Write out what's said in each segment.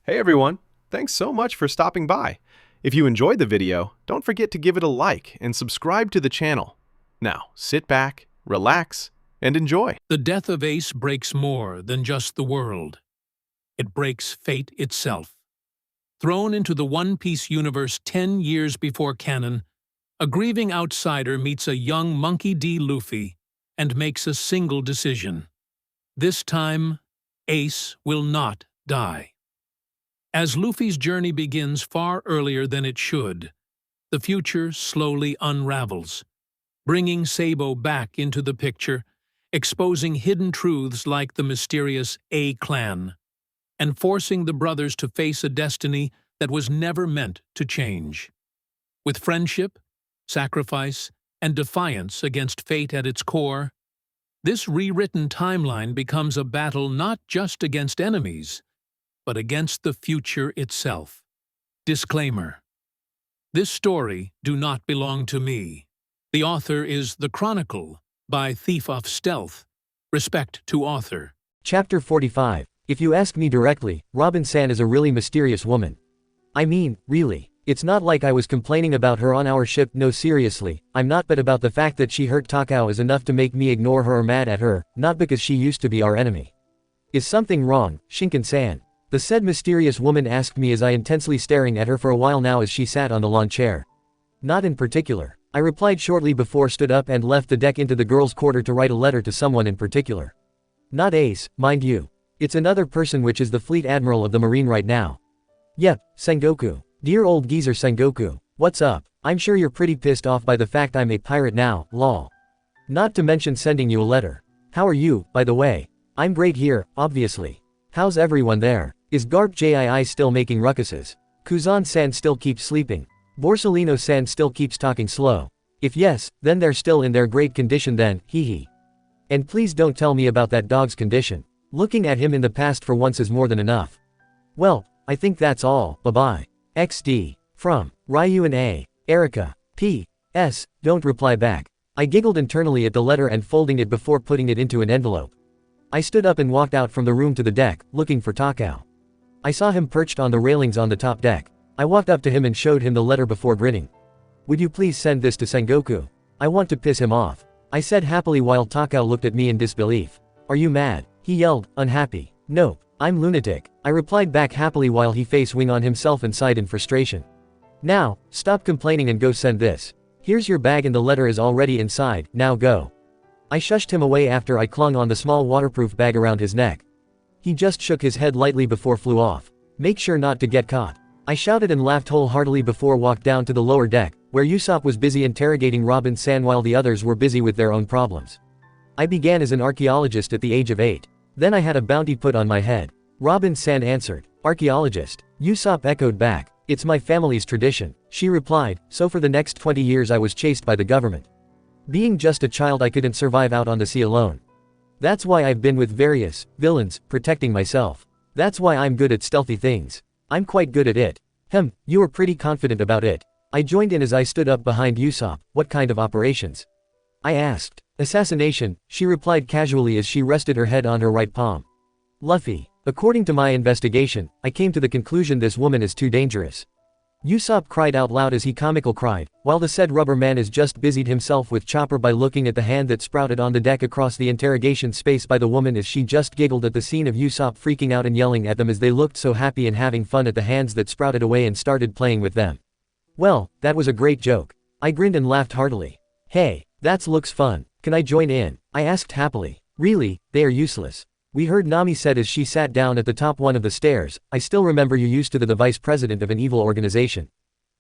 Hey everyone, thanks so much for stopping by. If you enjoyed the video, don't forget to give it a like and subscribe to the channel. Now, sit back, relax, and enjoy. The death of Ace breaks more than just the world. It breaks fate itself. Thrown into the One Piece universe 10 years before canon, a grieving outsider meets a young Monkey D. Luffy and makes a single decision. This time, Ace will not die. As Luffy's journey begins far earlier than it should, the future slowly unravels, bringing Sabo back into the picture, exposing hidden truths like the mysterious A-Clan, and forcing the brothers to face a destiny that was never meant to change. With friendship, sacrifice, and defiance against fate at its core, this rewritten timeline becomes a battle not just against enemies, but against the future itself. Disclaimer: this story do not belong to me. The author is The Chronicle by ThiefofStealth. Respect to author. Chapter 45. If you ask me directly, Robin-san is a really mysterious woman. I mean, really. It's not like I was complaining about her on our ship, no seriously, I'm not, but about the fact that she hurt Takao is enough to make me ignore her or mad at her, not because she used to be our enemy. Is something wrong, Shinken-san? The said mysterious woman asked me as I intensely staring at her for a while now as she sat on the lawn chair. Not in particular. I replied shortly before stood up and left the deck into the girls' quarter to write a letter to someone in particular. Not Ace, mind you. It's another person, which is the fleet admiral of the marine right now. Yep, Sengoku. Dear old geezer Sengoku, what's up? I'm sure you're pretty pissed off by the fact I'm a pirate now, lol. Not to mention sending you a letter. How are you, by the way? I'm great here, obviously. How's everyone there? Is Garp Jii still making ruckuses? Kuzan-san still keeps sleeping? Borsalino-san still keeps talking slow? If yes, then they're still in their great condition then, hee. And please don't tell me about that dog's condition. Looking at him in the past for once is more than enough. Well, I think that's all, bye-bye. XD. From Ryu and A. Erica. P.S. Don't reply back. I giggled internally at the letter and folding it before putting it into an envelope. I stood up and walked out from the room to the deck, looking for Takao. I saw him perched on the railings on the top deck. I walked up to him and showed him the letter before grinning. Would you please send this to Sengoku? I want to piss him off. I said happily while Takao looked at me in disbelief. Are you mad? He yelled, unhappy. Nope, I'm lunatic. I replied back happily while he face wing on himself and sighed in frustration. Now, stop complaining and go send this. Here's your bag and the letter is already inside, now go. I shushed him away after I clung on the small waterproof bag around his neck. He just shook his head lightly before flew off. Make sure not to get caught. I shouted and laughed wholeheartedly before walked down to the lower deck, where Usopp was busy interrogating Robin-san while the others were busy with their own problems. I began as an archaeologist at the age of 8. Then I had a bounty put on my head. Robin-san answered. Archaeologist. Usopp echoed back. It's my family's tradition. She replied, so for the next 20 years I was chased by the government. Being just a child I couldn't survive out on the sea alone. That's why I've been with various villains, protecting myself. That's why I'm good at stealthy things. I'm quite good at it. You were pretty confident about it. I joined in as I stood up behind Usopp. What kind of operations? I asked. Assassination, she replied casually as she rested her head on her right palm. Luffy. According to my investigation, I came to the conclusion this woman is too dangerous. Usopp cried out loud as he comical cried, while the said rubber man is just busied himself with Chopper by looking at the hand that sprouted on the deck across the interrogation space by the woman as she just giggled at the scene of Usopp freaking out and yelling at them as they looked so happy and having fun at the hands that sprouted away and started playing with them. Well, that was a great joke. I grinned and laughed heartily. Hey, that looks fun. Can I join in? I asked happily. Really, they are useless. We heard Nami said as she sat down at the top one of the stairs. I still remember you used to the vice president of an evil organization.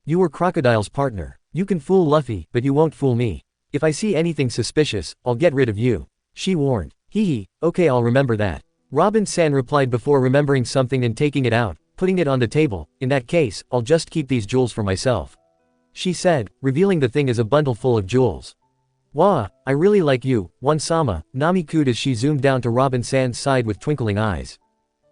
You were Crocodile's partner. You can fool Luffy, but you won't fool me. If I see anything suspicious, I'll get rid of you. She warned. Hee, okay, I'll remember that. Robin-san replied before remembering something and taking it out, putting it on the table. In that case, I'll just keep these jewels for myself. She said, revealing the thing as a bundle full of jewels. Wah, I really like you, One-sama, Nami cooed as she zoomed down to Robin-san's side with twinkling eyes.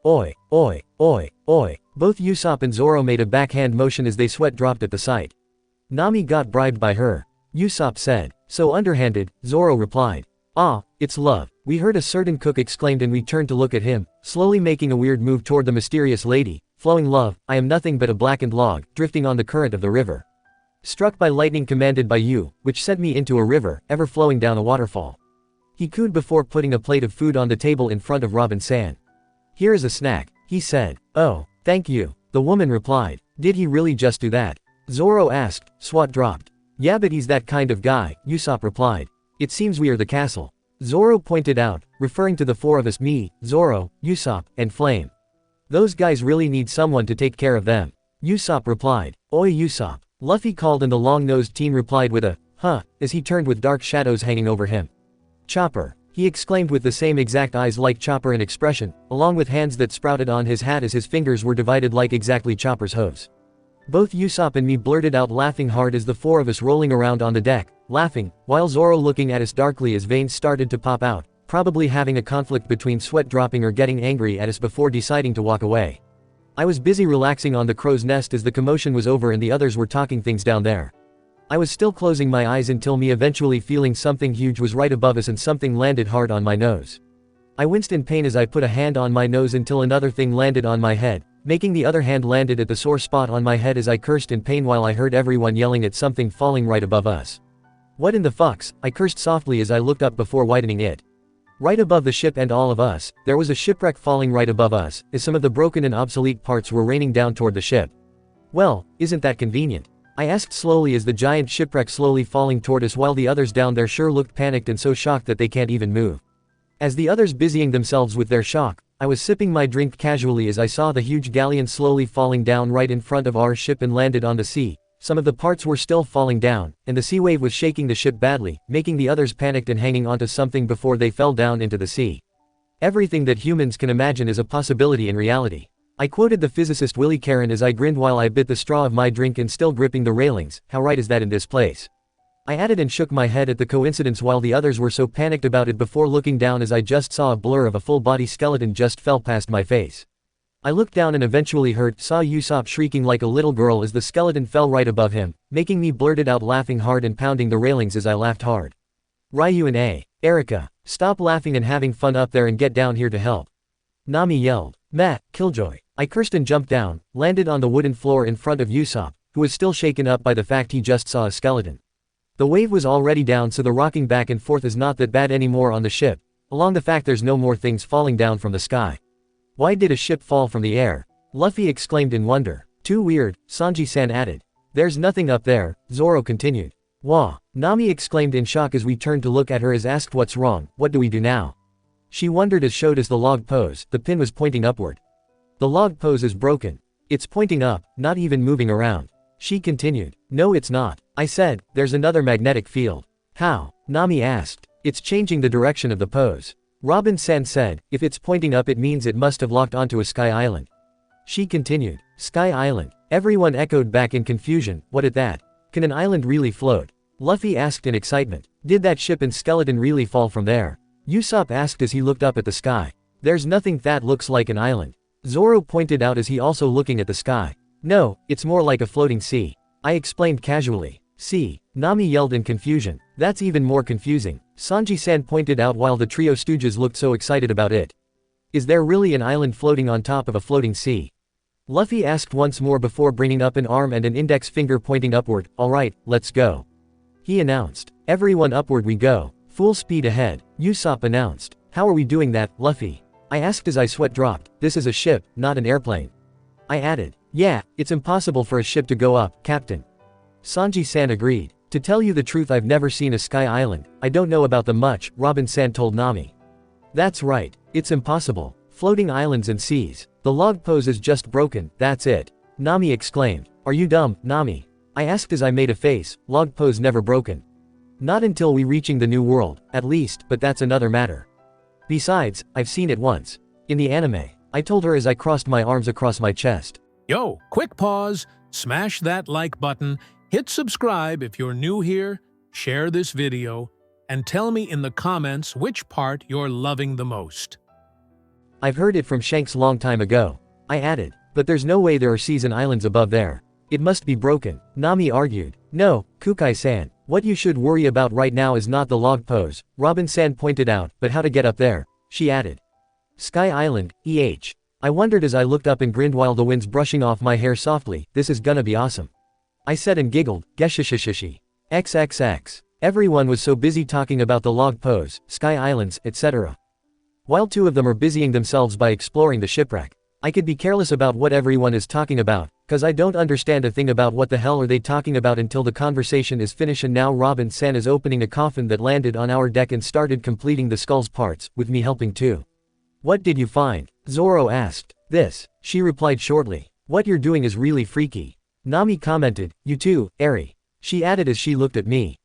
Oi, oi, oi, oi. Both Usopp and Zoro made a backhand motion as they sweat dropped at the sight. Nami got bribed by her. Usopp said. So underhanded, Zoro replied. Ah, it's love. We heard a certain cook exclaimed and we turned to look at him, slowly making a weird move toward the mysterious lady, flowing love, I am nothing but a blackened log, drifting on the current of the river. Struck by lightning commanded by you, which sent me into a river, ever flowing down a waterfall. He cooed before putting a plate of food on the table in front of Robin-san. Here is a snack, he said. Oh, thank you, the woman replied. Did he really just do that? Zoro asked, swat dropped. Yeah, but he's that kind of guy, Usopp replied. It seems we are the castle. Zoro pointed out, referring to the four of us, me, Zoro, Usopp, and Flame. Those guys really need someone to take care of them. Usopp replied. Oi Usopp. Luffy called and the long-nosed teen replied with a, huh, as he turned with dark shadows hanging over him. Chopper. He exclaimed with the same exact eyes like Chopper in expression, along with hands that sprouted on his hat as his fingers were divided like exactly Chopper's hooves. Both Usopp and me blurted out laughing hard as the four of us rolling around on the deck, laughing, while Zoro looking at us darkly as veins started to pop out, probably having a conflict between sweat dropping or getting angry at us before deciding to walk away. I was busy relaxing on the crow's nest as the commotion was over and the others were talking things down there. I was still closing my eyes until me eventually feeling something huge was right above us and something landed hard on my nose. I winced in pain as I put a hand on my nose until another thing landed on my head, making the other hand landed at the sore spot on my head as I cursed in pain while I heard everyone yelling at something falling right above us. What in the fucks, I cursed softly as I looked up before widening it. Right above the ship and all of us, there was a shipwreck falling right above us, as some of the broken and obsolete parts were raining down toward the ship. Well, isn't that convenient? I asked slowly as the giant shipwreck slowly falling toward us while the others down there sure looked panicked and so shocked that they can't even move. As the others busying themselves with their shock, I was sipping my drink casually as I saw the huge galleon slowly falling down right in front of our ship and landed on the sea. Some of the parts were still falling down, and the sea wave was shaking the ship badly, making the others panicked and hanging onto something before they fell down into the sea. Everything that humans can imagine is a possibility in reality. I quoted the physicist Willie Caron as I grinned while I bit the straw of my drink and still gripping the railings. How right is that in this place? I added and shook my head at the coincidence while the others were so panicked about it before looking down as I just saw a blur of a full-body skeleton just fell past my face. I looked down and eventually saw Usopp shrieking like a little girl as the skeleton fell right above him, making me blurted out laughing hard and pounding the railings as I laughed hard. Ryu and Erica, stop laughing and having fun up there and get down here to help. Nami yelled. Matt, Killjoy. I cursed and jumped down, landed on the wooden floor in front of Usopp, who was still shaken up by the fact he just saw a skeleton. The wave was already down so the rocking back and forth is not that bad anymore on the ship, along the fact there's no more things falling down from the sky. Why did a ship fall from the air? Luffy exclaimed in wonder. Too weird, Sanji-san added. There's nothing up there, Zoro continued. Wah, Nami exclaimed in shock as we turned to look at her as asked what's wrong, what do we do now? She wondered as showed us the log pose, the pin was pointing upward. The log pose is broken. It's pointing up, not even moving around. She continued. No it's not. I said, there's another magnetic field. How? Nami asked. It's changing the direction of the pose. Robin-san said, if it's pointing up it means it must have locked onto a sky island. She continued. Sky island. Everyone echoed back in confusion, what at that? Can an island really float? Luffy asked in excitement. Did that ship and skeleton really fall from there? Usopp asked as he looked up at the sky. There's nothing that looks like an island. Zoro pointed out as he also looking at the sky. No, it's more like a floating sea. I explained casually. See, Nami yelled in confusion. That's even more confusing. Sanji-san pointed out while the trio stooges looked so excited about it. Is there really an island floating on top of a floating sea? Luffy asked once more before bringing up an arm and an index finger pointing upward. Alright, let's go. He announced. Everyone upward we go. Full speed ahead. Usopp announced. How are we doing that, Luffy? I asked as I sweat dropped. This is a ship, not an airplane. I added. Yeah, it's impossible for a ship to go up, Captain. Sanji-san agreed. To tell you the truth I've never seen a sky island, I don't know about them much, Robin-san told Nami. That's right, it's impossible. Floating islands and seas. The log pose is just broken, that's it. Nami exclaimed. Are you dumb, Nami? I asked as I made a face, log pose never broken. Not until we reaching the new world, at least, but that's another matter. Besides, I've seen it once. In the anime, I told her as I crossed my arms across my chest. Yo, quick pause, smash that like button, hit subscribe if you're new here, share this video, and tell me in the comments which part you're loving the most. I've heard it from Shanks long time ago. I added. But there's no way there are seas and islands above there. It must be broken. Nami argued. No, Kukai-san. What you should worry about right now is not the log pose, Robin-san pointed out, but how to get up there, she added. Sky Island, I wondered as I looked up and grinned while the wind's brushing off my hair softly. This is gonna be awesome, I said and giggled. Geshishishishi. XXX. Everyone was so busy talking about the log pose, sky islands, etc. While two of them are busying themselves by exploring the shipwreck. I could be careless about what everyone is talking about, cause I don't understand a thing about what the hell are they talking about until the conversation is finished, and now Robin-san is opening a coffin that landed on our deck and started completing the skull's parts, with me helping too. What did you find? Zoro asked. This, she replied shortly. What you're doing is really freaky. Nami commented. You too, Eri. She added as she looked at me.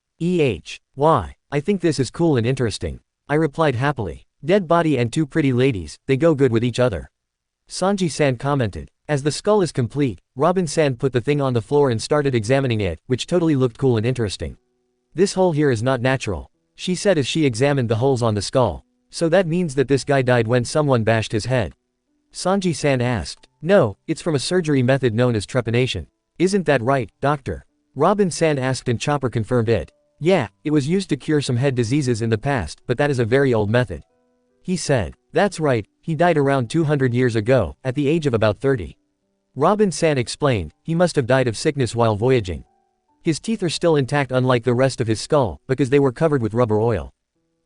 Why? I think this is cool and interesting. I replied happily. Dead body and two pretty ladies, they go good with each other. Sanji-san commented. As the skull is complete, Robin-san put the thing on the floor and started examining it, which totally looked cool and interesting. This hole here is not natural, she said as she examined the holes on the skull. So that means that this guy died when someone bashed his head? Sanji-san asked. No, it's from a surgery method known as trepanation. Isn't that right, doctor? Robin-san asked and Chopper confirmed it. Yeah, it was used to cure some head diseases in the past, but that is a very old method. He said. That's right, he died around 200 years ago, at the age of about 30. Robin-san explained, he must have died of sickness while voyaging. His teeth are still intact unlike the rest of his skull, because they were covered with rubber oil.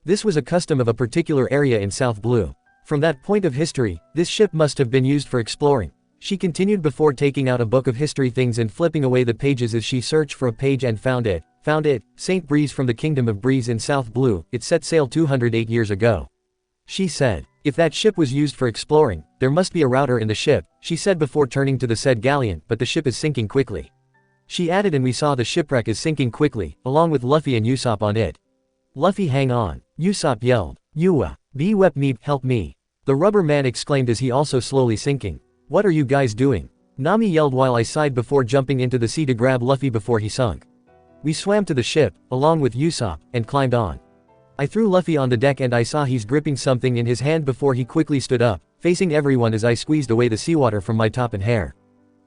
This was a custom of a particular area in South Blue. From that point of history, this ship must have been used for exploring. She continued before taking out a book of history things and flipping away the pages as she searched for a page and found it. Saint Breeze from the Kingdom of Breeze in South Blue, it set sail 208 years ago. She said. If that ship was used for exploring, there must be a router in the ship, she said before turning to the said galleon, but the ship is sinking quickly. She added and we saw the shipwreck is sinking quickly, along with Luffy and Usopp on it. Luffy hang on. Usopp yelled. Yua. Be wep me, help me. The rubber man exclaimed as he also slowly sinking. What are you guys doing? Nami yelled while I sighed before jumping into the sea to grab Luffy before he sunk. We swam to the ship, along with Usopp, and climbed on. I threw Luffy on the deck and I saw he's gripping something in his hand before he quickly stood up, facing everyone as I squeezed away the seawater from my top and hair.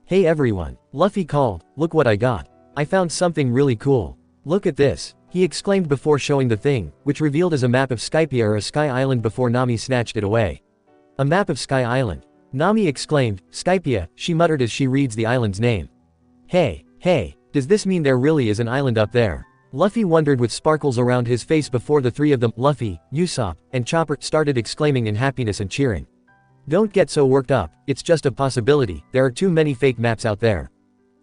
Hey everyone, Luffy called, look what I got. I found something really cool. Look at this, he exclaimed before showing the thing, which revealed as a map of Skypia or a sky island before Nami snatched it away. A map of Sky Island. Nami exclaimed, Skypia, she muttered as she reads the island's name. Hey, does this mean there really is an island up there? Luffy wondered with sparkles around his face before the three of them, Luffy, Usopp, and Chopper, started exclaiming in happiness and cheering. Don't get so worked up, it's just a possibility, there are too many fake maps out there.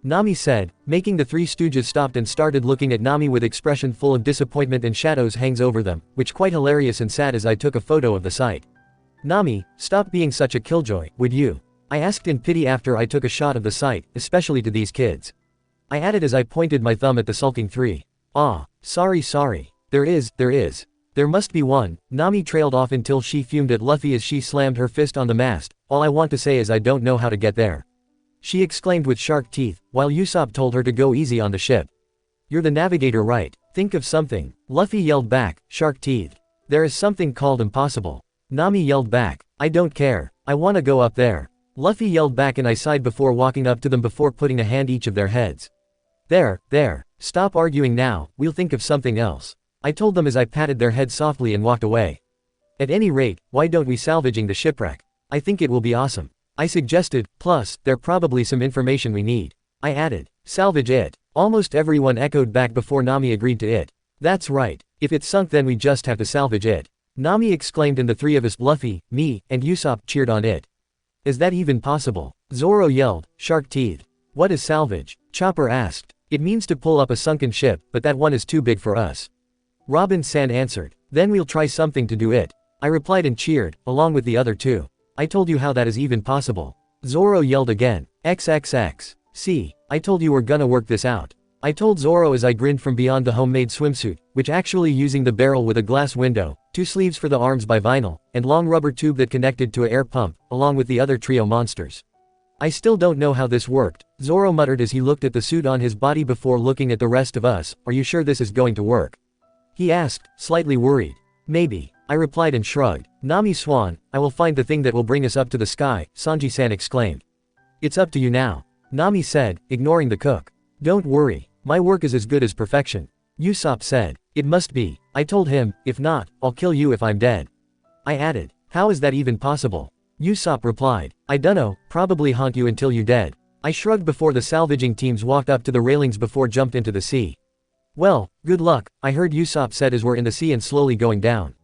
Nami said, making the three stooges stopped and started looking at Nami with expression full of disappointment and shadows hangs over them, which quite hilarious and sad as I took a photo of the sight. Nami, stop being such a killjoy, would you? I asked in pity after I took a shot of the sight, especially to these kids. I added as I pointed my thumb at the sulking three. Ah, sorry. There is. There must be one. Nami trailed off until she fumed at Luffy as she slammed her fist on the mast. All I want to say is I don't know how to get there. She exclaimed with shark teeth, while Usopp told her to go easy on the ship. You're the navigator, right? Think of something. Luffy yelled back, shark teeth. There is something called impossible. Nami yelled back, I don't care. I wanna go up there. Luffy yelled back and I sighed before walking up to them before putting a hand each of their heads. There. Stop arguing now, we'll think of something else. I told them as I patted their heads softly and walked away. At any rate, why don't we salvaging the shipwreck? I think it will be awesome. I suggested, plus, there probably some information we need. I added, salvage it. Almost everyone echoed back before Nami agreed to it. That's right, if it's sunk then we just have to salvage it. Nami exclaimed and the three of us, Luffy, me, and Usopp, cheered on it. Is that even possible? Zoro yelled, shark teeth. What is salvage? Chopper asked. It means to pull up a sunken ship, but that one is too big for us. Robin-san answered. Then we'll try something to do it. I replied and cheered, along with the other two. I told you how that is even possible. Zoro yelled again. XXX. See, I told you we're gonna work this out. I told Zoro as I grinned from beyond the homemade swimsuit, which actually using the barrel with a glass window, 2 sleeves for the arms by vinyl, and long rubber tube that connected to an air pump, along with the other trio monsters. I still don't know how this worked, Zoro muttered as he looked at the suit on his body before looking at the rest of us. Are you sure this is going to work? He asked, slightly worried. Maybe, I replied and shrugged. Nami Swan, I will find the thing that will bring us up to the sky, Sanji-san exclaimed. It's up to you now, Nami said, ignoring the cook. Don't worry, my work is as good as perfection. Usopp said. It must be, I told him, if not, I'll kill you if I'm dead. I added, how is that even possible? Usopp replied. I dunno, probably haunt you until you dead. I shrugged before the salvaging teams walked up to the railings before jumped into the sea. Well, good luck, I heard Usopp said as we're in the sea and slowly going down.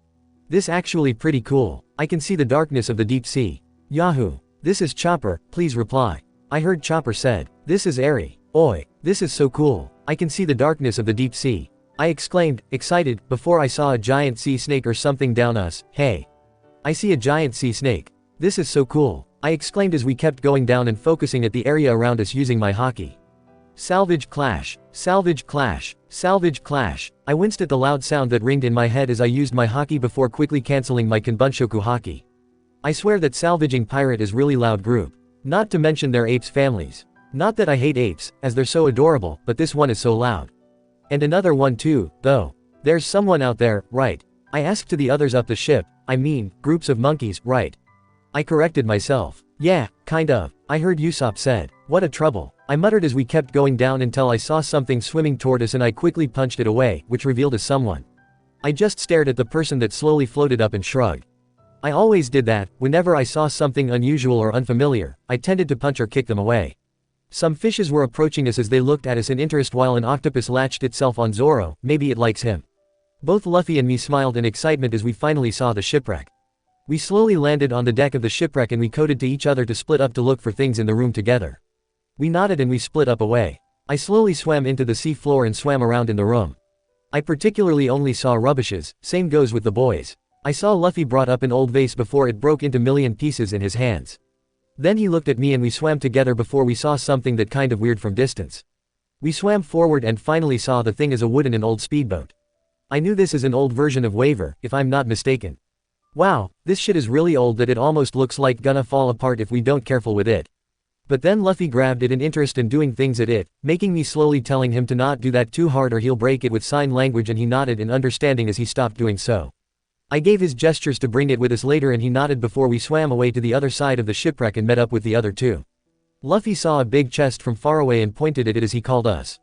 This actually pretty cool. I can see the darkness of the deep sea. Yahoo! This is Chopper, please reply. I heard Chopper said. This is Eri. Oi, this is so cool. I can see the darkness of the deep sea. I exclaimed, excited, before I saw a giant sea snake or something down us. Hey. I see a giant sea snake. This is so cool. I exclaimed as we kept going down and focusing at the area around us using my haki. Salvage clash. Salvage clash. Salvage clash. I winced at the loud sound that ringed in my head as I used my haki before quickly cancelling my Kanbunshoku haki. I swear that salvaging pirate is really loud group. Not to mention their apes families. Not that I hate apes, as they're so adorable, but this one is so loud. And another one too, though. There's someone out there, right? I asked to the others up the ship, I mean, groups of monkeys, right? I corrected myself. Yeah, kind of, I heard Usopp said. What a trouble. I muttered as we kept going down until I saw something swimming toward us and I quickly punched it away, which revealed as someone. I just stared at the person that slowly floated up and shrugged. I always did that, whenever I saw something unusual or unfamiliar, I tended to punch or kick them away. Some fishes were approaching us as they looked at us in interest while an octopus latched itself on Zoro, maybe it likes him. Both Luffy and me smiled in excitement as we finally saw the shipwreck. We slowly landed on the deck of the shipwreck and we coded to each other to split up to look for things in the room together. We nodded and we split up away. I slowly swam into the sea floor and swam around in the room. I particularly only saw rubbishes, same goes with the boys. I saw Luffy brought up an old vase before it broke into million pieces in his hands. Then he looked at me and we swam together before we saw something that kind of weird from distance. We swam forward and finally saw the thing as a wooden and old speedboat. I knew this is an old version of Waver, if I'm not mistaken. Wow, this shit is really old that it almost looks like gonna fall apart if we don't careful with it. But then Luffy grabbed it an interest in doing things at it, making me slowly telling him to not do that too hard or he'll break it with sign language and he nodded in understanding as he stopped doing so. I gave his gestures to bring it with us later and he nodded before we swam away to the other side of the shipwreck and met up with the other two. Luffy saw a big chest from far away and pointed at it as he called us.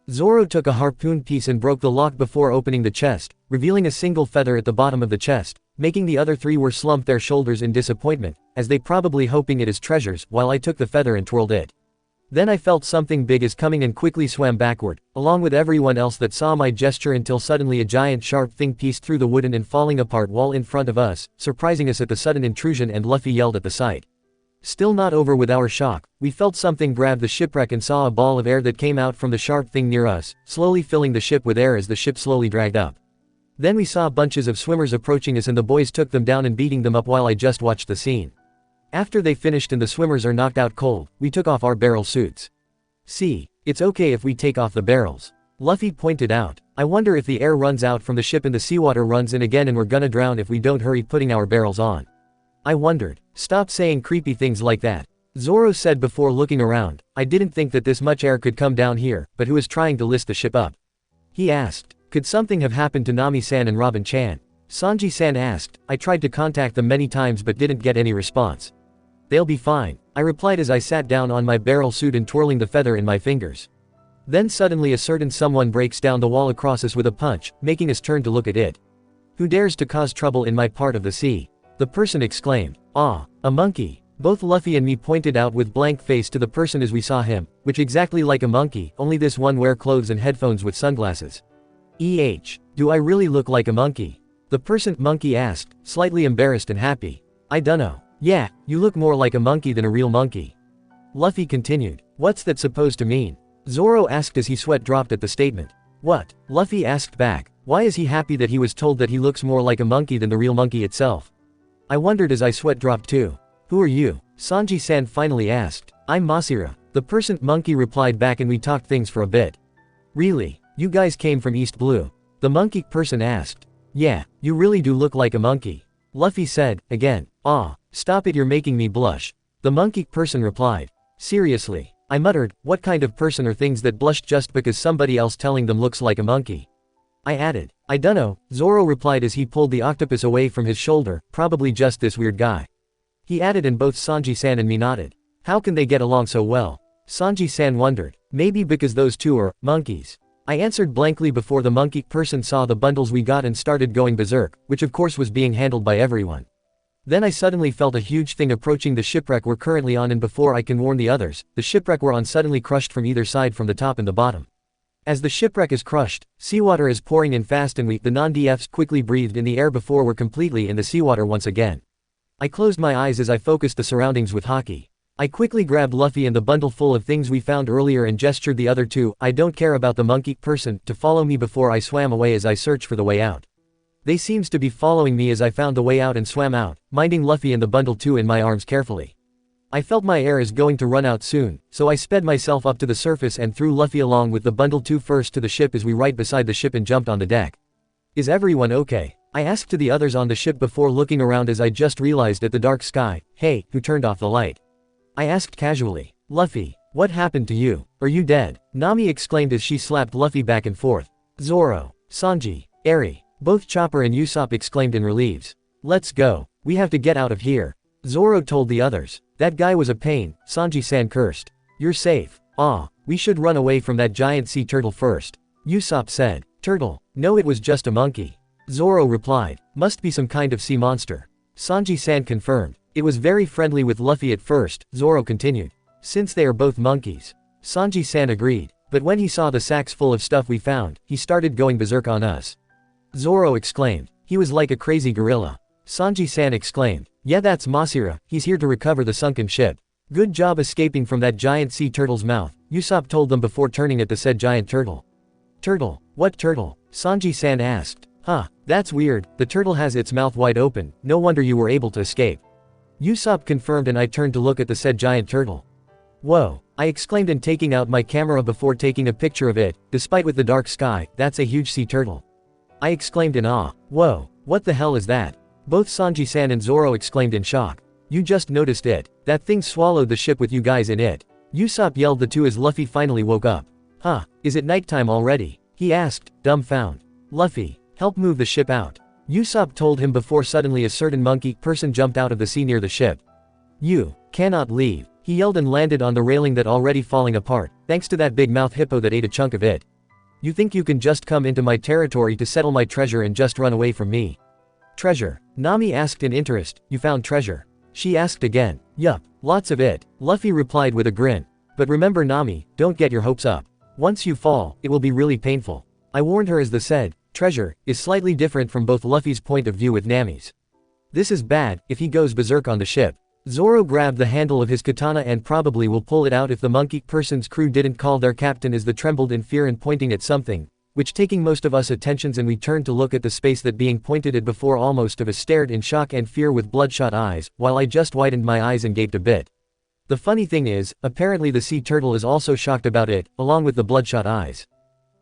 Zoro took a harpoon piece and broke the lock before opening the chest, revealing a single feather at the bottom of the chest, making the other three were slump their shoulders in disappointment, as they probably hoping it is treasures, while I took the feather and twirled it. Then I felt something big is coming and quickly swam backward, along with everyone else that saw my gesture until suddenly a giant sharp thing pieced through the wooden and falling apart wall in front of us, surprising us at the sudden intrusion and Luffy yelled at the sight. Still not over with our shock, we felt something grab the shipwreck and saw a ball of air that came out from the sharp thing near us, slowly filling the ship with air as the ship slowly dragged up. Then we saw bunches of swimmers approaching us and the boys took them down and beating them up while I just watched the scene. After they finished and the swimmers are knocked out cold, we took off our barrel suits. See, it's okay if we take off the barrels. Luffy pointed out. I wonder if the air runs out from the ship and the seawater runs in again and we're gonna drown if we don't hurry putting our barrels on. I wondered. Stop saying creepy things like that. Zoro said before looking around. I didn't think that this much air could come down here, but who is trying to list the ship up? He asked. Could something have happened to Nami-san and Robin-chan? Sanji-san asked. I tried to contact them many times but didn't get any response. They'll be fine, I replied as I sat down on my barrel suit and twirling the feather in my fingers. Then suddenly a certain someone breaks down the wall across us with a punch, making us turn to look at it. Who dares to cause trouble in my part of the sea? The person exclaimed. Ah, a monkey. Both Luffy and me pointed out with blank face to the person as we saw him, which exactly like a monkey, only this one wear clothes and headphones with sunglasses. Do I really look like a monkey? The person monkey asked, slightly embarrassed and happy. I dunno. Yeah, you look more like a monkey than a real monkey. Luffy continued. What's that supposed to mean? Zoro asked as he sweat dropped at the statement. What? Luffy asked back. Why is he happy that he was told that he looks more like a monkey than the real monkey itself? I wondered as I sweat dropped too. Who are you? Sanji-san finally asked. I'm Masira. The person monkey replied back and we talked things for a bit. Really? You guys came from East Blue? The monkey person asked. Yeah, you really do look like a monkey. Luffy said, again. Ah, stop it, you're making me blush. The monkey person replied. Seriously? I muttered, what kind of person are things that blush just because somebody else telling them looks like a monkey? I added. I dunno, Zoro replied as he pulled the octopus away from his shoulder, probably just this weird guy. He added and both Sanji-san and me nodded. How can they get along so well? Sanji-san wondered. Maybe because those two are monkeys. I answered blankly before the monkey person saw the bundles we got and started going berserk, which of course was being handled by everyone. Then I suddenly felt a huge thing approaching the shipwreck we're currently on, and before I can warn the others, the shipwreck we're on suddenly crushed from either side, from the top and the bottom. As the shipwreck is crushed, seawater is pouring in fast, and we, the non-DFs, quickly breathed in the air before we're completely in the seawater once again. I closed my eyes as I focused the surroundings with hockey. I quickly grabbed Luffy and the bundle full of things we found earlier and gestured the other two, I don't care about the monkey person, to follow me before I swam away as I searched for the way out. They seems to be following me as I found the way out and swam out, minding Luffy and the bundle too in my arms carefully. I felt my air is going to run out soon, so I sped myself up to the surface and threw Luffy along with the bundle 2 first to the ship as we right beside the ship and jumped on the deck. Is everyone okay? I asked to the others on the ship before looking around as I just realized at the dark sky, hey, who turned off the light? I asked casually. Luffy, what happened to you? Are you dead? Nami exclaimed as she slapped Luffy back and forth. Zoro, Sanji, Eri, both Chopper and Usopp exclaimed in reliefs. Let's go. We have to get out of here. Zoro told the others. That guy was a pain, Sanji-san cursed. You're safe. We should run away from that giant sea turtle first. Usopp said. Turtle? No, it was just a monkey. Zoro replied. Must be some kind of sea monster. Sanji-san confirmed. It was very friendly with Luffy at first, Zoro continued. Since they are both monkeys. Sanji-san agreed. But when he saw the sacks full of stuff we found, he started going berserk on us. Zoro exclaimed. He was like a crazy gorilla. Sanji-san exclaimed. Yeah, that's Masira, he's here to recover the sunken ship. Good job escaping from that giant sea turtle's mouth, Usopp told them before turning at the said giant turtle. Turtle? What turtle? Sanji-san asked. That's weird, the turtle has its mouth wide open, no wonder you were able to escape. Usopp confirmed and I turned to look at the said giant turtle. Whoa, I exclaimed and taking out my camera before taking a picture of it, despite with the dark sky, that's a huge sea turtle. I exclaimed in awe. Whoa, what the hell is that? Both Sanji-san and Zoro exclaimed in shock. You just noticed it. That thing swallowed the ship with you guys in it. Usopp yelled the two as Luffy finally woke up. Is it nighttime already? He asked, dumbfounded. Luffy, help move the ship out. Usopp told him before suddenly a certain monkey person jumped out of the sea near the ship. You cannot leave. He yelled and landed on the railing that already falling apart, thanks to that big mouth hippo that ate a chunk of it. You think you can just come into my territory to settle my treasure and just run away from me? Treasure? Nami asked in interest. You found treasure? She asked again. Yup, lots of it, Luffy replied with a grin. But remember Nami, don't get your hopes up. Once you fall, it will be really painful. I warned her as the said treasure is slightly different from both Luffy's point of view with Nami's. This is bad, if he goes berserk on the ship. Zoro grabbed the handle of his katana and probably will pull it out if the monkey person's crew didn't call their captain as the trembled in fear and pointing at something, which taking most of us attentions, and we turned to look at the space that being pointed at before almost of us stared in shock and fear with bloodshot eyes, while I just widened my eyes and gaped a bit. The funny thing is, apparently the sea turtle is also shocked about it, along with the bloodshot eyes.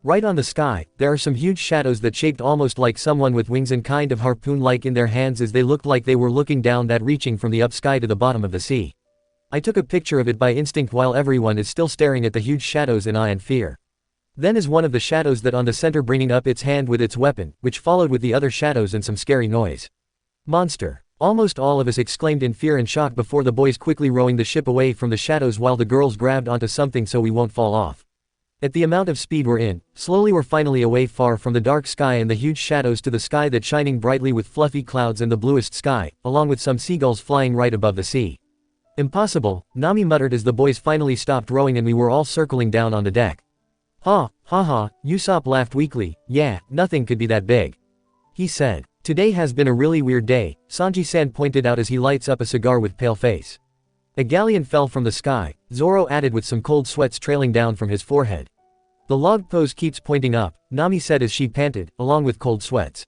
Right on the sky, there are some huge shadows that shaped almost like someone with wings and kind of harpoon-like in their hands as they looked like they were looking down that reaching from the up sky to the bottom of the sea. I took a picture of it by instinct while everyone is still staring at the huge shadows in awe and fear. Then is one of the shadows that on the center bringing up its hand with its weapon, which followed with the other shadows and some scary noise. Monster. Almost all of us exclaimed in fear and shock before the boys quickly rowing the ship away from the shadows while the girls grabbed onto something so we won't fall off. At the amount of speed we're in, slowly we're finally away far from the dark sky and the huge shadows to the sky that shining brightly with fluffy clouds and the bluest sky, along with some seagulls flying right above the sea. Impossible, Nami muttered as the boys finally stopped rowing and we were all circling down on the deck. Ha, Usopp laughed weakly. Yeah, nothing could be that big. He said. Today has been a really weird day, Sanji-san pointed out as he lights up a cigar with pale face. A galleon fell from the sky, Zoro added with some cold sweats trailing down from his forehead. The log pose keeps pointing up, Nami said as she panted, along with cold sweats.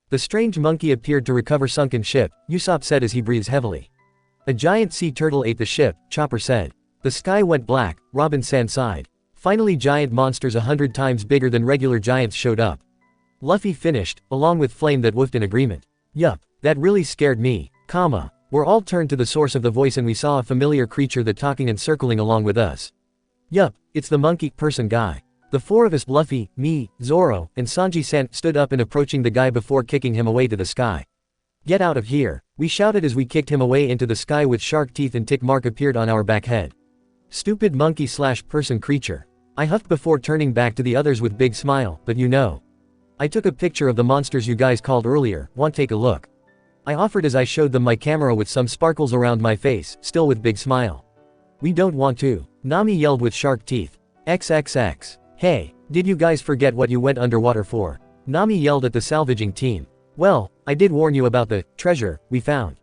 The strange monkey appeared to recover sunken ship, Usopp said as he breathes heavily. A giant sea turtle ate the ship, Chopper said. The sky went black, Robin-san sighed. Finally giant monsters 100 times bigger than regular giants showed up. Luffy finished, along with Flame that woofed in agreement. Yup, that really scared me, We're all turned to the source of the voice and we saw a familiar creature that talking and circling along with us. Yup, it's the monkey person guy. The four of us, Luffy, me, Zoro, and Sanji-san, stood up and approaching the guy before kicking him away to the sky. Get out of here, we shouted as we kicked him away into the sky with shark teeth and tick mark appeared on our back head. Stupid monkey/person creature. I huffed before turning back to the others with big smile, but you know. I took a picture of the monsters you guys called earlier, want take a look? I offered as I showed them my camera with some sparkles around my face, still with big smile. We don't want to. Nami yelled with shark teeth. XXX. Hey, did you guys forget what you went underwater for? Nami yelled at the salvaging team. Well, I did warn you about the treasure we found.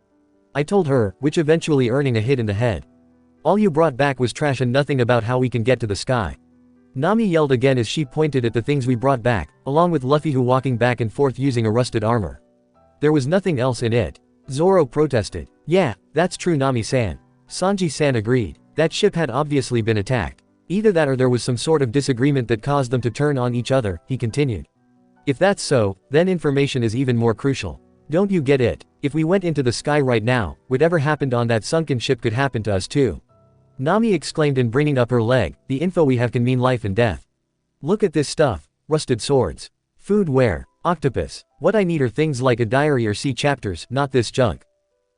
I told her, which eventually earning a hit in the head. All you brought back was trash and nothing about how we can get to the sky. Nami yelled again as she pointed at the things we brought back, along with Luffy who walking back and forth using a rusted armor. There was nothing else in it. Zoro protested. Yeah, that's true Nami-san. Sanji-san agreed. That ship had obviously been attacked. Either that or there was some sort of disagreement that caused them to turn on each other, he continued. If that's so, then information is even more crucial. Don't you get it? If we went into the sky right now, whatever happened on that sunken ship could happen to us too. Nami exclaimed in bringing up her leg, the info we have can mean life and death. Look at this stuff. Rusted swords. Food ware. Octopus. What I need are things like a diary or sea chapters, not this junk.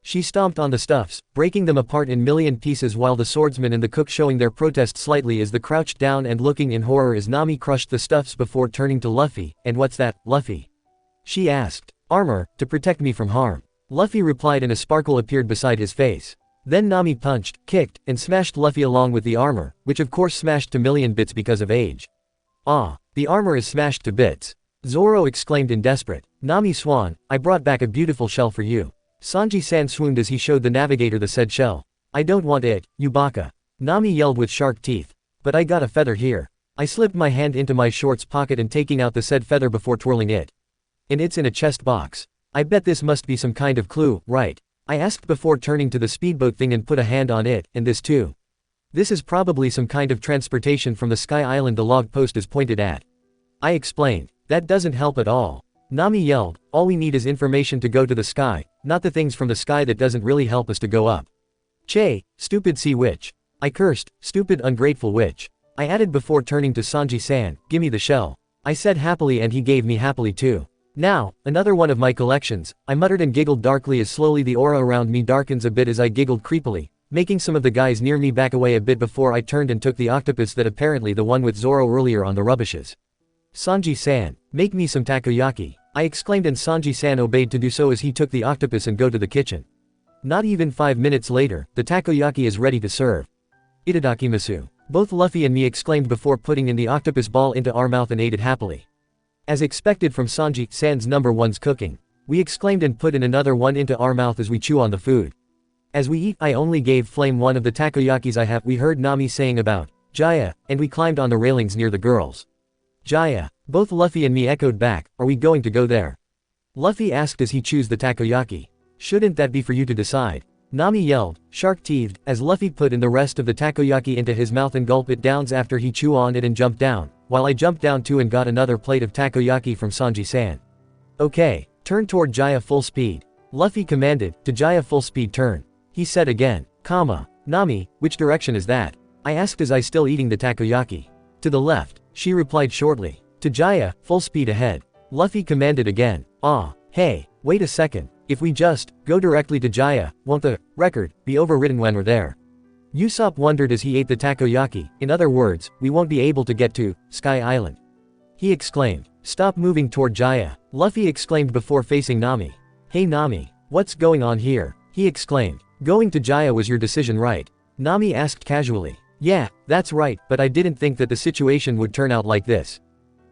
She stomped on the stuffs, breaking them apart in million pieces while the swordsman and the cook showing their protest slightly as they crouched down and looking in horror as Nami crushed the stuffs before turning to Luffy. And what's that, Luffy? She asked. Armor, to protect me from harm. Luffy replied and a sparkle appeared beside his face. Then Nami punched, kicked, and smashed Luffy along with the armor, which of course smashed to million bits because of age. Ah, the armor is smashed to bits. Zoro exclaimed in desperate. Nami Swan, I brought back a beautiful shell for you. Sanji-san swooned as he showed the navigator the said shell. I don't want it, you baka. Nami yelled with shark teeth. But I got a feather here. I slipped my hand into my shorts pocket and taking out the said feather before twirling it. And it's in a chest box. I bet this must be some kind of clue, right? I asked before turning to the speedboat thing and put a hand on it, and this too. This is probably some kind of transportation from the Sky Island the log post is pointed at. I explained. That doesn't help at all. Nami yelled, all we need is information to go to the sky, not the things from the sky that doesn't really help us to go up. Che, stupid sea witch. I cursed, stupid ungrateful witch. I added before turning to Sanji-san, gimme the shell. I said happily and he gave me happily too. Now, another one of my collections, I muttered and giggled darkly as slowly the aura around me darkens a bit as I giggled creepily, making some of the guys near me back away a bit before I turned and took the octopus that apparently the one with Zoro earlier on the rubbishes. Sanji-san, make me some takoyaki, I exclaimed and Sanji-san obeyed to do so as he took the octopus and go to the kitchen. Not even 5 minutes later, the takoyaki is ready to serve. Itadakimasu. Both Luffy and me exclaimed before putting in the octopus ball into our mouth and ate it happily. As expected from Sanji-san's number one's cooking. We exclaimed and put in another one into our mouth as we chew on the food. As we eat, I only gave Flame one of the takoyakis I have. We heard Nami saying about Jaya, and we climbed on the railings near the girls. Jaya. Both Luffy and me echoed back, are we going to go there? Luffy asked as he chews the takoyaki. Shouldn't that be for you to decide? Nami yelled, shark-teethed, as Luffy put in the rest of the takoyaki into his mouth and gulp it down after he chew on it and jumped down, while I jumped down too and got another plate of takoyaki from Sanji-san. Okay, turn toward Jaya full speed. Luffy commanded, to Jaya full speed turn. He said again, comma, Nami, which direction is that? I asked as I still eating the takoyaki. To the left, she replied shortly. To Jaya, full speed ahead. Luffy commanded again. Ah, hey, wait a second. If we just go directly to Jaya, won't the record be overwritten when we're there? Usopp wondered as he ate the takoyaki. In other words, we won't be able to get to Sky Island. He exclaimed. Stop moving toward Jaya. Luffy exclaimed before facing Nami. Hey Nami, what's going on here? He exclaimed. Going to Jaya was your decision, right? Nami asked casually. Yeah, that's right, but I didn't think that the situation would turn out like this.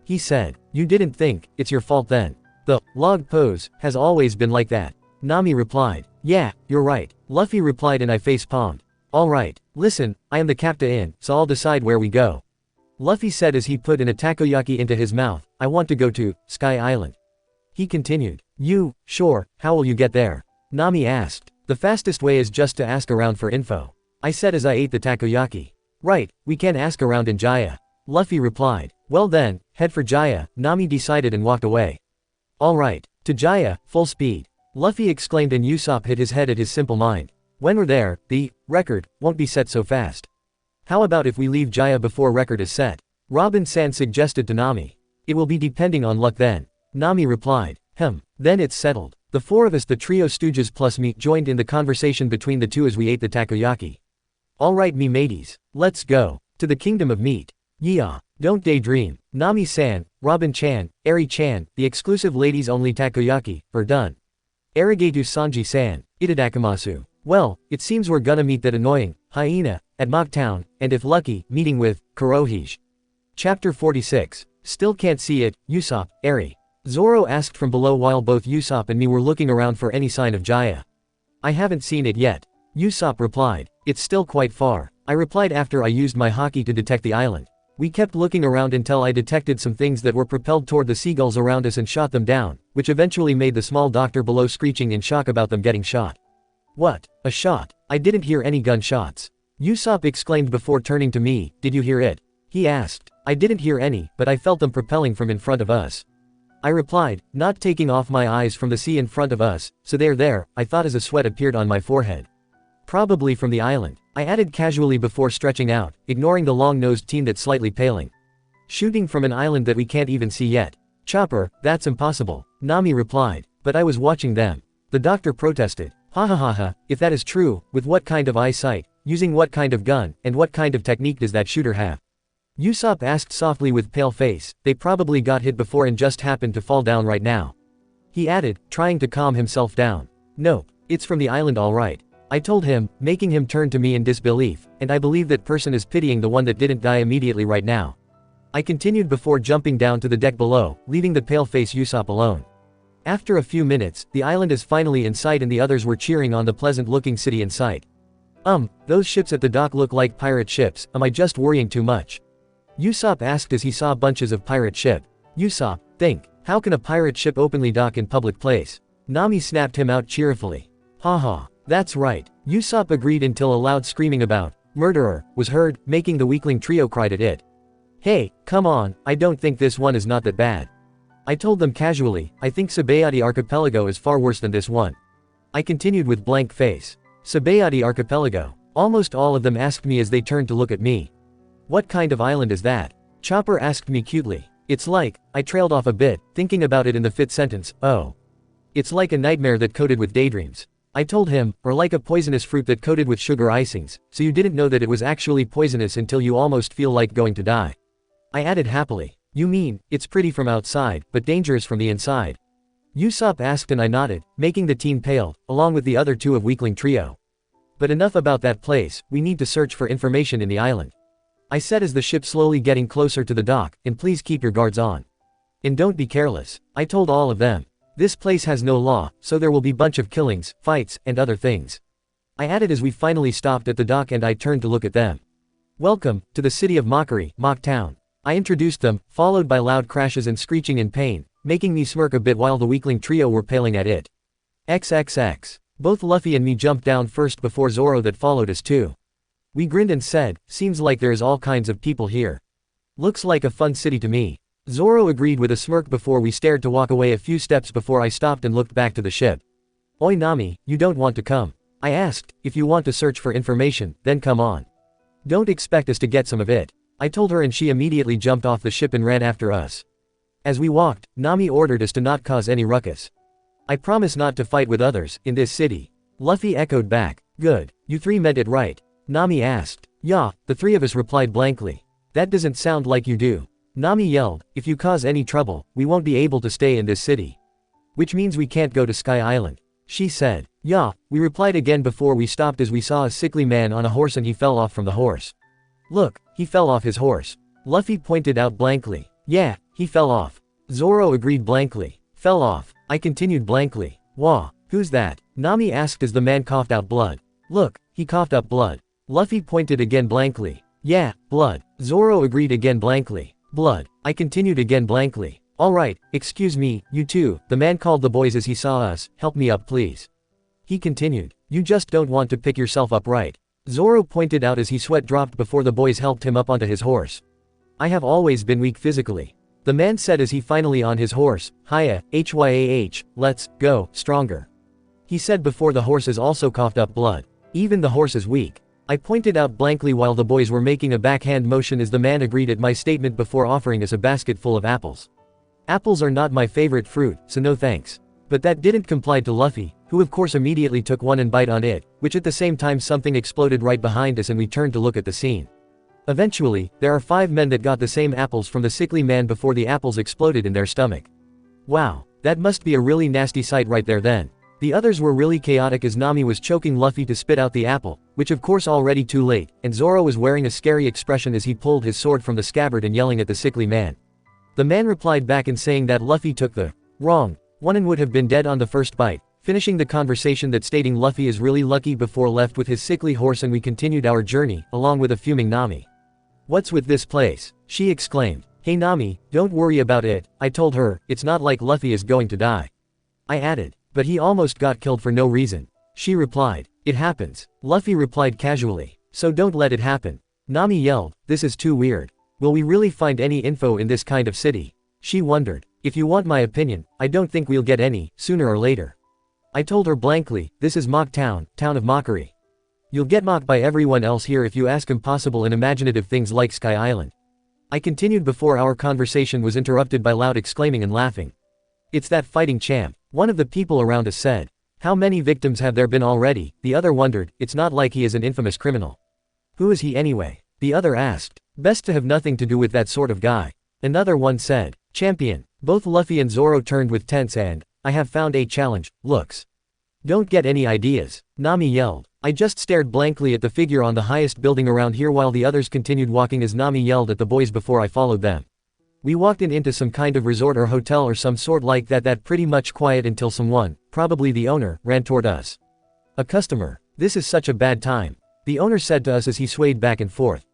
He said. You didn't think, it's your fault then. The log pose has always been like that. Nami replied. Yeah, you're right. Luffy replied and I face-palmed. Alright, listen, I am the captain, so I'll decide where we go. Luffy said as he put in a takoyaki into his mouth. I want to go to Sky Island. He continued. You, sure, how will you get there? Nami asked. The fastest way is just to ask around for info. I said as I ate the takoyaki. Right, we can ask around in Jaya. Luffy replied. Well then, head for Jaya, Nami decided and walked away. Alright, to Jaya, full speed. Luffy exclaimed and Usopp hit his head at his simple mind. When we're there, the record won't be set so fast. How about if we leave Jaya before record is set? Robin-san suggested to Nami. It will be depending on luck then. Nami replied. Then it's settled. The four of us, the trio stooges plus me, joined in the conversation between the two as we ate the takoyaki. Alright me mateys, let's go. To the kingdom of meat. Yeah, don't daydream. Nami-san, Robin-chan, Eri-chan, the exclusive ladies only takoyaki, are done. Arigato Sanji-san, itadakamasu. Well, it seems we're gonna meet that annoying hyena at Mock Town, and if lucky, meeting with Kurohige. Chapter 46. Still can't see it, Usopp, Eri. Zoro asked from below while both Usopp and me were looking around for any sign of Jaya. I haven't seen it yet. Usopp replied. It's still quite far. I replied after I used my haki to detect the island. We kept looking around until I detected some things that were propelled toward the seagulls around us and shot them down, which eventually made the small doctor below screeching in shock about them getting shot. What? A shot? I didn't hear any gunshots. Usopp exclaimed before turning to me. Did you hear it? He asked. I didn't hear any, but I felt them propelling from in front of us. I replied, not taking off my eyes from the sea in front of us. So they're there, I thought as a sweat appeared on my forehead. Probably from the island. I added casually before stretching out, ignoring the long-nosed team that's slightly paling. Shooting from an island that we can't even see yet. Chopper, that's impossible. Nami replied. But I was watching them. The doctor protested. Ha ha ha ha, if that is true, with what kind of eyesight, using what kind of gun, and what kind of technique does that shooter have? Usopp asked softly with pale face. They probably got hit before and just happened to fall down right now. He added, trying to calm himself down. Nope, it's from the island all right. I told him, making him turn to me in disbelief, and I believe that person is pitying the one that didn't die immediately right now. I continued before jumping down to the deck below, leaving the pale-face Usopp alone. After a few minutes, the island is finally in sight and the others were cheering on the pleasant-looking city in sight. Those ships at the dock look like pirate ships, am I just worrying too much? Usopp asked as he saw bunches of pirate ship. Usopp, think, how can a pirate ship openly dock in public place? Nami snapped him out cheerfully. Haha. That's right. Usopp agreed until a loud screaming about murderer was heard, making the weakling trio cried at it. Hey, come on, I don't think this one is not that bad. I told them casually, I think Sabayati Archipelago is far worse than this one. I continued with blank face. Sabayati Archipelago. Almost all of them asked me as they turned to look at me. What kind of island is that? Chopper asked me cutely. It's like, I trailed off a bit, thinking about it in the fifth sentence, oh. It's like a nightmare that coated with daydreams. I told him, or like a poisonous fruit that coated with sugar icings, so you didn't know that it was actually poisonous until you almost feel like going to die. I added happily. You mean, it's pretty from outside, but dangerous from the inside. Usopp asked and I nodded, making the teen pale, along with the other two of weakling trio. But enough about that place, we need to search for information in the island. I said as the ship slowly getting closer to the dock, and please keep your guards on. And don't be careless. I told all of them. This place has no law, so there will be bunch of killings, fights, and other things. I added as we finally stopped at the dock and I turned to look at them. Welcome, to the city of Mockery, Mock Town. I introduced them, followed by loud crashes and screeching in pain, making me smirk a bit while the weakling trio were paling at it. XXX. Both Luffy and me jumped down first before Zoro that followed us too. We grinned and said, seems like there's all kinds of people here. Looks like a fun city to me. Zoro agreed with a smirk before we stared to walk away a few steps before I stopped and looked back to the ship. Oi Nami, you don't want to come? I asked. If you want to search for information, then come on. Don't expect us to get some of it. I told her and she immediately jumped off the ship and ran after us. As we walked, Nami ordered us to not cause any ruckus. I promise not to fight with others, in this city. Luffy echoed back. Good. You three meant it right. Nami asked. Yeah, the three of us replied blankly. That doesn't sound like you do. Nami yelled, if you cause any trouble, we won't be able to stay in this city. Which means we can't go to Sky Island. She said. Yeah, we replied again before we stopped as we saw a sickly man on a horse and he fell off from the horse. Look, he fell off his horse. Luffy pointed out blankly. Yeah, he fell off. Zoro agreed blankly. Fell off. I continued blankly. Wah, who's that? Nami asked as the man coughed out blood. Look, he coughed up blood. Luffy pointed again blankly. Yeah, blood. Zoro agreed again blankly. Blood. I continued again blankly. Alright, excuse me, you two, the man called the boys as he saw us, help me up please. He continued. You just don't want to pick yourself up right. Zoro pointed out as he sweat dropped before the boys helped him up onto his horse. I have always been weak physically. The man said as he finally on his horse, Hiya, HYAH, let's go, stronger. He said before the horses also coughed up blood. Even the horse is weak. I pointed out blankly while the boys were making a backhand motion as the man agreed at my statement before offering us a basket full of apples. Apples are not my favorite fruit, so no thanks. But that didn't comply to Luffy, who of course immediately took one and bite on it, which at the same time something exploded right behind us and we turned to look at the scene. Eventually, there are 5 men that got the same apples from the sickly man before the apples exploded in their stomach. Wow, that must be a really nasty sight right there then. The others were really chaotic as Nami was choking Luffy to spit out the apple, which of course already too late, and Zoro was wearing a scary expression as he pulled his sword from the scabbard and yelling at the sickly man. The man replied back in saying that Luffy took the wrong one and would have been dead on the first bite, finishing the conversation that stating Luffy is really lucky before left with his sickly horse, and we continued our journey, along with a fuming Nami. "What's with this place?" she exclaimed. "Hey Nami, don't worry about it," I told her, "it's not like Luffy is going to die." I added, "But he almost got killed for no reason." She replied, "It happens." Luffy replied casually, "So don't let it happen." Nami yelled, "This is too weird. Will we really find any info in this kind of city?" She wondered. "If you want my opinion, I don't think we'll get any, sooner or later." I told her blankly, "This is Mock Town, town of mockery. You'll get mocked by everyone else here if you ask impossible and imaginative things like Sky Island." I continued before our conversation was interrupted by loud exclaiming and laughing. "It's that fighting champ," one of the people around us said. "How many victims have there been already?" The other wondered. "It's not like he is an infamous criminal." "Who is he anyway?" The other asked. "Best to have nothing to do with that sort of guy." Another one said. "Champion." Both Luffy and Zoro turned with tense and, "I have found a challenge, looks. Don't get any ideas," Nami yelled. I just stared blankly at the figure on the highest building around here while the others continued walking as Nami yelled at the boys before I followed them. We walked into some kind of resort or hotel or some sort like that pretty much quiet until someone, probably the owner, ran toward us. "A customer. This is such a bad time," the owner said to us as he swayed back and forth.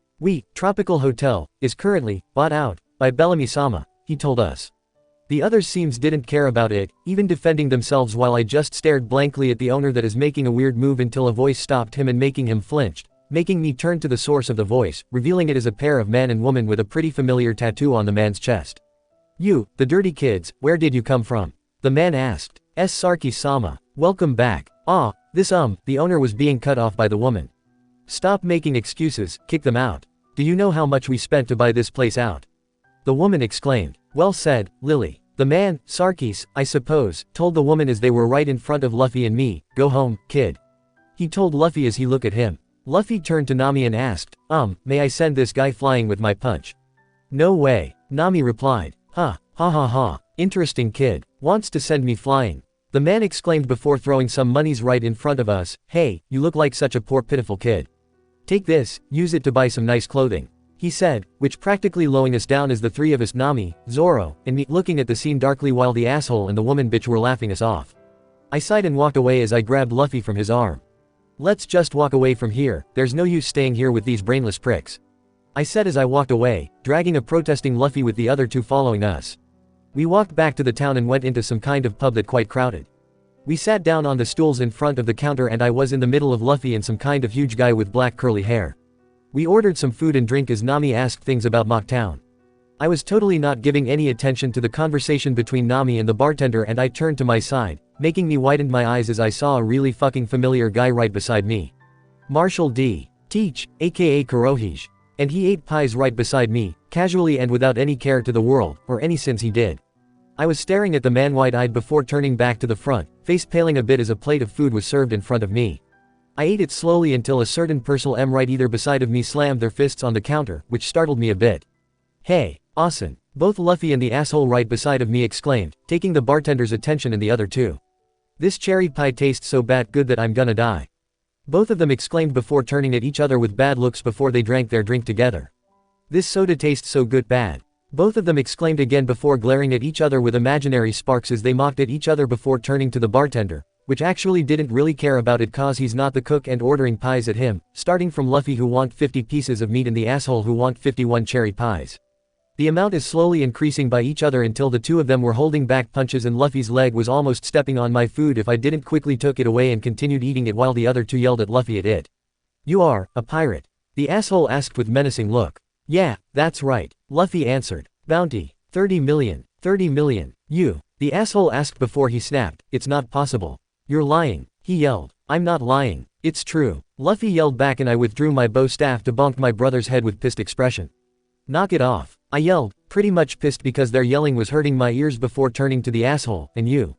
Tropical Hotel, is currently, bought out, by Bellamy-sama," he told us. The others didn't care about it, even defending themselves while I just stared blankly at the owner that is making a weird move until a voice stopped him and making him flinch, making me turn to the source of the voice, revealing it as a pair of man and woman with a pretty familiar tattoo on the man's chest. "You, the dirty kids, where did you come from?" the man asked. Sarki-sama. "Welcome back." The owner was being cut off by the woman. "Stop making excuses, kick them out. Do you know how much we spent to buy this place out?" the woman exclaimed. "Well said, Lily." The man, Sarkis, I suppose, told the woman as they were right in front of Luffy and me, "Go home, kid." He told Luffy as he looked at him. Luffy turned to Nami and asked, May I send this guy flying with my punch?" "No way," Nami replied. Ha ha, interesting kid. Wants to send me flying." The man exclaimed before throwing some monies right in front of us. "Hey, you look like such a poor pitiful kid. Take this, use it to buy some nice clothing," he said, which practically lowering us down as the three of us, Nami, Zoro, and me, looking at the scene darkly while the asshole and the woman bitch were laughing us off. I sighed and walked away as I grabbed Luffy from his arm. "Let's just walk away from here, there's no use staying here with these brainless pricks," I said as I walked away, dragging a protesting Luffy with the other two following us. We walked back to the town and went into some kind of pub that quite crowded. We sat down on the stools in front of the counter and I was in the middle of Luffy and some kind of huge guy with black curly hair. We ordered some food and drink as Nami asked things about Mock Town. I was totally not giving any attention to the conversation between Nami and the bartender and I turned to my side, making me widen my eyes as I saw a really fucking familiar guy right beside me. Marshall D. Teach, aka Kurohige. And he ate pies right beside me, casually and without any care to the world, or any sense he did. I was staring at the man wide-eyed before turning back to the front, face paling a bit as a plate of food was served in front of me. I ate it slowly until a certain person right either beside of me slammed their fists on the counter, which startled me a bit. "Hey, Austin," both Luffy and the asshole right beside of me exclaimed, taking the bartender's attention and the other two. "This cherry pie tastes so bad good that I'm gonna die." Both of them exclaimed before turning at each other with bad looks before they drank their drink together. "This soda tastes so good bad." Both of them exclaimed again before glaring at each other with imaginary sparks as they mocked at each other before turning to the bartender, which actually didn't really care about it cause he's not the cook, and ordering pies at him, starting from Luffy who want 50 pieces of meat and the asshole who want 51 cherry pies. The amount is slowly increasing by each other until the two of them were holding back punches and Luffy's leg was almost stepping on my food if I didn't quickly took it away and continued eating it while the other two yelled at Luffy at it. "You are, a pirate?" the asshole asked with menacing look. "Yeah, that's right," Luffy answered. "Bounty, 30 million, 30 million. You," the asshole asked before he snapped, "It's not possible. You're lying," he yelled. "I'm not lying. It's true," Luffy yelled back and I withdrew my bow staff to bonk my brother's head with pissed expression. "Knock it off," I yelled, pretty much pissed because their yelling was hurting my ears before turning to the asshole, "And you?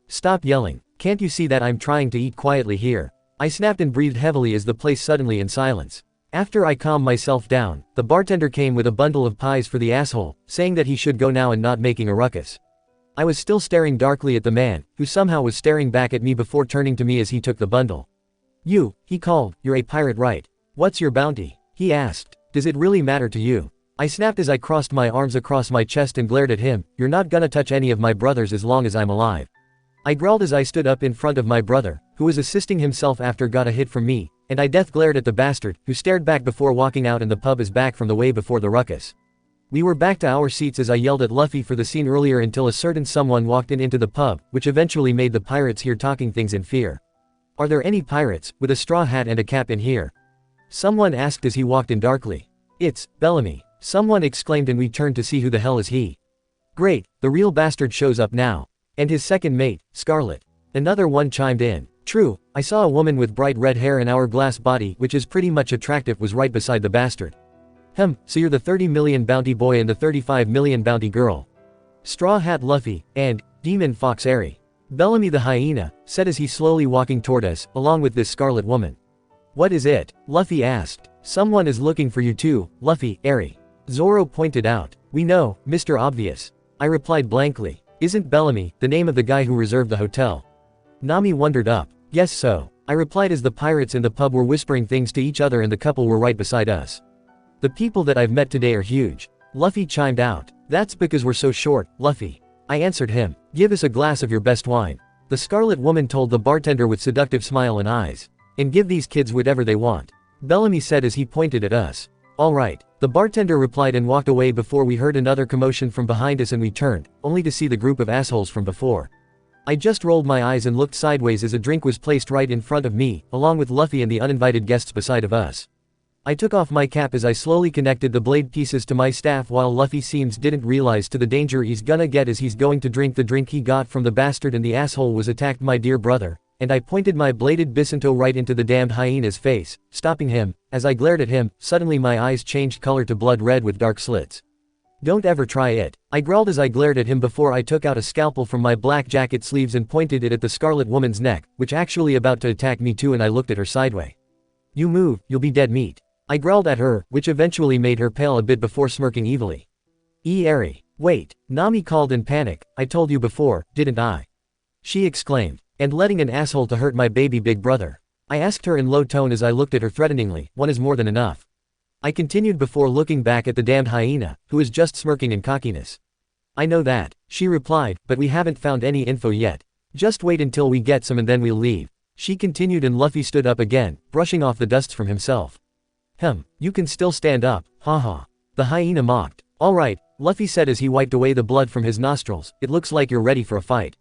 Stop yelling. Can't you see that I'm trying to eat quietly here?" I snapped and breathed heavily as the place suddenly in silence. After I calmed myself down, the bartender came with a bundle of pies for the asshole, saying that he should go now and not making a ruckus. I was still staring darkly at the man, who somehow was staring back at me before turning to me as he took the bundle. "You," he called, "you're a pirate, right? What's your bounty?" he asked. "Does it really matter to you?" I snapped as I crossed my arms across my chest and glared at him. "You're not gonna touch any of my brothers as long as I'm alive." I growled as I stood up in front of my brother, who was assisting himself after got a hit from me, and I death glared at the bastard, who stared back before walking out, and the pub is back from the way before the ruckus. We were back to our seats as I yelled at Luffy for the scene earlier until a certain someone walked into the pub, which eventually made the pirates hear talking things in fear. "Are there any pirates, with a straw hat and a cap in here?" someone asked as he walked in darkly. "It's Bellamy," someone exclaimed, and we turned to see who the hell is he. "Great, the real bastard shows up now. And his second mate, Scarlet." Another one chimed in. "True, I saw a woman with bright red hair and hourglass body which is pretty much attractive was right beside the bastard." So you're the 30 million bounty boy and the 35 million bounty girl." Straw Hat Luffy, and Demon Fox Airy. Bellamy the hyena, said as he slowly walking toward us, along with this scarlet woman. "What is it?" Luffy asked. "Someone is looking for you too, Luffy, Airy." Zoro pointed out. "We know, Mr. Obvious." I replied blankly. "Isn't Bellamy the name of the guy who reserved the hotel?" Nami wondered up. "Yes, so," I replied as the pirates in the pub were whispering things to each other and the couple were right beside us. "The people that I've met today are huge." Luffy chimed out. "That's because we're so short, Luffy." I answered him. "Give us a glass of your best wine," the scarlet woman told the bartender with seductive smile and eyes. "And give these kids whatever they want," Bellamy said as he pointed at us. "All right," the bartender replied and walked away before we heard another commotion from behind us, and we turned, only to see the group of assholes from before. I just rolled my eyes and looked sideways as a drink was placed right in front of me, along with Luffy and the uninvited guests beside of us. I took off my cap as I slowly connected the blade pieces to my staff, while Luffy seems didn't realize to the danger he's gonna get as he's going to drink the drink he got from the bastard, and the asshole was attacked my dear brother, and I pointed my bladed bisunto right into the damned hyena's face, stopping him. As I glared at him, suddenly my eyes changed color to blood red with dark slits. "Don't ever try it," I growled as I glared at him before I took out a scalpel from my black jacket sleeves and pointed it at the scarlet woman's neck, which actually about to attack me too, and I looked at her sideways. "You move, you'll be dead meat," I growled at her, which eventually made her pale a bit before smirking evilly. Airy. "Wait," Nami called in panic. "I told you before, didn't I?" she exclaimed. "And letting an asshole to hurt my baby big brother?" I asked her in low tone as I looked at her threateningly. "One is more than enough," I continued before looking back at the damned hyena, who was just smirking in cockiness. "I know that," she replied, "but we haven't found any info yet. Just wait until we get some and then we'll leave," she continued, and Luffy stood up again, brushing off the dust from himself. You can still stand up, haha," the hyena mocked. "All right," Luffy said as he wiped away the blood from his nostrils, "it looks like you're ready for a fight."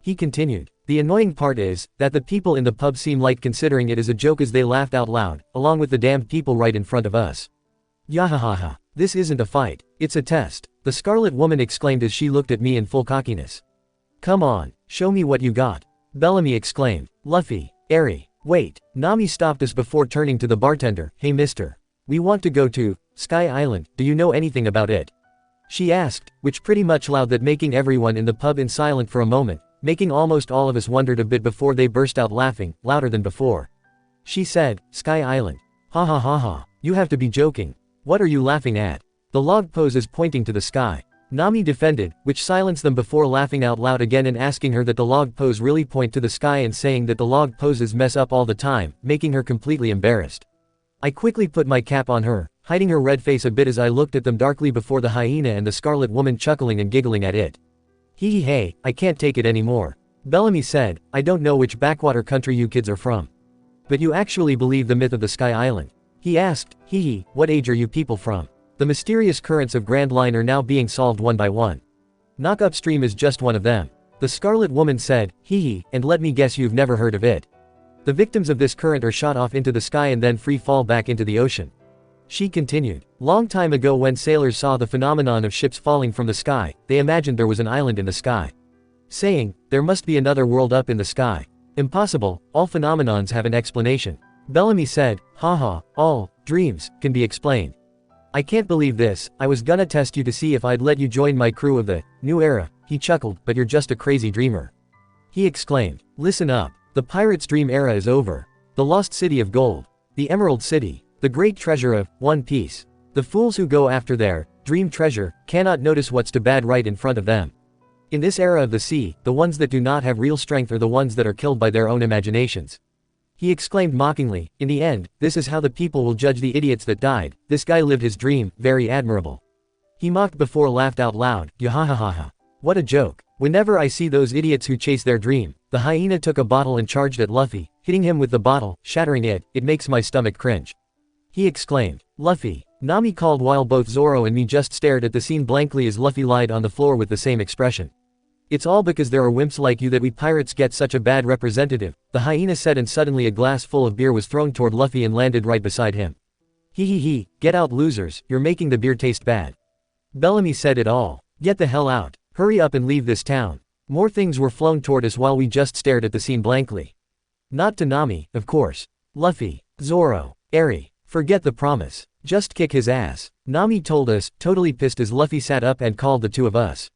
He continued. "The annoying part is, that the people in the pub seem like considering it as a joke as they laughed out loud, along with the damned people right in front of us." "Yahahaha. This isn't a fight, it's a test," the scarlet woman exclaimed as she looked at me in full cockiness. "Come on, show me what you got," Bellamy exclaimed. "Luffy, Airy, wait," Nami stopped us before turning to the bartender. "Hey mister. We want to go to Sky Island, do you know anything about it?" she asked, which pretty much loud that making everyone in the pub in silent for a moment, making almost all of us wondered a bit before they burst out laughing, louder than before. She said, "Sky Island. Ha ha ha ha, you have to be joking. What are you laughing at?" The log pose is pointing to the sky, Nami defended, which silenced them before laughing out loud again and asking her that the log pose really point to the sky and saying that the log poses mess up all the time, making her completely embarrassed. I quickly put my cap on her, hiding her red face a bit as I looked at them darkly before the hyena and the scarlet woman chuckling and giggling at it. "Hee hey, I can't take it anymore," Bellamy said. "I don't know which backwater country you kids are from, but you actually believe the myth of the Sky Island?" he asked. "Hee, what age are you people from? The mysterious currents of Grand Line are now being solved one by one. Knock Upstream is just one of them," the scarlet woman said. "Hee, and let me guess you've never heard of it. The victims of this current are shot off into the sky and then free fall back into the ocean." She continued. "Long time ago when sailors saw the phenomenon of ships falling from the sky, they imagined there was an island in the sky, saying, there must be another world up in the sky. Impossible, all phenomenons have an explanation." Bellamy said. "Haha, all dreams can be explained. I can't believe this, I was gonna test you to see if I'd let you join my crew of the new era," he chuckled, "but you're just a crazy dreamer," he exclaimed. "Listen up. The pirate's dream era is over. The lost city of gold. The Emerald City. The great treasure of One Piece. The fools who go after their dream treasure cannot notice what's to bad right in front of them. In this era of the sea, the ones that do not have real strength are the ones that are killed by their own imaginations. He exclaimed mockingly, in the end, this is how the people will judge the idiots that died. This guy lived his dream, very admirable. He mocked before laughed out loud, yahahaha. What a joke. Whenever I see those idiots who chase their dream, the hyena took a bottle and charged at Luffy, hitting him with the bottle, shattering it. It makes my stomach cringe. He exclaimed. Luffy. Nami called while both Zoro and me just stared at the scene blankly as Luffy lied on the floor with the same expression. It's all because there are wimps like you that we pirates get such a bad representative, the hyena said, and suddenly a glass full of beer was thrown toward Luffy and landed right beside him. He, get out losers, you're making the beer taste bad. Bellamy said it all. Get the hell out. Hurry up and leave this town. More things were flown toward us while we just stared at the scene blankly. Not to Nami, of course. Luffy, Zoro, Eri, forget the promise. Just kick his ass. Nami told us, totally pissed as Luffy sat up and called the two of us.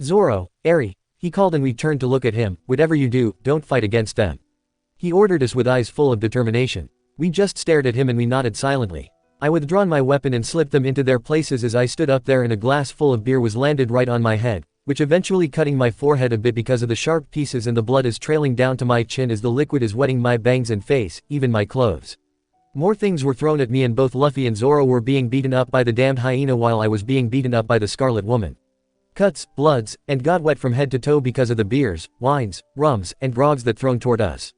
Zoro, Eri, he called and we turned to look at him. Whatever you do, don't fight against them. He ordered us with eyes full of determination. We just stared at him and we nodded silently. I withdrawn my weapon and slipped them into their places as I stood up there and a glass full of beer was landed right on my head, which eventually cutting my forehead a bit because of the sharp pieces, and the blood is trailing down to my chin as the liquid is wetting my bangs and face, even my clothes. More things were thrown at me and both Luffy and Zoro were being beaten up by the damned hyena while I was being beaten up by the Scarlet Woman. Cuts, bloods, and got wet from head to toe because of the beers, wines, rums, and grogs that thrown toward us.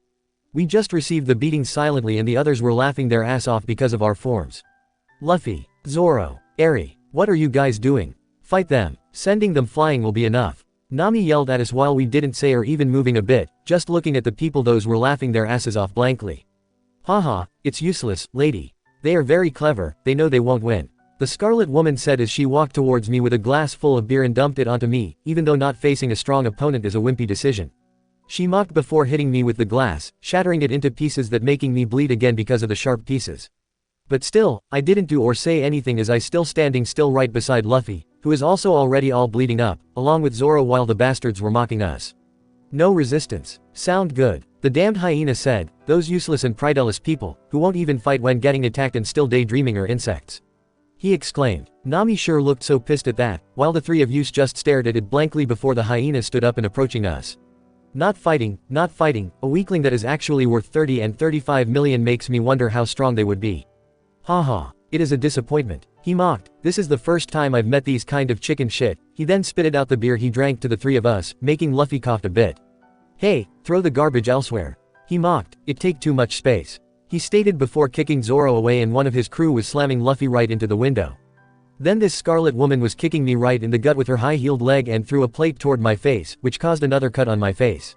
We just received the beating silently and the others were laughing their ass off because of our forms. Luffy, Zoro, Eri, what are you guys doing? Fight them. Sending them flying will be enough. Nami yelled at us while we didn't say or even moving a bit, just looking at the people. Those were laughing their asses off blankly. Haha, it's useless, lady. They are very clever, they know they won't win. The Scarlet Woman said as she walked towards me with a glass full of beer and dumped it onto me, even though not facing a strong opponent is a wimpy decision. She mocked before hitting me with the glass, shattering it into pieces that making me bleed again because of the sharp pieces. But still, I didn't do or say anything as I still standing still right beside Luffy, who is also already all bleeding up, along with Zoro while the bastards were mocking us. No resistance. Sound good. The damned hyena said, those useless and prideless people, who won't even fight when getting attacked and still daydreaming are insects. He exclaimed. Nami sure looked so pissed at that, while the three of us just stared at it blankly before the hyena stood up and approaching us. Not fighting, a weakling that is actually worth 30 and 35 million makes me wonder how strong they would be. Haha, it is a disappointment. He mocked, this is the first time I've met these kind of chicken shit. He then spitted out the beer he drank to the three of us, making Luffy cough a bit. Hey, throw the garbage elsewhere. He mocked, it take too much space. He stated before kicking Zoro away and one of his crew was slamming Luffy right into the window. Then this Scarlet Woman was kicking me right in the gut with her high-heeled leg and threw a plate toward my face, which caused another cut on my face.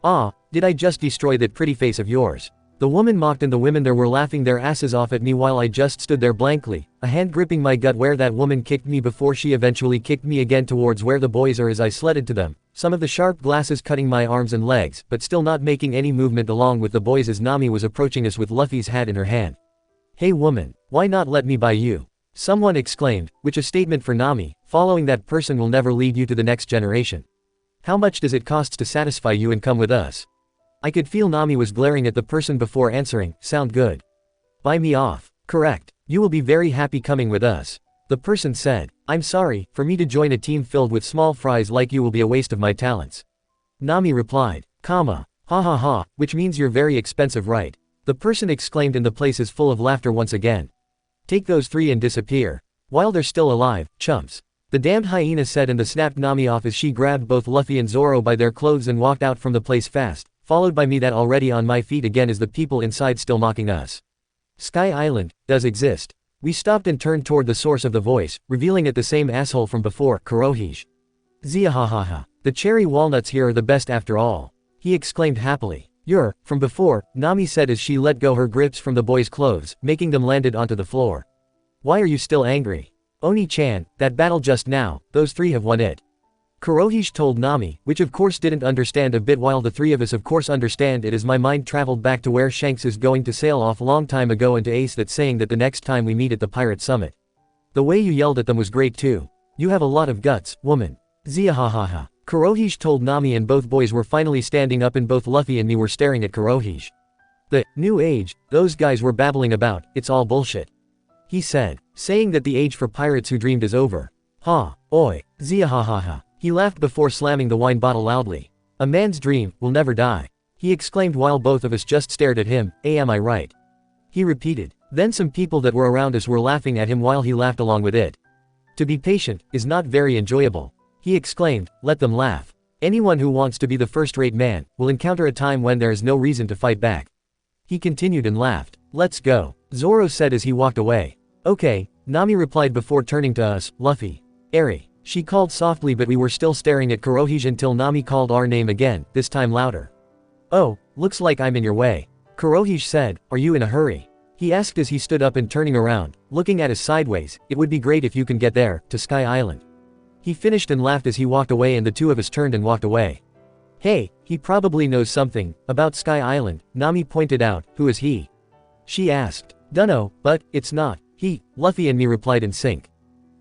Ah, did I just destroy that pretty face of yours? The woman mocked and the women there were laughing their asses off at me while I just stood there blankly, a hand gripping my gut where that woman kicked me before she eventually kicked me again towards where the boys are as I sledded to them, some of the sharp glasses cutting my arms and legs, but still not making any movement along with the boys as Nami was approaching us with Luffy's hat in her hand. Hey woman, why not let me buy you? Someone exclaimed, which a statement for Nami, following that person will never lead you to the next generation. How much does it cost to satisfy you and come with us? I could feel Nami was glaring at the person before answering, sound good. Buy me off. Correct. You will be very happy coming with us. The person said, I'm sorry, for me to join a team filled with small fries like you will be a waste of my talents. Nami replied, ha ha ha, which means you're very expensive, right? The person exclaimed and the place is full of laughter once again. Take those three and disappear. While they're still alive, chumps. The damned hyena said and the snapped Nami off as she grabbed both Luffy and Zoro by their clothes and walked out from the place fast, followed by me that already on my feet again as the people inside still mocking us. Sky Island does exist. We stopped and turned toward the source of the voice, revealing it the same asshole from before, Kurohige. Ziahahaha. The cherry walnuts here are the best after all. He exclaimed happily. You're, from before, Nami said as she let go her grips from the boys' clothes, making them landed onto the floor. Why are you still angry? Oni-chan, that battle just now, those three have won it. Kurohige told Nami, which of course didn't understand a bit while the three of us of course understand it as my mind traveled back to where Shanks is going to sail off long time ago and to Ace that saying that the next time we meet at the Pirate Summit. The way you yelled at them was great too. You have a lot of guts, woman. Ziahahaha. Kurohige told Nami and both boys were finally standing up and both Luffy and me were staring at Kurohige. The new age, those guys were babbling about, it's all bullshit. He said, saying that the age for pirates who dreamed is over. Ha, oi, ziahahaha. He laughed before slamming the wine bottle loudly. A man's dream will never die, he exclaimed while both of us just stared at him. Am I right? He repeated. Then some people that were around us were laughing at him while he laughed along with it. To be patient is not very enjoyable, he exclaimed. Let them laugh. Anyone who wants to be the first-rate man will encounter a time when there is no reason to fight back. He continued and laughed. Let's go, Zoro said as he walked away. Okay, Nami replied before turning to us. Luffy. Eri, she called softly, but we were still staring at Kurohige until Nami called our name again, this time louder. Oh, looks like I'm in your way, Kurohige said. Are you in a hurry? He asked as he stood up and turning around, looking at us sideways. It would be great if you can get there, to Sky Island. He finished and laughed as he walked away, and the two of us turned and walked away. Hey, he probably knows something about Sky Island, Nami pointed out. Who is he? She asked. Dunno, but it's not he, Luffy and me replied in sync.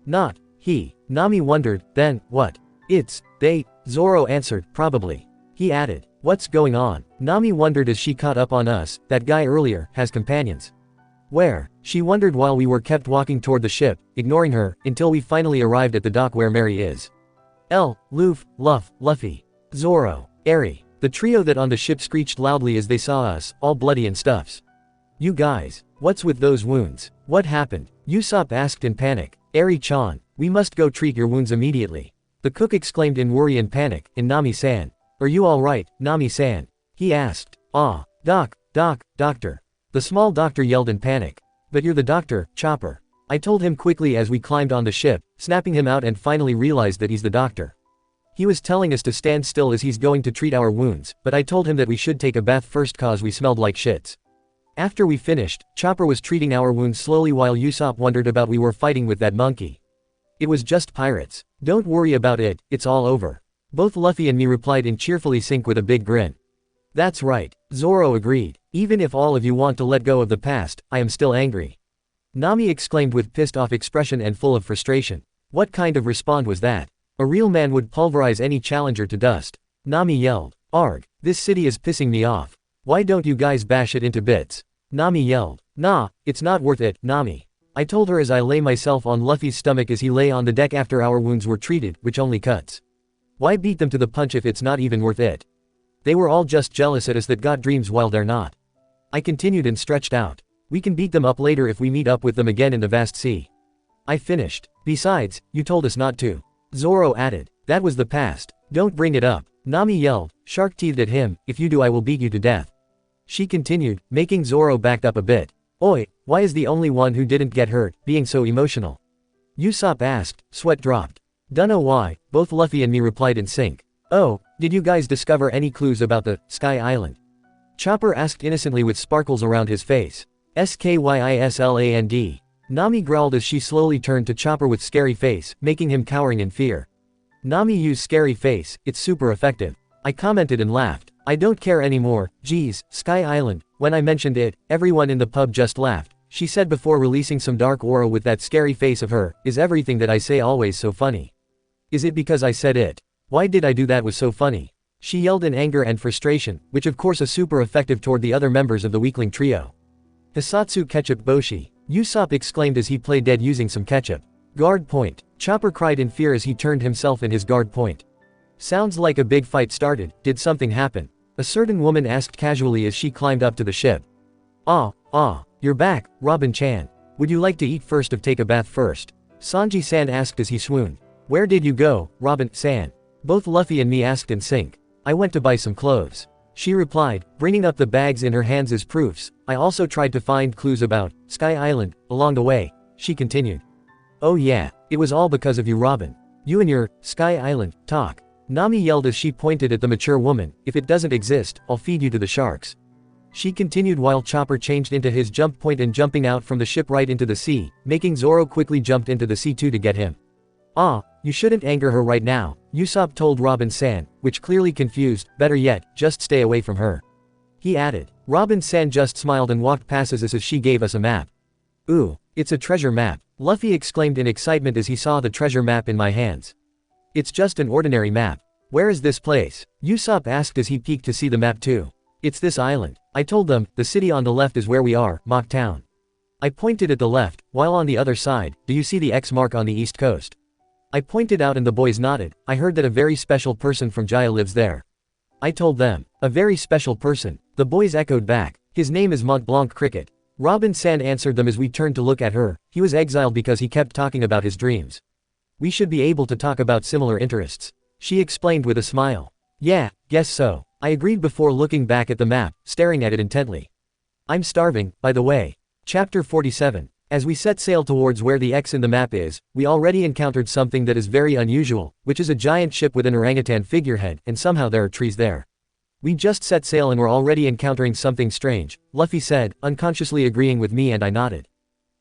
Not he, Nami wondered. Then, what? It's they, Zoro answered. Probably. He added. What's going on? Nami wondered as she caught up on us. That guy earlier has companions. Where? She wondered while we were kept walking toward the ship, ignoring her, until we finally arrived at the dock where Mary is. Luffy, Zoro, Eri. The trio that on the ship screeched loudly as they saw us, all bloody and stuffs. You guys, what's with those wounds? What happened? Usopp asked in panic. Eri-chan, we must go treat your wounds immediately, the cook exclaimed in worry and panic. And Nami-san. Are you alright, Nami-san? He asked. Doctor. The small doctor yelled in panic. But you're the doctor, Chopper. I told him quickly as we climbed on the ship, snapping him out, and finally realized that he's the doctor. He was telling us to stand still as he's going to treat our wounds, but I told him that we should take a bath first cause we smelled like shits. After we finished, Chopper was treating our wounds slowly while Usopp wondered about we were fighting with that monkey. It was just pirates. Don't worry about it, it's all over. Both Luffy and me replied in cheerfully sync with a big grin. That's right, Zoro agreed. Even if all of you want to let go of the past, I am still angry. Nami exclaimed with pissed off expression and full of frustration. What kind of response was that? A real man would pulverize any challenger to dust. Nami yelled. Arg, this city is pissing me off. Why don't you guys bash it into bits? Nami yelled. Nah, it's not worth it, Nami. I told her as I lay myself on Luffy's stomach as he lay on the deck after our wounds were treated, which only cuts. Why beat them to the punch if it's not even worth it? They were all just jealous at us that got dreams while they're not. I continued and stretched out. We can beat them up later if we meet up with them again in the vast sea. I finished. Besides, you told us not to. Zoro added. That was the past. Don't bring it up. Nami yelled, shark-teethed at him. If you do, I will beat you to death. She continued, making Zoro back up a bit. Oi, why is the only one who didn't get hurt being so emotional? Usopp asked. Sweat dropped. Dunno why, both Luffy and me replied in sync. Oh, did you guys discover any clues about the Sky Island? Chopper asked innocently with sparkles around his face. Skyisland. Nami growled as she slowly turned to Chopper with scary face, making him cowering in fear. Nami used scary face, it's super effective. I commented and laughed. I don't care anymore. Geez, Sky Island. When I mentioned it, everyone in the pub just laughed. She said before releasing some dark aura with that scary face of her. Is everything that I say always so funny? Is it because I said it? Why did I do that was so funny? She yelled in anger and frustration, which of course is super effective toward the other members of the weakling trio. Hisatsu ketchup boshi, Usopp exclaimed as he played dead using some ketchup. Guard point, Chopper cried in fear as he turned himself in his guard point. Sounds like a big fight started. Did something happen? A certain woman asked casually as she climbed up to the ship. You're back, Robin-chan. Would you like to eat first or take a bath first? Sanji-san asked as he swooned. Where did you go, Robin-san? Both Luffy and me asked in sync. I went to buy some clothes. She replied, bringing up the bags in her hands as proofs. I also tried to find clues about Sky Island along the way. She continued. Oh yeah, it was all because of you, Robin. You and your Sky Island talk. Nami yelled as she pointed at the mature woman. If it doesn't exist, I'll feed you to the sharks. She continued while Chopper changed into his jump point and jumping out from the ship right into the sea, making Zoro quickly jumped into the sea too to get him. You shouldn't anger her right now, Usopp told Robin-san, which clearly confused. Better yet, just stay away from her. He added. Robin-san just smiled and walked past us as she gave us a map. Ooh, it's a treasure map, Luffy exclaimed in excitement as he saw the treasure map in my hands. It's just an ordinary map. Where is this place? Usopp asked as he peeked to see the map too. It's this island. I told them, the city on the left is where we are, Mock Town. I pointed at the left, while on the other side, do you see the X mark on the east coast? I pointed out and the boys nodded. I heard that a very special person from Jaya lives there. I told them. A very special person. The boys echoed back. His name is Mont Blanc Cricket. Robin Sand answered them as we turned to look at her. He was exiled because he kept talking about his dreams. We should be able to talk about similar interests. She explained with a smile. Yeah, guess so. I agreed before looking back at the map, staring at it intently. I'm starving, by the way. Chapter 47. As we set sail towards where the X in the map is, we already encountered something that is very unusual, which is a giant ship with an orangutan figurehead, and somehow there are trees there. We just set sail and were already encountering something strange, Luffy said, unconsciously agreeing with me, and I nodded.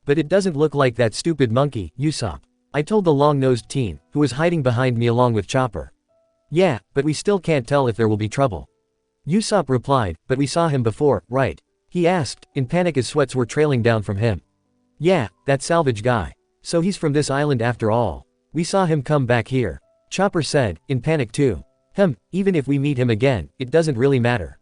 But it doesn't look like that stupid monkey, Usopp. I told the long-nosed teen, who was hiding behind me along with Chopper. Yeah, but we still can't tell if there will be trouble. Usopp replied, but we saw him before, right? He asked, in panic as sweats were trailing down from him. Yeah, that salvage guy. So he's from this island after all. We saw him come back here. Chopper said, in panic too. Even if we meet him again, it doesn't really matter.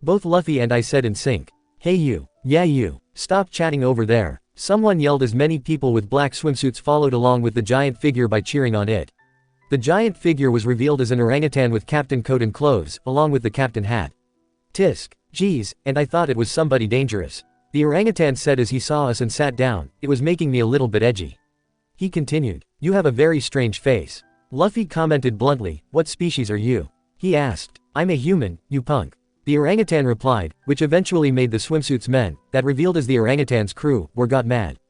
Both Luffy and I said in sync. Hey you, yeah you, stop chatting over there. Someone yelled as many people with black swimsuits followed along with the giant figure by cheering on it. The giant figure was revealed as an orangutan with captain coat and clothes, along with the captain hat. Tisk, geez, and I thought it was somebody dangerous. The orangutan said as he saw us and sat down. It was making me a little bit edgy. He continued. You have a very strange face. Luffy commented bluntly, what species are you? He asked. I'm a human, you punk. The orangutan replied, which eventually made the swimsuits men, that revealed as the orangutan's crew, got mad.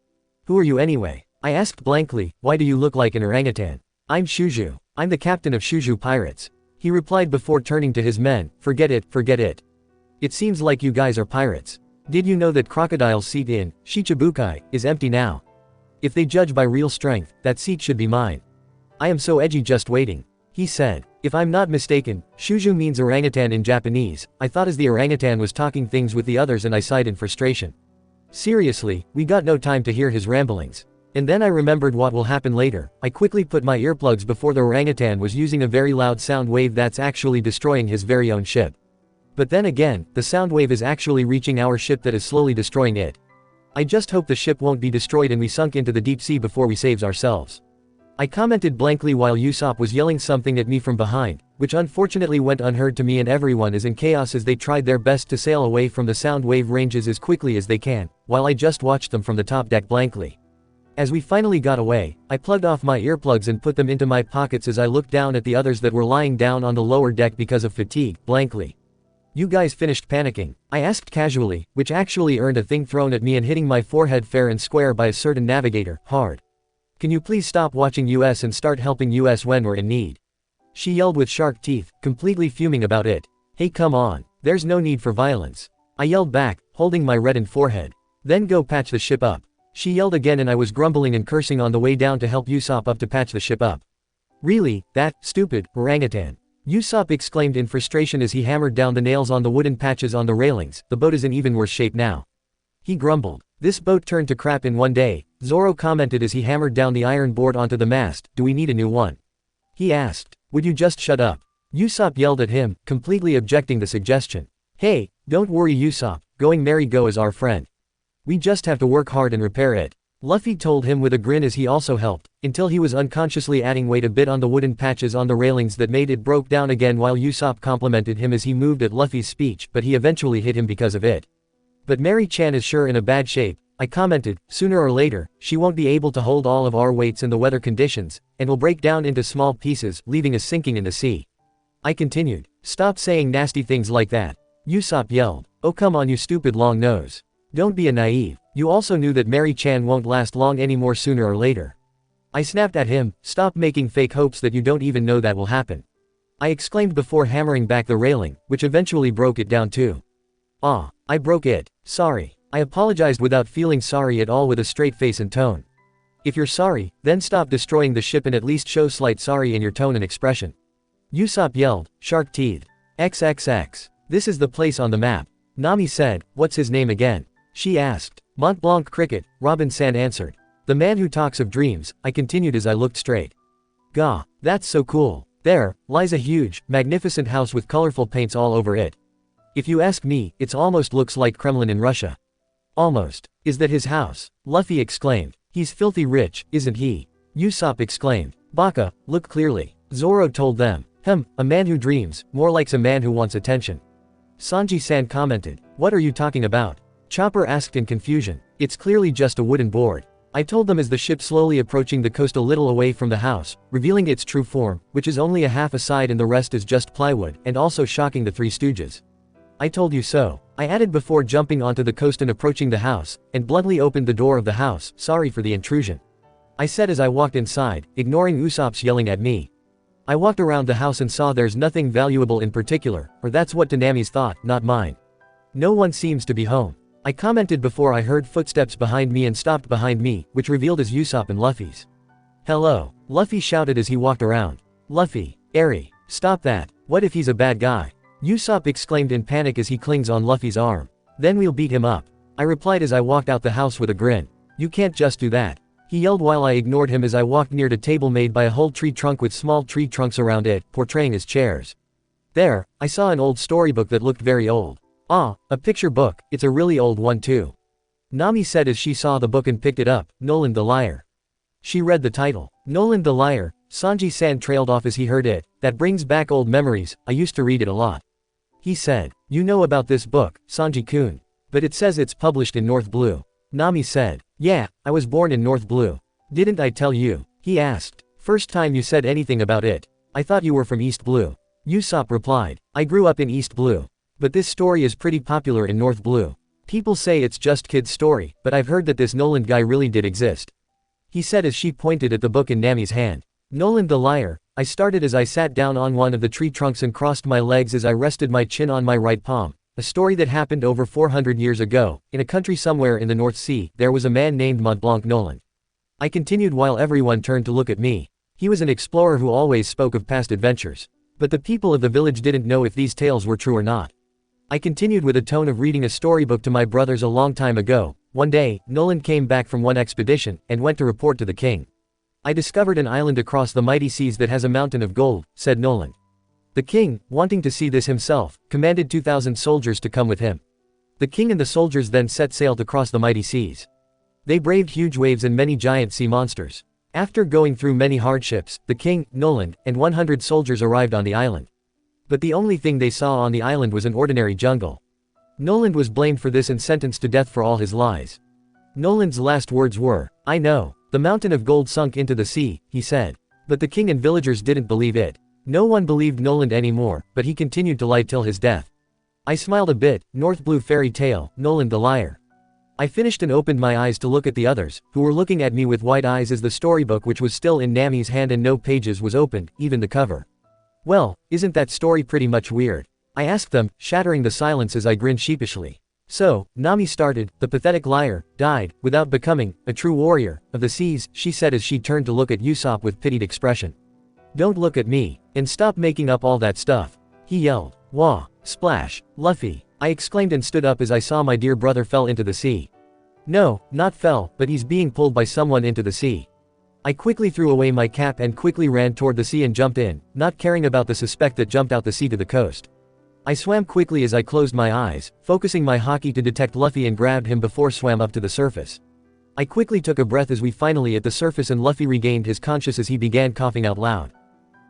Who are you anyway? I asked blankly, why do you look like an orangutan? I'm Shuju. I'm the captain of Shuju Pirates. He replied before turning to his men, forget it, forget it. It seems like you guys are pirates. Did you know that Crocodile's seat in Shichibukai is empty now? If they judge by real strength, that seat should be mine. I am so edgy just waiting. He said. If I'm not mistaken, Shuju means orangutan in Japanese. I thought as the orangutan was talking things with the others and I sighed in frustration. Seriously, we got no time to hear his ramblings. And then I remembered what will happen later. I quickly put my earplugs before the orangutan was using a very loud sound wave that's actually destroying his very own ship. But then again, the sound wave is actually reaching our ship that is slowly destroying it. I just hope the ship won't be destroyed and we sunk into the deep sea before we saves ourselves. I commented blankly while Usopp was yelling something at me from behind, which unfortunately went unheard to me, and everyone is in chaos as they tried their best to sail away from the sound wave ranges as quickly as they can, while I just watched them from the top deck blankly. As we finally got away, I plugged off my earplugs and put them into my pockets as I looked down at the others that were lying down on the lower deck because of fatigue, blankly. You guys finished panicking? I asked casually, which actually earned a thing thrown at me and hitting my forehead fair and square by a certain navigator, hard. Can you please stop watching US and start helping US when we're in need? She yelled with shark teeth, completely fuming about it. Hey come on, there's no need for violence. I yelled back, holding my reddened forehead. Then go patch the ship up. She yelled again and I was grumbling and cursing on the way down to help Usopp up to patch the ship up. Really, that stupid orangutan. Usopp exclaimed in frustration as he hammered down the nails on the wooden patches on the railings. The boat is in even worse shape now. He grumbled. This boat turned to crap in one day. Zoro commented as he hammered down the iron board onto the mast. Do we need a new one? He asked. Would you just shut up? Usopp yelled at him, completely objecting the suggestion. Hey, don't worry Usopp, going merry-go is our friend. We just have to work hard and repair it. Luffy told him with a grin as he also helped, until he was unconsciously adding weight a bit on the wooden patches on the railings that made it broke down again, while Usopp complimented him as he moved at Luffy's speech, but he eventually hit him because of it. But Mary-chan is sure in a bad shape, I commented. Sooner or later, she won't be able to hold all of our weights in the weather conditions, and will break down into small pieces, leaving us sinking in the sea. I continued. Stop saying nasty things like that. Usopp yelled. Oh come on you stupid long nose. Don't be a naive. You also knew that Mary-chan won't last long anymore sooner or later. I snapped at him. Stop making fake hopes that you don't even know that will happen. I exclaimed before hammering back the railing, which eventually broke it down too. Ah, I broke it. Sorry. I apologized without feeling sorry at all, with a straight face and tone. If you're sorry, then stop destroying the ship and at least show slight sorry in your tone and expression. Usopp yelled, shark-teethed. XXX. This is the place on the map. Nami said, what's his name again? She asked. Mont Blanc Cricket, Robin-san answered. The man who talks of dreams, I continued as I looked straight. Gah, that's so cool. There lies a huge, magnificent house with colorful paints all over it. If you ask me, it almost looks like Kremlin in Russia. Almost. Is that his house? Luffy exclaimed. He's filthy rich, isn't he? Usopp exclaimed. Baka, look clearly. Zoro told them. A man who dreams, more likes a man who wants attention. Sanji-san commented. What are you talking about? Chopper asked in confusion. It's clearly just a wooden board. I told them as the ship slowly approaching the coast a little away from the house, revealing its true form, which is only a half a side and the rest is just plywood, and also shocking the Three Stooges. I told you so. I added before jumping onto the coast and approaching the house, and bluntly opened the door of the house, sorry for the intrusion. I said as I walked inside, ignoring Usopp's yelling at me. I walked around the house and saw there's nothing valuable in particular, or that's what Tanami's thought, not mine. No one seems to be home. I commented before I heard footsteps behind me and stopped behind me, which revealed as Usopp and Luffy's. Hello, Luffy shouted as he walked around. Luffy, Eri, stop that, what if he's a bad guy? Usopp exclaimed in panic as he clings on Luffy's arm. Then we'll beat him up. I replied as I walked out the house with a grin. You can't just do that. He yelled while I ignored him as I walked near a table made by a whole tree trunk with small tree trunks around it, portraying as chairs. There, I saw an old storybook that looked very old. Ah, a picture book, it's a really old one too. Nami said as she saw the book and picked it up, Noland the Liar. She read the title. Noland the Liar, Sanji-san trailed off as he heard it. That brings back old memories, I used to read it a lot. He said, you know about this book, Sanji-kun. But it says it's published in North Blue. Nami said, yeah, I was born in North Blue. Didn't I tell you? He asked. First time you said anything about it. I thought you were from East Blue. Usopp replied, I grew up in East Blue. But this story is pretty popular in North Blue. People say it's just kid's story, but I've heard that this Noland guy really did exist. He said as she pointed at the book in Nami's hand. Noland the Liar, I started as I sat down on one of the tree trunks and crossed my legs as I rested my chin on my right palm. A story that happened over 400 years ago, in a country somewhere in the North Sea, there was a man named Mont Blanc Noland. I continued while everyone turned to look at me. He was an explorer who always spoke of past adventures. But the people of the village didn't know if these tales were true or not. I continued with a tone of reading a storybook to my brothers a long time ago. One day, Noland came back from one expedition, and went to report to the king. I discovered an island across the mighty seas that has a mountain of gold, said Noland. The king, wanting to see this himself, commanded 2,000 soldiers to come with him. The king and the soldiers then set sail to cross the mighty seas. They braved huge waves and many giant sea monsters. After going through many hardships, the king, Noland, and 100 soldiers arrived on the island. But the only thing they saw on the island was an ordinary jungle. Noland was blamed for this and sentenced to death for all his lies. Noland's last words were, I know, the mountain of gold sunk into the sea, he said. But the king and villagers didn't believe it. No one believed Noland anymore, but he continued to lie till his death. I smiled a bit, North Blue fairy tale, Noland the Liar. I finished and opened my eyes to look at the others, who were looking at me with wide eyes as the storybook which was still in Nami's hand and no pages was opened, even the cover. Well, isn't that story pretty much weird? I asked them, shattering the silence as I grinned sheepishly. So, Nami started, the pathetic liar, died, without becoming, a true warrior, of the seas, she said as she turned to look at Usopp with pitied expression. Don't look at me, and stop making up all that stuff. He yelled. Wah, splash, Luffy, I exclaimed and stood up as I saw my dear brother fell into the sea. No, not fell, but he's being pulled by someone into the sea. I quickly threw away my cap and quickly ran toward the sea and jumped in, not caring about the suspect that jumped out the sea to the coast. I swam quickly as I closed my eyes, focusing my haki to detect Luffy and grabbed him before swam up to the surface. I quickly took a breath as we finally at the surface and Luffy regained his conscious as he began coughing out loud.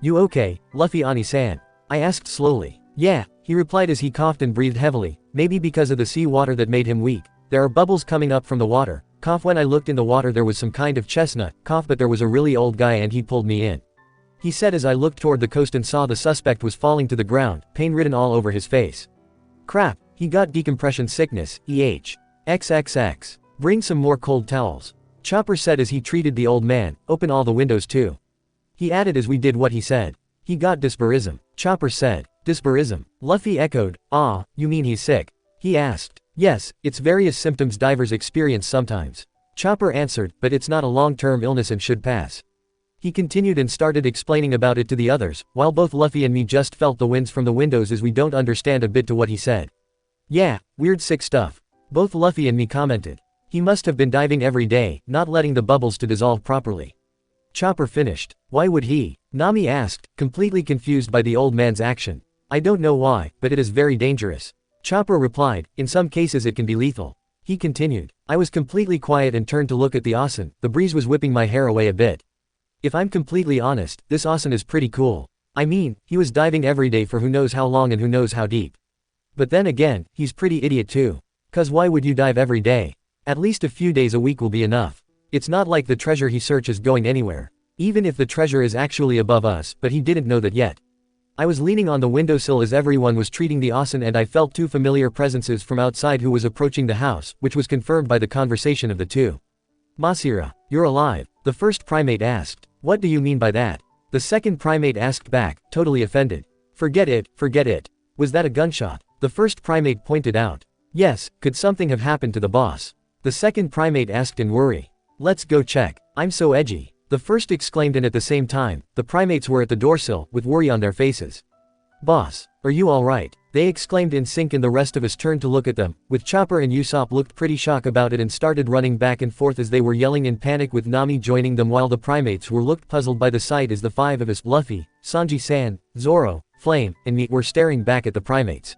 You okay, Luffy Ani-san? I asked slowly. Yeah, he replied as he coughed and breathed heavily, maybe because of the sea water that made him weak. There are bubbles coming up from the water. Cough when I looked in the water there was some kind of chestnut, cough but there was a really old guy and he pulled me in. He said as I looked toward the coast and saw the suspect was falling to the ground, pain written all over his face. Crap, he got decompression sickness, XXX. Bring some more cold towels. Chopper said as he treated the old man, open all the windows too. He added as we did what he said. He got dysbarism. Chopper said. Dysbarism. Luffy echoed, ah, you mean he's sick? He asked. Yes, it's various symptoms divers experience sometimes. Chopper answered, but it's not a long-term illness and should pass. He continued and started explaining about it to the others, while both Luffy and me just felt the winds from the windows as we don't understand a bit to what he said. Yeah, weird sick stuff. Both Luffy and me commented. He must have been diving every day, not letting the bubbles to dissolve properly. Chopper finished. Why would he? Nami asked, completely confused by the old man's action. I don't know why, but it is very dangerous. Chopper replied, in some cases it can be lethal. He continued. I was completely quiet and turned to look at the ocean, the breeze was whipping my hair away a bit. If I'm completely honest, this Asen is pretty cool. I mean, he was diving every day for who knows how long and who knows how deep. But then again, he's pretty idiot too. 'Cause why would you dive every day? At least a few days a week will be enough. It's not like the treasure he searches is going anywhere. Even if the treasure is actually above us, but he didn't know that yet. I was leaning on the windowsill as everyone was treating the Asen, and I felt two familiar presences from outside who was approaching the house, which was confirmed by the conversation of the two. Masira, you're alive, the first primate asked. What do you mean by that? The second primate asked back, totally offended. Forget it, forget it. Was that a gunshot? The first primate pointed out. Yes, could something have happened to the boss? The second primate asked in worry. Let's go check. I'm so edgy. The first exclaimed, and at the same time, the primates were at the doorsill, with worry on their faces. Boss, are you alright? They exclaimed in sync, and the rest of us turned to look at them, with Chopper and Usopp looked pretty shocked about it and started running back and forth as they were yelling in panic, with Nami joining them, while the primates were looked puzzled by the sight as the five of us, Luffy, Sanji-san, Zoro, Flame, and me, were staring back at the primates.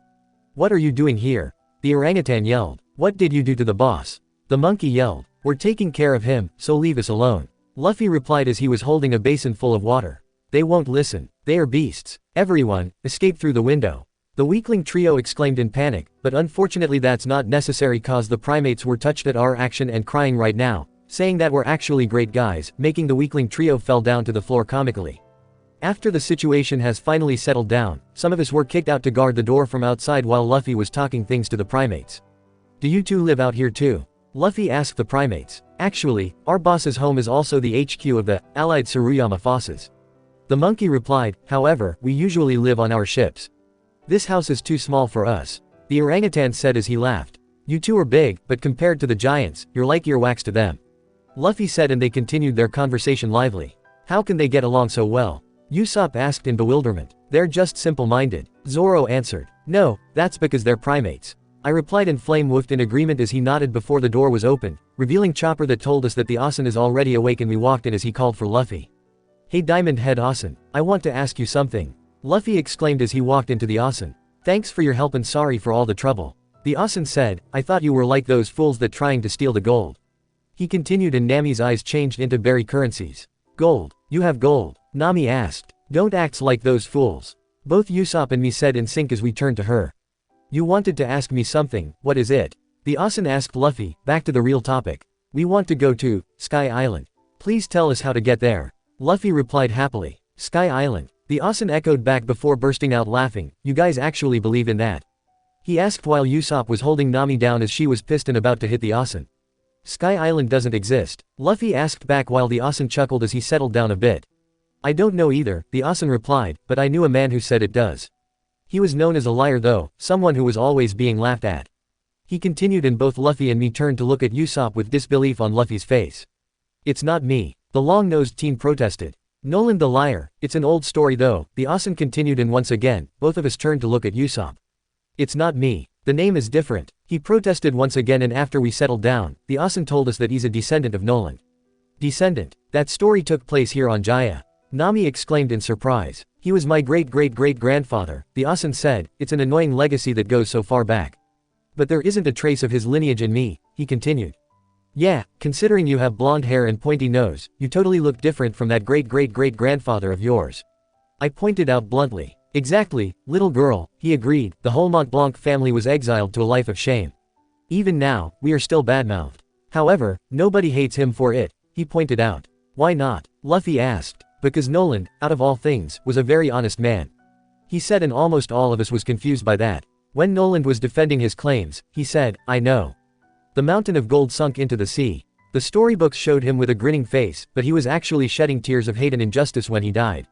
What are you doing here? The orangutan yelled. What did you do to the boss? The monkey yelled. We're taking care of him, so leave us alone. Luffy replied as he was holding a basin full of water. They won't listen. They are beasts. Everyone, escape through the window. The weakling trio exclaimed in panic, but unfortunately that's not necessary, cause the primates were touched at our action and crying right now, saying that we're actually great guys, making the weakling trio fell down to the floor comically. After the situation has finally settled down, some of us were kicked out to guard the door from outside while Luffy was talking things to the primates. Do you two live out here too? Luffy asked the primates. Actually, our boss's home is also the HQ of the allied Tsuruyama forces. The monkey replied, however, we usually live on our ships. This house is too small for us. The orangutan said as he laughed. You two are big, but compared to the giants, you're like earwax to them. Luffy said, and they continued their conversation lively. How can they get along so well? Usopp asked in bewilderment. They're just simple-minded. Zoro answered. No, that's because they're primates. I replied, and Flame woofed in agreement as he nodded before the door was opened, revealing Chopper that told us that the Asen is already awake, and we walked in as he called for Luffy. Hey Diamond Head Asen, I want to ask you something. Luffy exclaimed as he walked into the Asen. Thanks for your help and sorry for all the trouble. The Asen said, I thought you were like those fools that trying to steal the gold. He continued, and Nami's eyes changed into berry currencies. Gold? You have gold? Nami asked. Don't act like those fools. Both Usopp and me said in sync as we turned to her. You wanted to ask me something, what is it? The Asen asked Luffy, back to the real topic. We want to go to Sky Island. Please tell us how to get there. Luffy replied happily. Sky Island. The Asen echoed back before bursting out laughing. You guys actually believe in that? He asked while Usopp was holding Nami down as she was pissed and about to hit the Asen. Sky Island doesn't exist. Luffy asked back while the Asen chuckled as he settled down a bit. I don't know either, the Asen replied, but I knew a man who said it does. He was known as a liar though, someone who was always being laughed at. He continued, and both Luffy and me turned to look at Usopp with disbelief on Luffy's face. It's not me. The long-nosed teen protested. Nolan the liar, it's an old story though, the Asen continued, and once again, both of us turned to look at Usopp. It's not me. The name is different. He protested once again, and after we settled down, the Asen told us that he's a descendant of Nolan. Descendant? That story took place here on Jaya. Nami exclaimed in surprise. He was my great-great-great-grandfather, the Asen said. It's an annoying legacy that goes so far back. But there isn't a trace of his lineage in me, he continued. Yeah, considering you have blonde hair and pointy nose, you totally look different from that great-great-great-grandfather of yours. I pointed out bluntly. Exactly, little girl, he agreed. The whole Mont Blanc family was exiled to a life of shame. Even now, we are still badmouthed. However, nobody hates him for it, he pointed out. Why not? Luffy asked. Because Nolan, out of all things, was a very honest man. He said, and almost all of us was confused by that. When Nolan was defending his claims, he said, I know. The mountain of gold sunk into the sea. The storybooks showed him with a grinning face, but he was actually shedding tears of hate and injustice when he died.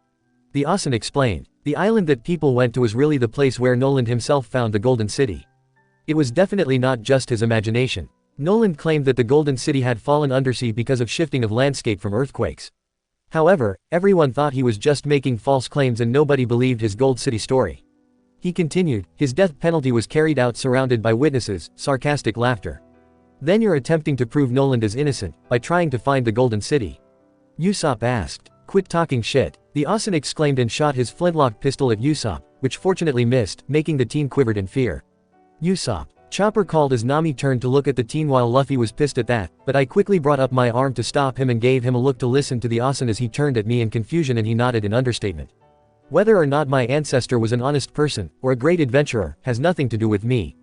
The Asen explained. The island that people went to was really the place where Nolan himself found the Golden City. It was definitely not just his imagination. Nolan claimed that the Golden City had fallen undersea because of shifting of landscape from earthquakes. However, everyone thought he was just making false claims, and nobody believed his Gold City story. He continued, his death penalty was carried out surrounded by witnesses, sarcastic laughter. Then you're attempting to prove Nolan is innocent, by trying to find the Golden City. Usopp asked. Quit talking shit. The Asen exclaimed and shot his flintlock pistol at Usopp, which fortunately missed, making the teen quivered in fear. Usopp. Chopper called as Nami turned to look at the teen while Luffy was pissed at that, but I quickly brought up my arm to stop him and gave him a look to listen to the Asen as he turned at me in confusion and he nodded in understatement. Whether or not my ancestor was an honest person, or a great adventurer, has nothing to do with me.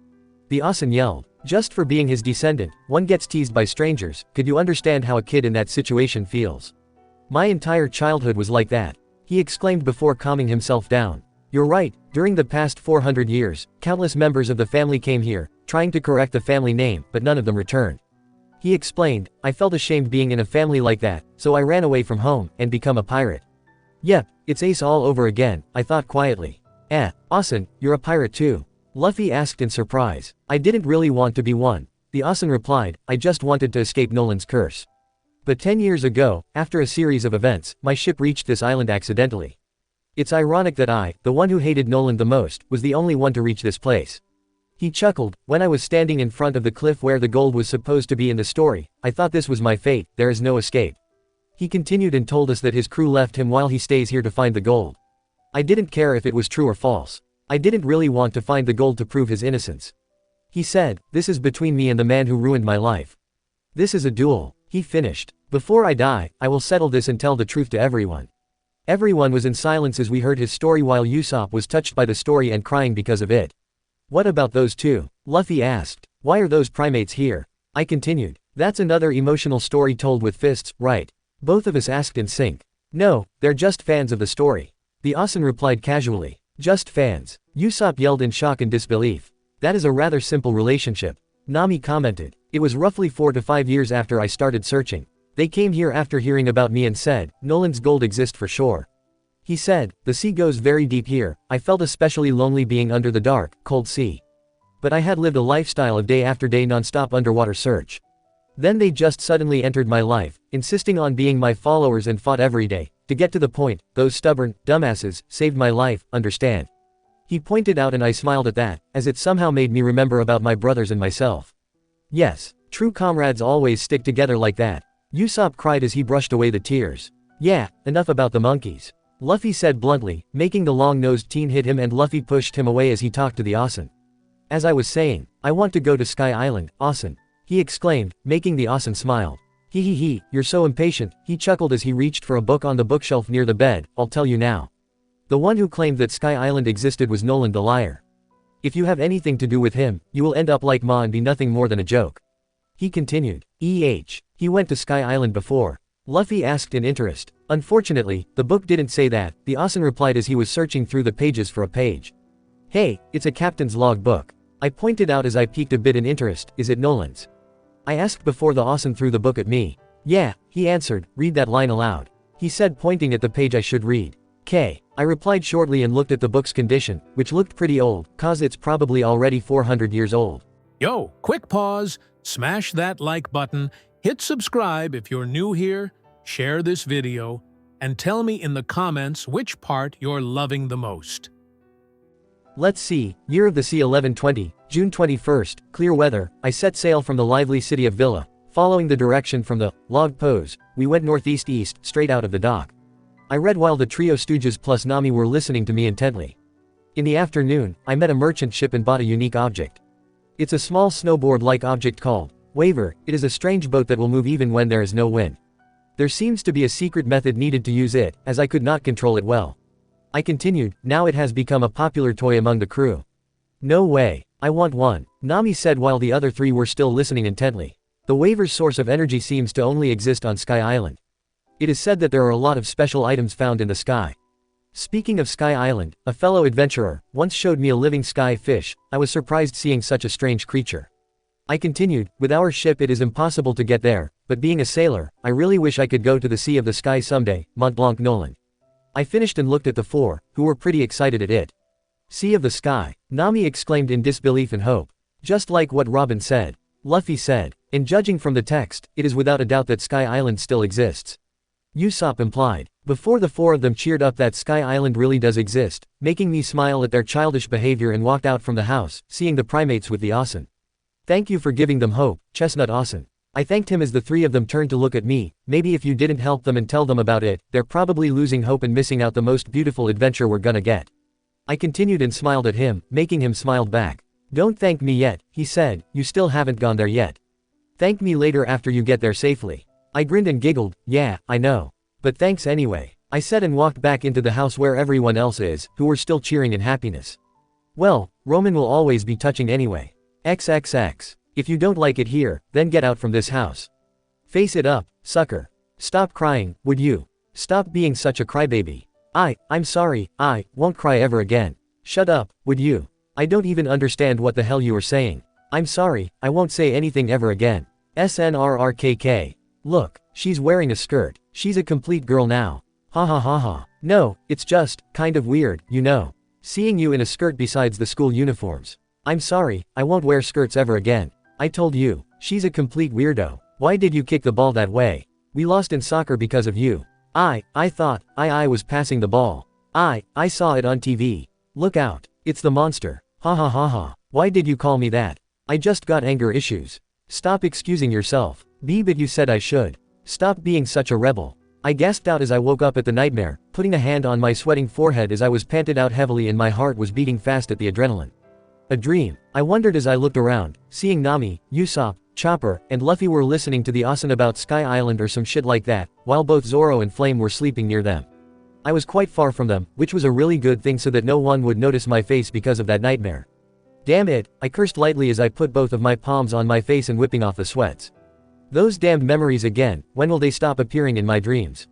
The Asen yelled. Just for being his descendant, one gets teased by strangers. Could you understand how a kid in that situation feels? My entire childhood was like that, he exclaimed before calming himself down. You're right, during the past 400 years, countless members of the family came here, trying to correct the family name, but none of them returned. He explained, I felt ashamed being in a family like that, so I ran away from home, and become a pirate. Yep, it's Ace all over again, I thought quietly. Asen, you're a pirate too? Luffy asked in surprise. I didn't really want to be one. The Asen replied, I just wanted to escape Noland's curse. But 10 years ago, after a series of events, my ship reached this island accidentally. It's ironic that I, the one who hated Noland the most, was the only one to reach this place. He chuckled. When I was standing in front of the cliff where the gold was supposed to be in the story, I thought this was my fate, there is no escape. He continued and told us that his crew left him while he stays here to find the gold. I didn't care if it was true or false. I didn't really want to find the gold to prove his innocence. He said, this is between me and the man who ruined my life. This is a duel. He finished. Before I die, I will settle this and tell the truth to everyone. Everyone was in silence as we heard his story while Usopp was touched by the story and crying because of it. What about those two? Luffy asked. Why are those primates here? I continued. That's another emotional story told with fists, right? Both of us asked in sync. No, they're just fans of the story. The Asen replied casually. Just fans. Usopp yelled in shock and disbelief. That is a rather simple relationship. Nami commented. It was roughly 4 to 5 years after I started searching. They came here after hearing about me and said, Noland's gold exists for sure. He said, the sea goes very deep here. I felt especially lonely being under the dark, cold sea. But I had lived a lifestyle of day after day non-stop underwater search. Then they just suddenly entered my life, insisting on being my followers and fought every day. To get to the point, those stubborn, dumbasses, saved my life, understand? He pointed out and I smiled at that, as it somehow made me remember about my brothers and myself. Yes, true comrades always stick together like that. Usopp cried as he brushed away the tears. Yeah, enough about the monkeys. Luffy said bluntly, making the long-nosed teen hit him and Luffy pushed him away as he talked to the Asen. As I was saying, I want to go to Sky Island, Asen. He exclaimed, making the Asen smile. He, you're so impatient, he chuckled as he reached for a book on the bookshelf near the bed, I'll tell you now. The one who claimed that Sky Island existed was Noland the liar. If you have anything to do with him, you will end up like Ma and be nothing more than a joke. He continued. He went to Sky Island before. Luffy asked in interest. Unfortunately, the book didn't say that, the Asen replied as he was searching through the pages for a page. Hey, it's a captain's log book. I pointed out as I peeked a bit in interest, is it Noland's? I asked before the Asen threw the book at me. Yeah, he answered, read that line aloud. He said pointing at the page I should read. I replied shortly and looked at the book's condition, which looked pretty old, cause it's probably already 400 years old. Yo, quick pause, smash that like button, hit subscribe if you're new here, share this video, and tell me in the comments which part you're loving the most. Let's see, Year of the Sea 1120, June 21st, clear weather, I set sail from the lively city of Villa. Following the direction from the log pose, we went northeast-east, straight out of the dock. I read while the trio stooges plus Nami were listening to me intently. In the afternoon, I met a merchant ship and bought a unique object. It's a small snowboard-like object called Waver. It is a strange boat that will move even when there is no wind. There seems to be a secret method needed to use it, as I could not control it well. I continued, now it has become a popular toy among the crew. No way, I want one, Nami said while the other three were still listening intently. The Waver's source of energy seems to only exist on Sky Island. It is said that there are a lot of special items found in the sky. Speaking of Sky Island, a fellow adventurer once showed me a living sky fish. I was surprised seeing such a strange creature. I continued, with our ship it is impossible to get there, but being a sailor, I really wish I could go to the Sea of the Sky someday, Mont Blanc Noland. I finished and looked at the four, who were pretty excited at it. Sea of the Sky, Nami exclaimed in disbelief and hope. Just like what Robin said. Luffy said, and judging from the text, it is without a doubt that Sky Island still exists. Usopp implied. Before the four of them cheered up that Sky Island really does exist, making me smile at their childish behavior and walked out from the house, seeing the primates with the Asen. Thank you for giving them hope, Chestnut Asen. I thanked him as the three of them turned to look at me. Maybe if you didn't help them and tell them about it, they're probably losing hope and missing out the most beautiful adventure we're gonna get. I continued and smiled at him, making him smile back. Don't thank me yet, he said, you still haven't gone there yet. Thank me later after you get there safely. I grinned and giggled, yeah, I know. But thanks anyway, I said and walked back into the house where everyone else is, who were still cheering in happiness. Well, Roman will always be touching anyway. XXX. If you don't like it here, then get out from this house. Face it up, sucker. Stop crying, would you? Stop being such a crybaby. I'm sorry, I won't cry ever again. Shut up, would you? I don't even understand what the hell you were saying. I'm sorry, I won't say anything ever again. SNRRKK. Look, she's wearing a skirt. She's a complete girl now. Ha ha ha ha. No, it's just, kind of weird, you know. Seeing you in a skirt besides the school uniforms. I'm sorry, I won't wear skirts ever again. I told you, she's a complete weirdo. Why did you kick the ball that way? We lost in soccer because of you. I thought, I was passing the ball. I saw it on TV. Look out, it's the monster. Ha ha ha ha. Why did you call me that? I just got anger issues. Stop excusing yourself. But you said I should. Stop being such a rebel. I gasped out as I woke up at the nightmare, putting a hand on my sweating forehead as I was panted out heavily and my heart was beating fast at the adrenaline. A dream. I wondered as I looked around, seeing Nami, Usopp, Chopper, and Luffy were listening to the Asan about Sky Island or some shit like that, while both Zoro and Flame were sleeping near them. I was quite far from them, which was a really good thing so that no one would notice my face because of that nightmare. Damn it, I cursed lightly as I put both of my palms on my face and whipping off the sweats. Those damned memories again, when will they stop appearing in my dreams?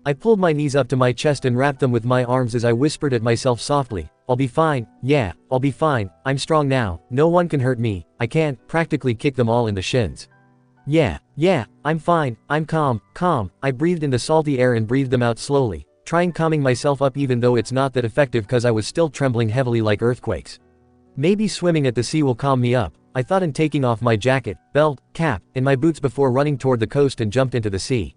I pulled my knees up to my chest and wrapped them with my arms as I whispered at myself softly, I'll be fine, yeah, I'll be fine, I'm strong now, no one can hurt me, I can't practically kick them all in the shins. Yeah, I'm fine, I'm calm, I breathed in the salty air and breathed them out slowly, trying calming myself up even though it's not that effective cause I was still trembling heavily like earthquakes. Maybe swimming at the sea will calm me up, I thought in taking off my jacket, belt, cap, and my boots before running toward the coast and jumped into the sea.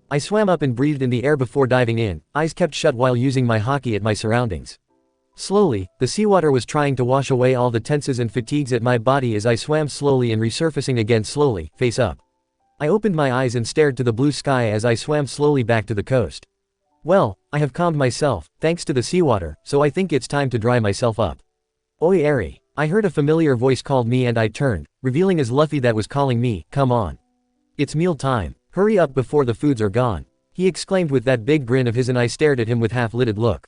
I swam up and breathed in the air before diving in, eyes kept shut while using my hockey at my surroundings. Slowly, the seawater was trying to wash away all the tenses and fatigues at my body as I swam slowly and resurfacing again slowly, face up. I opened my eyes and stared to the blue sky as I swam slowly back to the coast. Well, I have calmed myself, thanks to the seawater, so I think it's time to dry myself up. Oi Eri. I heard a familiar voice called me and I turned, revealing as Luffy that was calling me, come on. It's meal time, hurry up before the foods are gone. He exclaimed with that big grin of his and I stared at him with half-lidded look.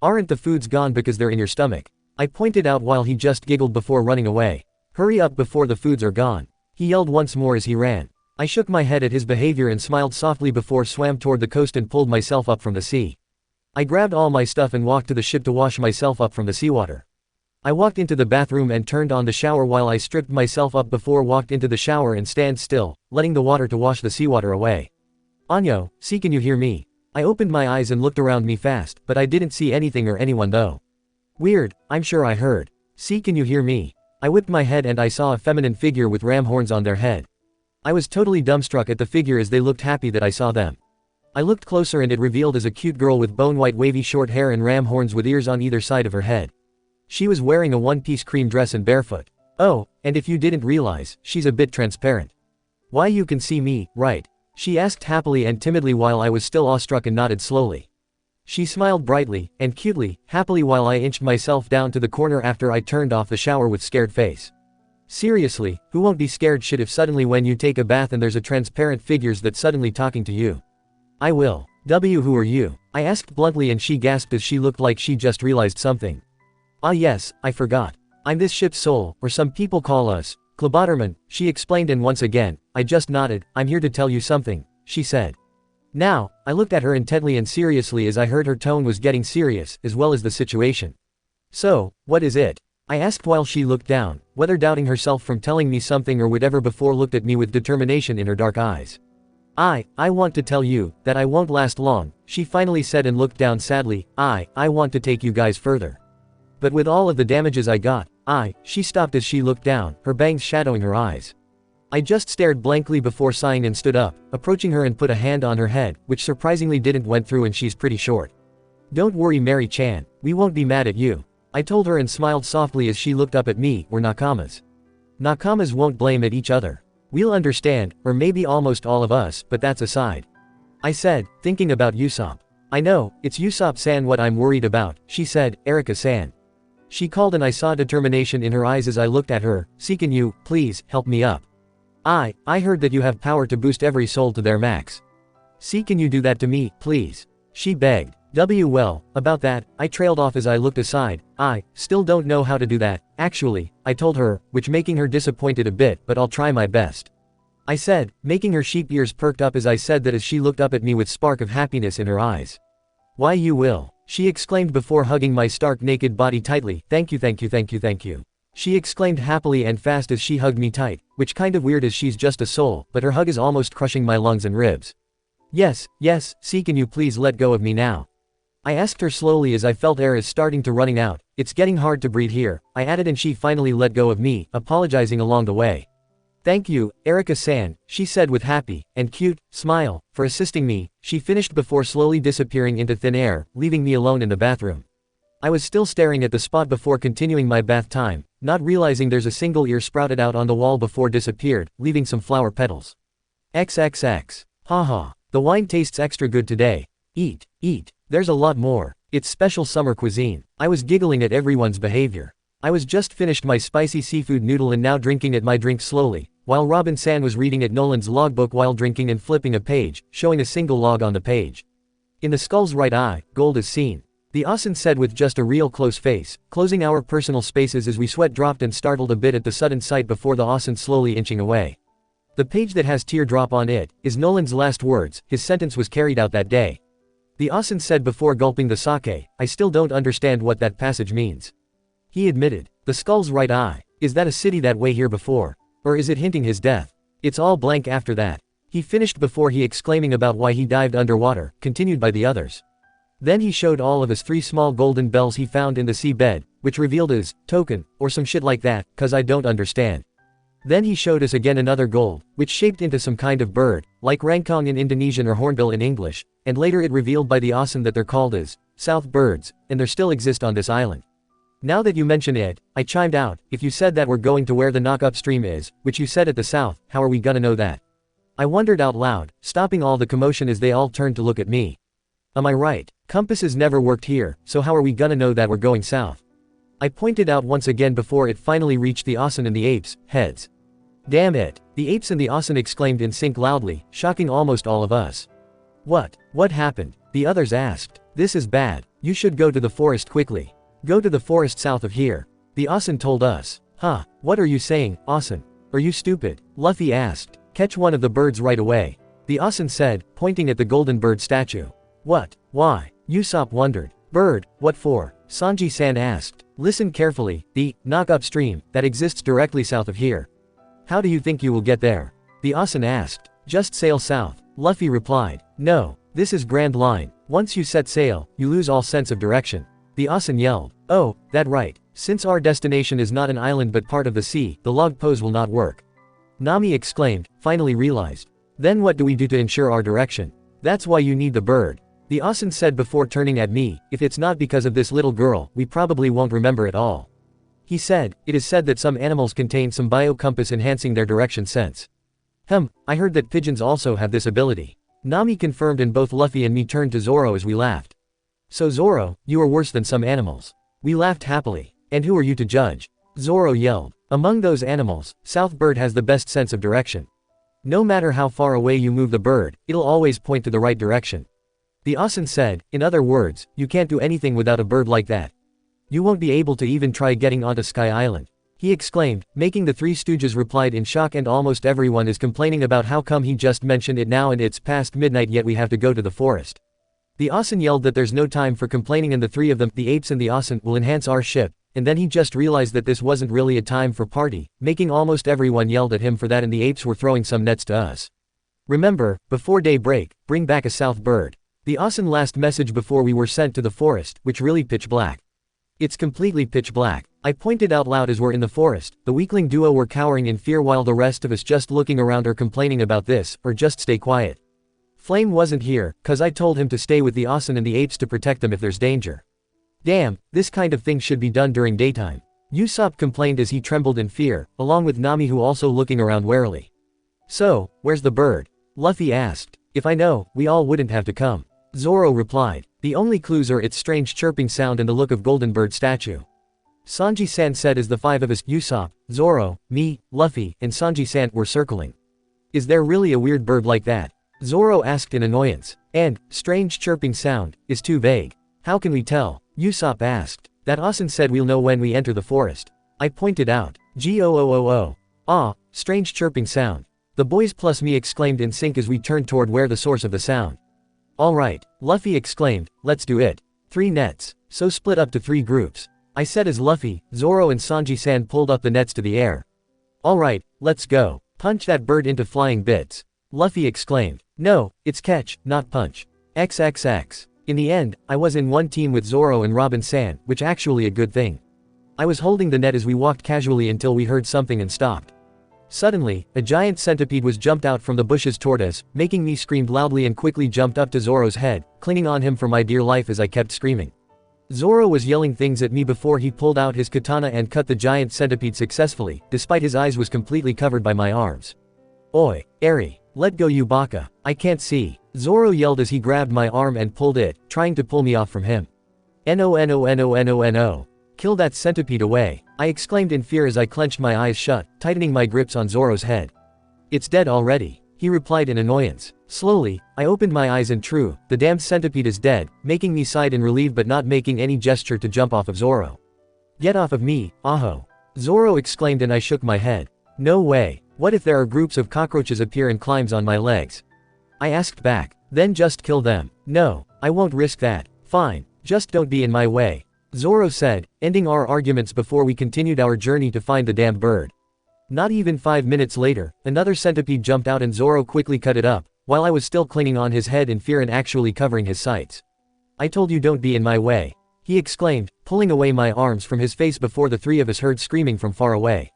Aren't the foods gone because they're in your stomach? I pointed out while he just giggled before running away. Hurry up before the foods are gone. He yelled once more as he ran. I shook my head at his behavior and smiled softly before swam toward the coast and pulled myself up from the sea. I grabbed all my stuff and walked to the ship to wash myself up from the seawater. I walked into the bathroom and turned on the shower while I stripped myself up before walked into the shower and stand still, letting the water to wash the seawater away. Anyo, see can you hear me? I opened my eyes and looked around me fast, but I didn't see anything or anyone though. Weird, I'm sure I heard. See can you hear me? I whipped my head and I saw a feminine figure with ram horns on their head. I was totally dumbstruck at the figure as they looked happy that I saw them. I looked closer and it revealed as a cute girl with bone-white wavy short hair and ram horns with ears on either side of her head. She was wearing a one-piece cream dress and barefoot. Oh, and if you didn't realize, she's a bit transparent. Why you can see me, right? She asked happily and timidly while I was still awestruck and nodded slowly. She smiled brightly, and cutely, happily while I inched myself down to the corner after I turned off the shower with scared face. Seriously, who won't be scared shit if suddenly when you take a bath and there's a transparent figures that's suddenly talking to you? I will. Who are you? I asked bluntly and she gasped as she looked like she just realized something. Ah yes, I forgot. I'm this ship's soul, or some people call us, Klabotterman, she explained and once again, I just nodded, I'm here to tell you something, she said. Now, I looked at her intently and seriously as I heard her tone was getting serious, as well as the situation. So, what is it? I asked while she looked down, whether doubting herself from telling me something or whatever before looked at me with determination in her dark eyes. I want to tell you, that I won't last long, she finally said and looked down sadly, I want to take you guys further. But with all of the damages I got, she stopped as she looked down, her bangs shadowing her eyes. I just stared blankly before sighing and stood up, approaching her and put a hand on her head, which surprisingly didn't went through and she's pretty short. Don't worry Mary-chan, we won't be mad at you. I told her and smiled softly as she looked up at me, we're nakamas. Nakamas won't blame at each other. We'll understand, or maybe almost all of us, but that's aside. I said, thinking about Usopp. I know, it's Usopp-san what I'm worried about, she said, Erika-san. She called and I saw determination in her eyes as I looked at her. "See, can you, please, help me up? I heard that you have power to boost every soul to their max. See, can you do that to me, please?" She begged. Well, about that, I trailed off as I looked aside. "I still don't know how to do that, actually," I told her, which making her disappointed a bit, "but I'll try my best," I said, making her sheep ears perked up as I said that as she looked up at me with spark of happiness in her eyes. "Why you will," she exclaimed before hugging my stark naked body tightly. "Thank you, thank you, thank you, thank you," she exclaimed happily and fast as she hugged me tight, which kind of weird as she's just a soul, but her hug is almost crushing my lungs and ribs. Yes, see, can you please let go of me now?" I asked her slowly as I felt air is starting to running out. "It's getting hard to breathe here," I added, and she finally let go of me, apologizing along the way. "Thank you, Erica-san," she said with happy and cute smile, "for assisting me," she finished before slowly disappearing into thin air, leaving me alone in the bathroom. I was still staring at the spot before continuing my bath time, not realizing there's a single ear sprouted out on the wall before disappeared, leaving some flower petals. XXX. Haha. The wine tastes extra good today. Eat. There's a lot more. It's special summer cuisine. I was giggling at everyone's behavior. I was just finished my spicy seafood noodle and now drinking at my drink slowly, while Robin-san was reading at Nolan's logbook while drinking and flipping a page, showing a single log on the page. "In the skull's right eye, gold is seen," the Asen said with just a real close face, closing our personal spaces as we sweat dropped and startled a bit at the sudden sight before the Asen slowly inching away. The page that has teardrop on it is Nolan's last words. His sentence was carried out that day. The Asen said before gulping the sake. "I still don't understand what that passage means," he admitted. "The skull's right eye. Is that a city that way here before? Or is it hinting his death? It's all blank after that," he finished before he exclaiming about why he dived underwater, continued by the others. Then he showed all of his 3 small golden bells he found in the seabed, which revealed his token, or some shit like that, cause I don't understand. Then he showed us again another gold, which shaped into some kind of bird, like rangkong in Indonesian or hornbill in English, and later it revealed by the Asen that they're called as South birds, and they still exist on this island. "Now that you mention it," I chimed out, "if you said that we're going to where the knock upstream is, which you said at the south, how are we gonna know that?" I wondered out loud, stopping all the commotion as they all turned to look at me. Am I right? Compasses never worked here, so how are we gonna know that we're going south? I pointed out once again before it finally reached the Asen and the apes' heads. "Damn it!" the apes and the Asen exclaimed in sync loudly, shocking almost all of us. What happened?" the others asked. "This is bad. You should go to the forest quickly. Go to the forest south of here," the Asen told us. "Huh, what are you saying, Asen? Are you stupid?" Luffy asked. "Catch one of the birds right away," the Asen said, pointing at the golden bird statue. "What? Why?" Usopp wondered. "Bird, what for?" Sanji-san asked. "Listen carefully, the knock upstream that exists directly south of here." "How do you think you will get there?" the Asen asked. "Just sail south," Luffy replied. "No, this is Grand Line. Once you set sail, you lose all sense of direction," the Asen yelled. "Oh, that right. Since our destination is not an island but part of the sea, the log pose will not work," Nami exclaimed, finally realized. "Then what do we do to ensure our direction?" "That's why you need the bird," the Asen said before turning at me. "If it's not because of this little girl, we probably won't remember it all," he said. "It is said that some animals contain some bio-compass enhancing their direction sense." I heard that pigeons also have this ability," Nami confirmed, and both Luffy and me turned to Zoro as we laughed. "So Zoro, you are worse than some animals." We laughed happily. "And who are you to judge?" Zoro yelled. "Among those animals, South Bird has the best sense of direction. No matter how far away you move the bird, it'll always point to the right direction," the Asen said. "In other words, you can't do anything without a bird like that. You won't be able to even try getting onto Sky Island," he exclaimed, making the Three Stooges replied in shock, and almost everyone is complaining about how come he just mentioned it now and it's past midnight yet we have to go to the forest. The Asen yelled that there's no time for complaining and the three of them, the apes and the Asen, will enhance our ship, and then he just realized that this wasn't really a time for party, making almost everyone yelled at him for that, and the apes were throwing some nets to us. "Remember, before daybreak, bring back a South Bird," the Asen last message before we were sent to the forest, which really pitch black. "It's completely pitch black," I pointed out loud as we're in the forest. The weakling duo were cowering in fear while the rest of us just looking around or complaining about this, or just stay quiet. Flame wasn't here, cause I told him to stay with the Asen and the apes to protect them if there's danger. "Damn, this kind of thing should be done during daytime," Usopp complained as he trembled in fear, along with Nami who also looking around warily. "So, where's the bird?" Luffy asked. "If I know, we all wouldn't have to come," Zoro replied. "The only clues are its strange chirping sound and the look of Golden Bird statue." Sanji-san said as the five of us, Usopp, Zoro, me, Luffy, and Sanji-san, were circling. Is there really a weird bird like that? Zoro asked in annoyance. And, strange chirping sound, is too vague. How can we tell? Usopp asked. That Asen said we'll know when we enter the forest. I pointed out. G-O-O-O-O. Ah, strange chirping sound. The boys plus me exclaimed in sync as we turned toward where the source of the sound. Alright, Luffy exclaimed, let's do it. 3 nets. So split up to 3 groups. I said as Luffy, Zoro and Sanji-san pulled up the nets to the air. Alright, let's go. Punch that bird into flying bits. Luffy exclaimed. No, it's catch, not punch. XXX. In the end, I was in one team with Zoro and Robin-san, which actually a good thing. I was holding the net as we walked casually until we heard something and stopped. Suddenly, a giant centipede was jumped out from the bushes toward us, making me scream loudly and quickly jumped up to Zoro's head, clinging on him for my dear life as I kept screaming. Zoro was yelling things at me before he pulled out his katana and cut the giant centipede successfully, despite his eyes was completely covered by my arms. Oi, Eri, let go you baka, I can't see. Zoro yelled as he grabbed my arm and pulled it, trying to pull me off from him. No. Kill that centipede away, I exclaimed in fear as I clenched my eyes shut, tightening my grips on Zoro's head. It's dead already, he replied in annoyance. Slowly, I opened my eyes and true, the damned centipede is dead, making me sigh in relief but not making any gesture to jump off of Zoro. Get off of me, Aho! Zoro exclaimed and I shook my head. No way, what if there are groups of cockroaches appear and climbs on my legs? I asked back. Then just kill them. No, I won't risk that. Fine, just don't be in my way. Zoro said, ending our arguments before we continued our journey to find the damned bird. Not even 5 minutes later, another centipede jumped out and Zoro quickly cut it up, while I was still clinging on his head in fear and actually covering his sights. I told you don't be in my way, he exclaimed, pulling away my arms from his face before the 3 of us heard screaming from far away.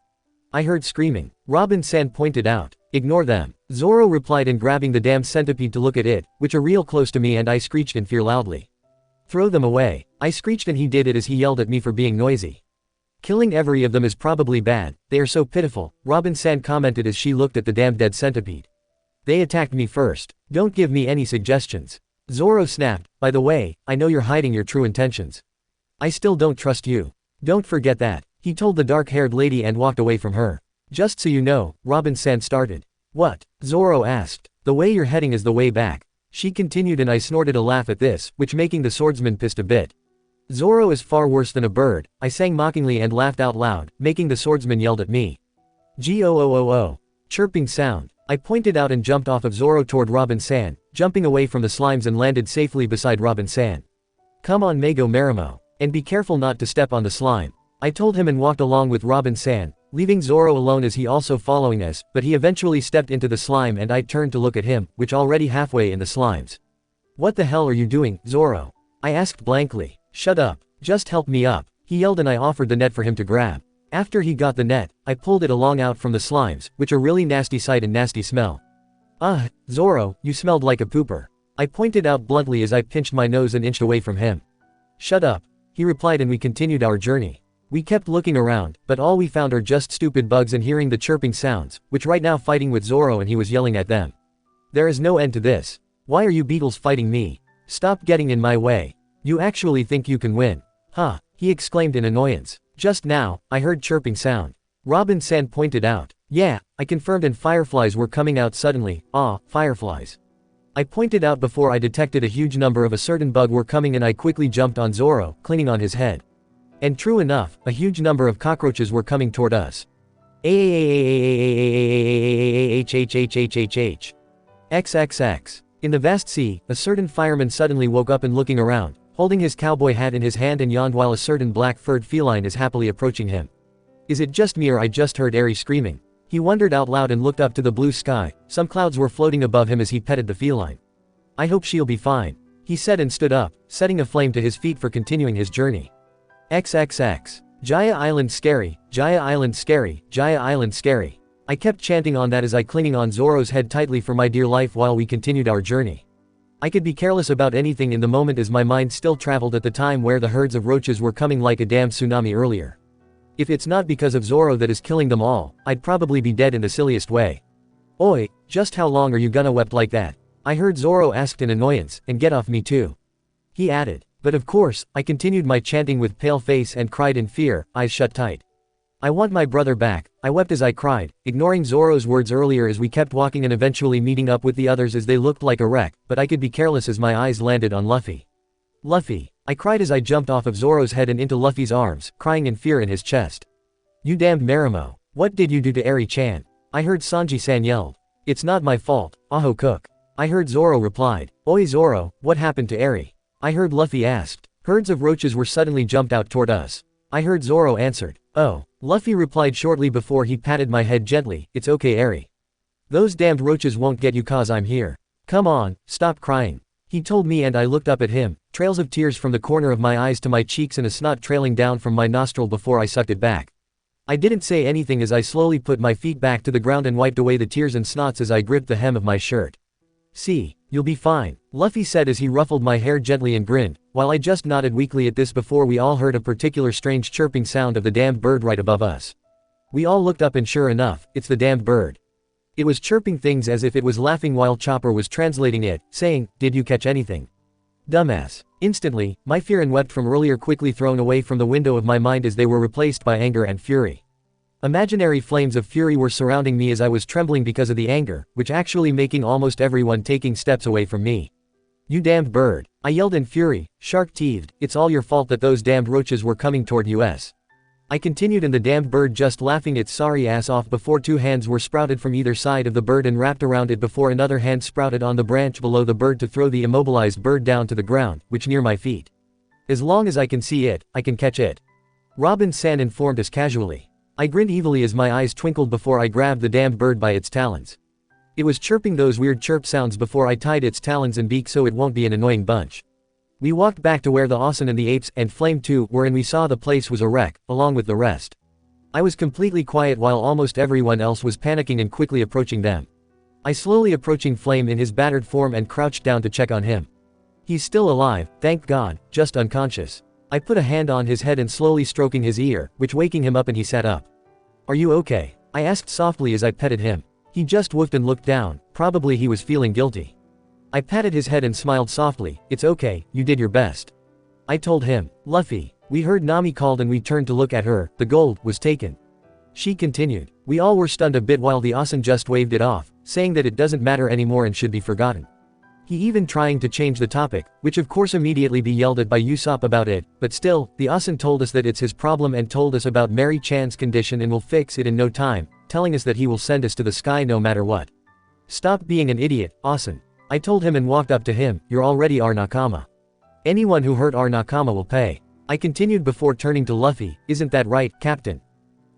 I heard screaming, Robin-san pointed out. Ignore them. Zoro replied and grabbing the damned centipede to look at it, which are real close to me and I screeched in fear loudly. Throw them away. I screeched and he did it as he yelled at me for being noisy. Killing every of them is probably bad, they are so pitiful, Robin-san commented as she looked at the damned dead centipede. They attacked me first. Don't give me any suggestions. Zoro snapped, by the way, I know you're hiding your true intentions. I still don't trust you. Don't forget that, he told the dark-haired lady and walked away from her. Just so you know, Robin-san started. What? Zoro asked. The way you're heading is the way back. She continued and I snorted a laugh at this, which making the swordsman pissed a bit. Zoro is far worse than a bird, I sang mockingly and laughed out loud, making the swordsman yelled at me. G-O-O-O-O. Chirping sound. I pointed out and jumped off of Zoro toward Robin-san, jumping away from the slimes and landed safely beside Robin-san. Come on Mago Marimo. And be careful not to step on the slime. I told him and walked along with Robin-san, leaving Zoro alone as he also following us, but he eventually stepped into the slime and I turned to look at him, which already halfway in the slimes. What the hell are you doing, Zoro? I asked blankly. Shut up. Just help me up. He yelled and I offered the net for him to grab. After he got the net, I pulled it along out from the slimes, which are really nasty sight and nasty smell. Zoro, you smelled like a pooper. I pointed out bluntly as I pinched my nose and inched away from him. Shut up. He replied and we continued our journey. We kept looking around, but all we found are just stupid bugs and hearing the chirping sounds, which right now fighting with Zoro and he was yelling at them. There is no end to this. Why are you beetles fighting me? Stop getting in my way. You actually think you can win? Huh, he exclaimed in annoyance. Just now, I heard chirping sound. Robin-san pointed out. Yeah, I confirmed and fireflies were coming out suddenly. Fireflies. I pointed out before I detected a huge number of a certain bug were coming and I quickly jumped on Zoro, clinging on his head. And true enough, a huge number of cockroaches were coming toward us. XXX. In the vast sea, a certain fireman suddenly woke up and looking around, holding his cowboy hat in his hand and yawned while a certain black-furred feline is happily approaching him. Is it just me or I just heard Eri screaming? He wondered out loud and looked up to the blue sky, some clouds were floating above him as he petted the feline. I hope she'll be fine, he said and stood up, setting a flame to his feet for continuing his journey. XXX. Jaya Island scary, Jaya Island scary, Jaya Island scary. I kept chanting on that as I clinging on Zoro's head tightly for my dear life while we continued our journey. I could be careless about anything in the moment as my mind still traveled at the time where the herds of roaches were coming like a damn tsunami earlier. If it's not because of Zoro that is killing them all, I'd probably be dead in the silliest way. Oi, just how long are you gonna wept like that? I heard Zoro asked in annoyance, and get off me too. He added. But of course, I continued my chanting with pale face and cried in fear, eyes shut tight. I want my brother back, I wept as I cried, ignoring Zoro's words earlier as we kept walking and eventually meeting up with the others as they looked like a wreck, but I could be careless as my eyes landed on Luffy. Luffy, I cried as I jumped off of Zoro's head and into Luffy's arms, crying in fear in his chest. You damned Marimo, what did you do to Eri-chan? I heard Sanji-san yelled. It's not my fault, Aho cook. I heard Zoro replied. Oi Zoro, what happened to Eri? I heard Luffy asked. Herds of roaches were suddenly jumped out toward us. I heard Zoro answered. Oh. Luffy replied shortly before he patted my head gently, it's okay Eri. Those damned roaches won't get you cause I'm here. Come on, stop crying. He told me and I looked up at him, trails of tears from the corner of my eyes to my cheeks and a snot trailing down from my nostril before I sucked it back. I didn't say anything as I slowly put my feet back to the ground and wiped away the tears and snots as I gripped the hem of my shirt. See, you'll be fine, Luffy said as he ruffled my hair gently and grinned, while I just nodded weakly at this before we all heard a particular strange chirping sound of the damned bird right above us. We all looked up and sure enough, it's the damned bird. It was chirping things as if it was laughing while Chopper was translating it, saying, did you catch anything? Dumbass. Instantly, my fear and wept from earlier quickly thrown away from the window of my mind as they were replaced by anger and fury. Imaginary flames of fury were surrounding me as I was trembling because of the anger, which actually making almost everyone taking steps away from me. You damned bird. I yelled in fury, shark-teethed, it's all your fault that those damned roaches were coming toward us. I continued and the damned bird just laughing its sorry ass off before two hands were sprouted from either side of the bird and wrapped around it before another hand sprouted on the branch below the bird to throw the immobilized bird down to the ground, which near my feet. As long as I can see it, I can catch it. Robin-san informed us casually. I grinned evilly as my eyes twinkled before I grabbed the damned bird by its talons. It was chirping those weird chirp sounds before I tied its talons and beak so it won't be an annoying bunch. We walked back to where the Asen and the apes, and Flame too, were and we saw the place was a wreck, along with the rest. I was completely quiet while almost everyone else was panicking and quickly approaching them. I slowly approaching Flame in his battered form and crouched down to check on him. He's still alive, thank God, just unconscious. I put a hand on his head and slowly stroking his ear, which waking him up and he sat up. Are you okay? I asked softly as I petted him. He just woofed and looked down, probably he was feeling guilty. I patted his head and smiled softly, it's okay, you did your best. I told him. Luffy. We heard Nami called and we turned to look at her, the gold was taken. She continued. We all were stunned a bit while the Asen just waved it off, saying that it doesn't matter anymore and should be forgotten. He even trying to change the topic, which of course immediately be yelled at by Usopp about it, but still, the Asen told us that it's his problem and told us about Mary Chan's condition and will fix it in no time, telling us that he will send us to the sky no matter what. Stop being an idiot, Asen. I told him and walked up to him, you're already our Nakama. Anyone who hurt our Nakama will pay. I continued before turning to Luffy, isn't that right, Captain?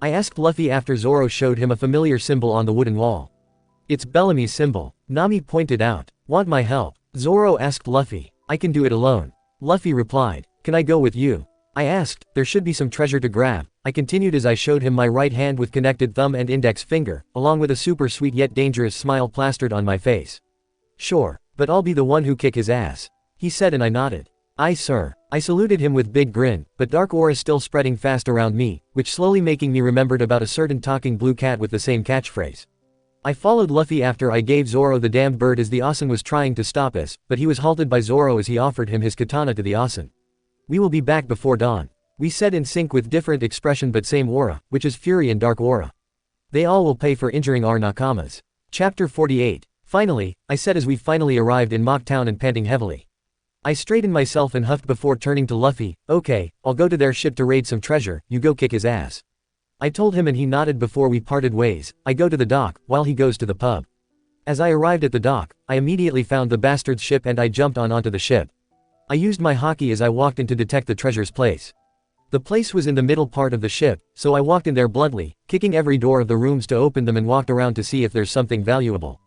I asked Luffy after Zoro showed him a familiar symbol on the wooden wall. It's Bellamy's symbol, Nami pointed out. Want my help? Zoro asked Luffy. I can do it alone. Luffy replied. Can I go with you? I asked, there should be some treasure to grab. I continued as I showed him my right hand with connected thumb and index finger, along with a super sweet yet dangerous smile plastered on my face. Sure, but I'll be the one who kick his ass. He said and I nodded. Aye sir. I saluted him with big grin, but dark aura still spreading fast around me, which slowly making me remembered about a certain talking blue cat with the same catchphrase. I followed Luffy after I gave Zoro the damned bird as the Asen was trying to stop us, but he was halted by Zoro as he offered him his katana to the Asen. We will be back before dawn. We said in sync with different expression but same aura, which is fury and dark aura. They all will pay for injuring our Nakamas. Chapter 48. Finally, I said as we finally arrived in Mock Town and panting heavily. I straightened myself and huffed before turning to Luffy, okay, I'll go to their ship to raid some treasure, you go kick his ass. I told him and he nodded before we parted ways. I go to the dock, while he goes to the pub. As I arrived at the dock, I immediately found the bastard's ship and I jumped onto the ship. I used my hockey as I walked in to detect the treasure's place. The place was in the middle part of the ship, so I walked in there bluntly, kicking every door of the rooms to open them and walked around to see if there's something valuable.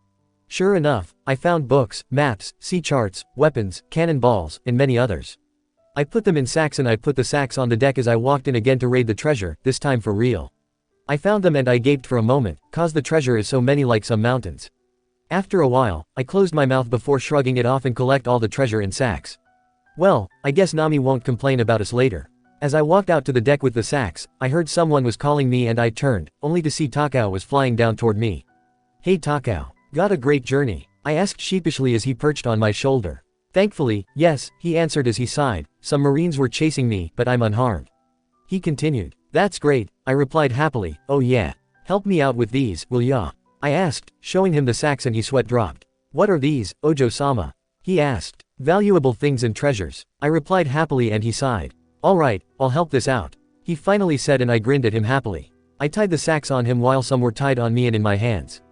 Sure enough, I found books, maps, sea charts, weapons, cannonballs, and many others. I put them in sacks and I put the sacks on the deck as I walked in again to raid the treasure, this time for real. I found them and I gaped for a moment, cause the treasure is so many like some mountains. After a while, I closed my mouth before shrugging it off and collect all the treasure in sacks. Well, I guess Nami won't complain about us later. As I walked out to the deck with the sacks, I heard someone was calling me and I turned, only to see Takao was flying down toward me. Hey Takao. Got a great journey? I asked sheepishly as he perched on my shoulder. Thankfully, yes, he answered as he sighed. Some Marines were chasing me, but I'm unharmed. He continued. That's great, I replied happily. Oh yeah. Help me out with these, will ya? I asked, showing him the sacks, and he sweat dropped. What are these, Ojo-sama? He asked. Valuable things and treasures. I replied happily, and he sighed. Alright, I'll help this out. He finally said, and I grinned at him happily. I tied the sacks on him while some were tied on me and in my hands.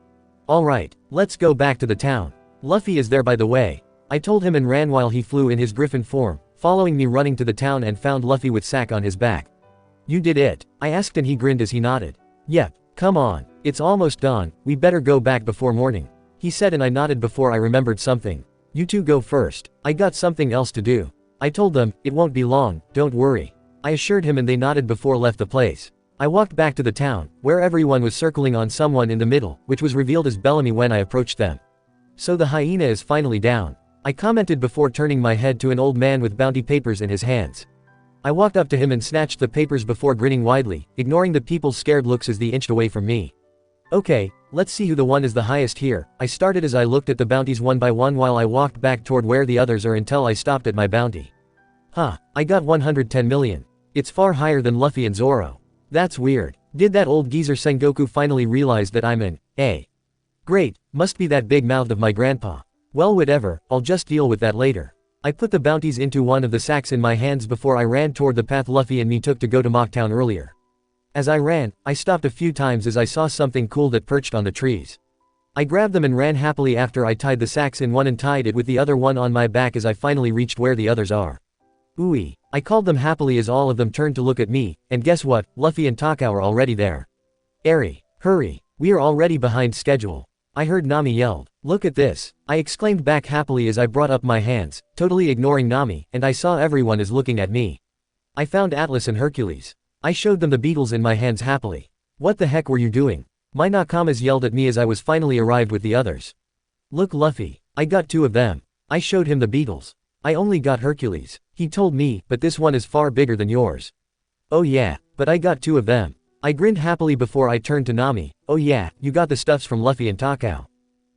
Alright, let's go back to the town. Luffy is there, by the way. I told him and ran while he flew in his griffin form, following me running to the town, and found Luffy with sack on his back. You did it? I asked, and he grinned as he nodded. Yep, come on, it's almost dawn, we better go back before morning. He said, and I nodded before I remembered something. You two go first, I got something else to do. I told them, it won't be long, don't worry. I assured him, and they nodded before left the place. I walked back to the town, where everyone was circling on someone in the middle, which was revealed as Bellamy when I approached them. So the hyena is finally down. I commented before turning my head to an old man with bounty papers in his hands. I walked up to him and snatched the papers before grinning widely, ignoring the people's scared looks as they inched away from me. Okay, let's see who the one is the highest here. I started as I looked at the bounties one by one while I walked back toward where the others are until I stopped at my bounty. I got 110 million. It's far higher than Luffy and Zoro. That's weird. Did that old geezer Sengoku finally realize that I'm an A? Great, must be that big mouth of my grandpa. Well, whatever, I'll just deal with that later. I put the bounties into one of the sacks in my hands before I ran toward the path Luffy and me took to go to Mocktown earlier. As I ran, I stopped a few times as I saw something cool that perched on the trees. I grabbed them and ran happily after I tied the sacks in one and tied it with the other one on my back as I finally reached where the others are. Ooey, I called them happily as all of them turned to look at me, and guess what, Luffy and Takao are already there. Eri, hurry, we are already behind schedule. I heard Nami yelled. Look at this, I exclaimed back happily as I brought up my hands, totally ignoring Nami, and I saw everyone is looking at me. I found Atlas and Hercules. I showed them the beetles in my hands happily. What the heck were you doing? My Nakamas yelled at me as I was finally arrived with the others. Look, Luffy, I got 2 of them. I showed him the beetles. I only got Hercules. He told me, but this one is far bigger than yours. Oh yeah, but I got 2 of them. I grinned happily before I turned to Nami. Oh yeah, you got the stuffs from Luffy and Takao.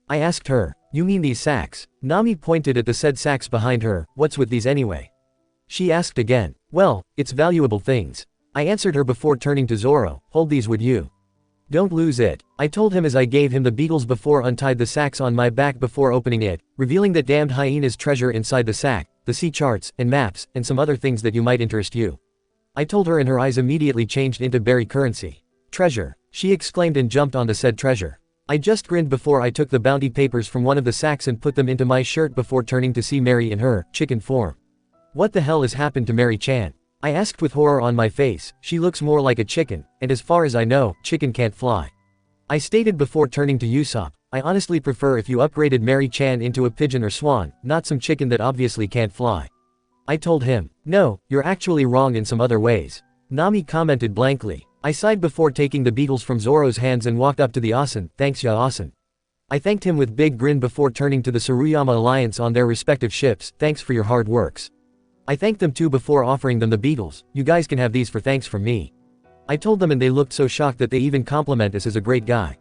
I asked her, you mean these sacks? Nami pointed at the said sacks behind her. What's with these anyway? She asked again. Well, it's valuable things. I answered her before turning to Zoro. Hold these, would you? Don't lose it. I told him as I gave him the beetles before untied the sacks on my back before opening it, revealing that damned hyena's treasure inside the sack, the sea charts, and maps, and some other things that you might interest you. I told her and her eyes immediately changed into berry currency. Treasure, she exclaimed and jumped on the said treasure. I just grinned before I took the bounty papers from one of the sacks and put them into my shirt before turning to see Mary in her chicken form. What the hell has happened to Mary-chan? I asked with horror on my face. She looks more like a chicken, and as far as I know, chicken can't fly. I stated before turning to Usopp, I honestly prefer if you upgraded Mary-chan into a pigeon or swan, not some chicken that obviously can't fly. I told him, no, you're actually wrong in some other ways. Nami commented blankly. I sighed before taking the beetles from Zoro's hands and walked up to the Asen. Thanks ya Asen. I thanked him with big grin before turning to the Tsuruyama Alliance on their respective ships. Thanks for your hard works. I thanked them too before offering them the beetles. You guys can have these for thanks from me. I told them and they looked so shocked that they even compliment us as a great guy.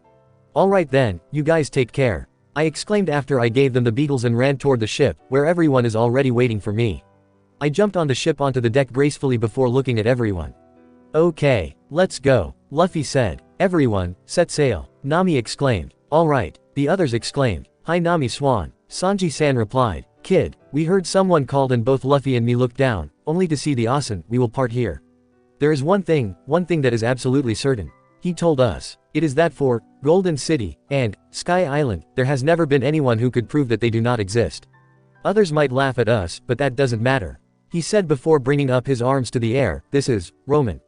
Alright then, you guys take care. I exclaimed after I gave them the beetles and ran toward the ship, where everyone is already waiting for me. I jumped on the ship onto the deck gracefully before looking at everyone. Okay, let's go, Luffy said. Everyone, set sail, Nami exclaimed. Alright, the others exclaimed. Hi Nami Swan, Sanji-san replied. Kid, we heard someone called and both Luffy and me looked down, only to see the Asen. We will part here. There is one thing that is absolutely certain. He told us. It is that for Golden City and Sky Island, there has never been anyone who could prove that they do not exist. Others might laugh at us, but that doesn't matter. He said before bringing up his arms to the air. This is Roman.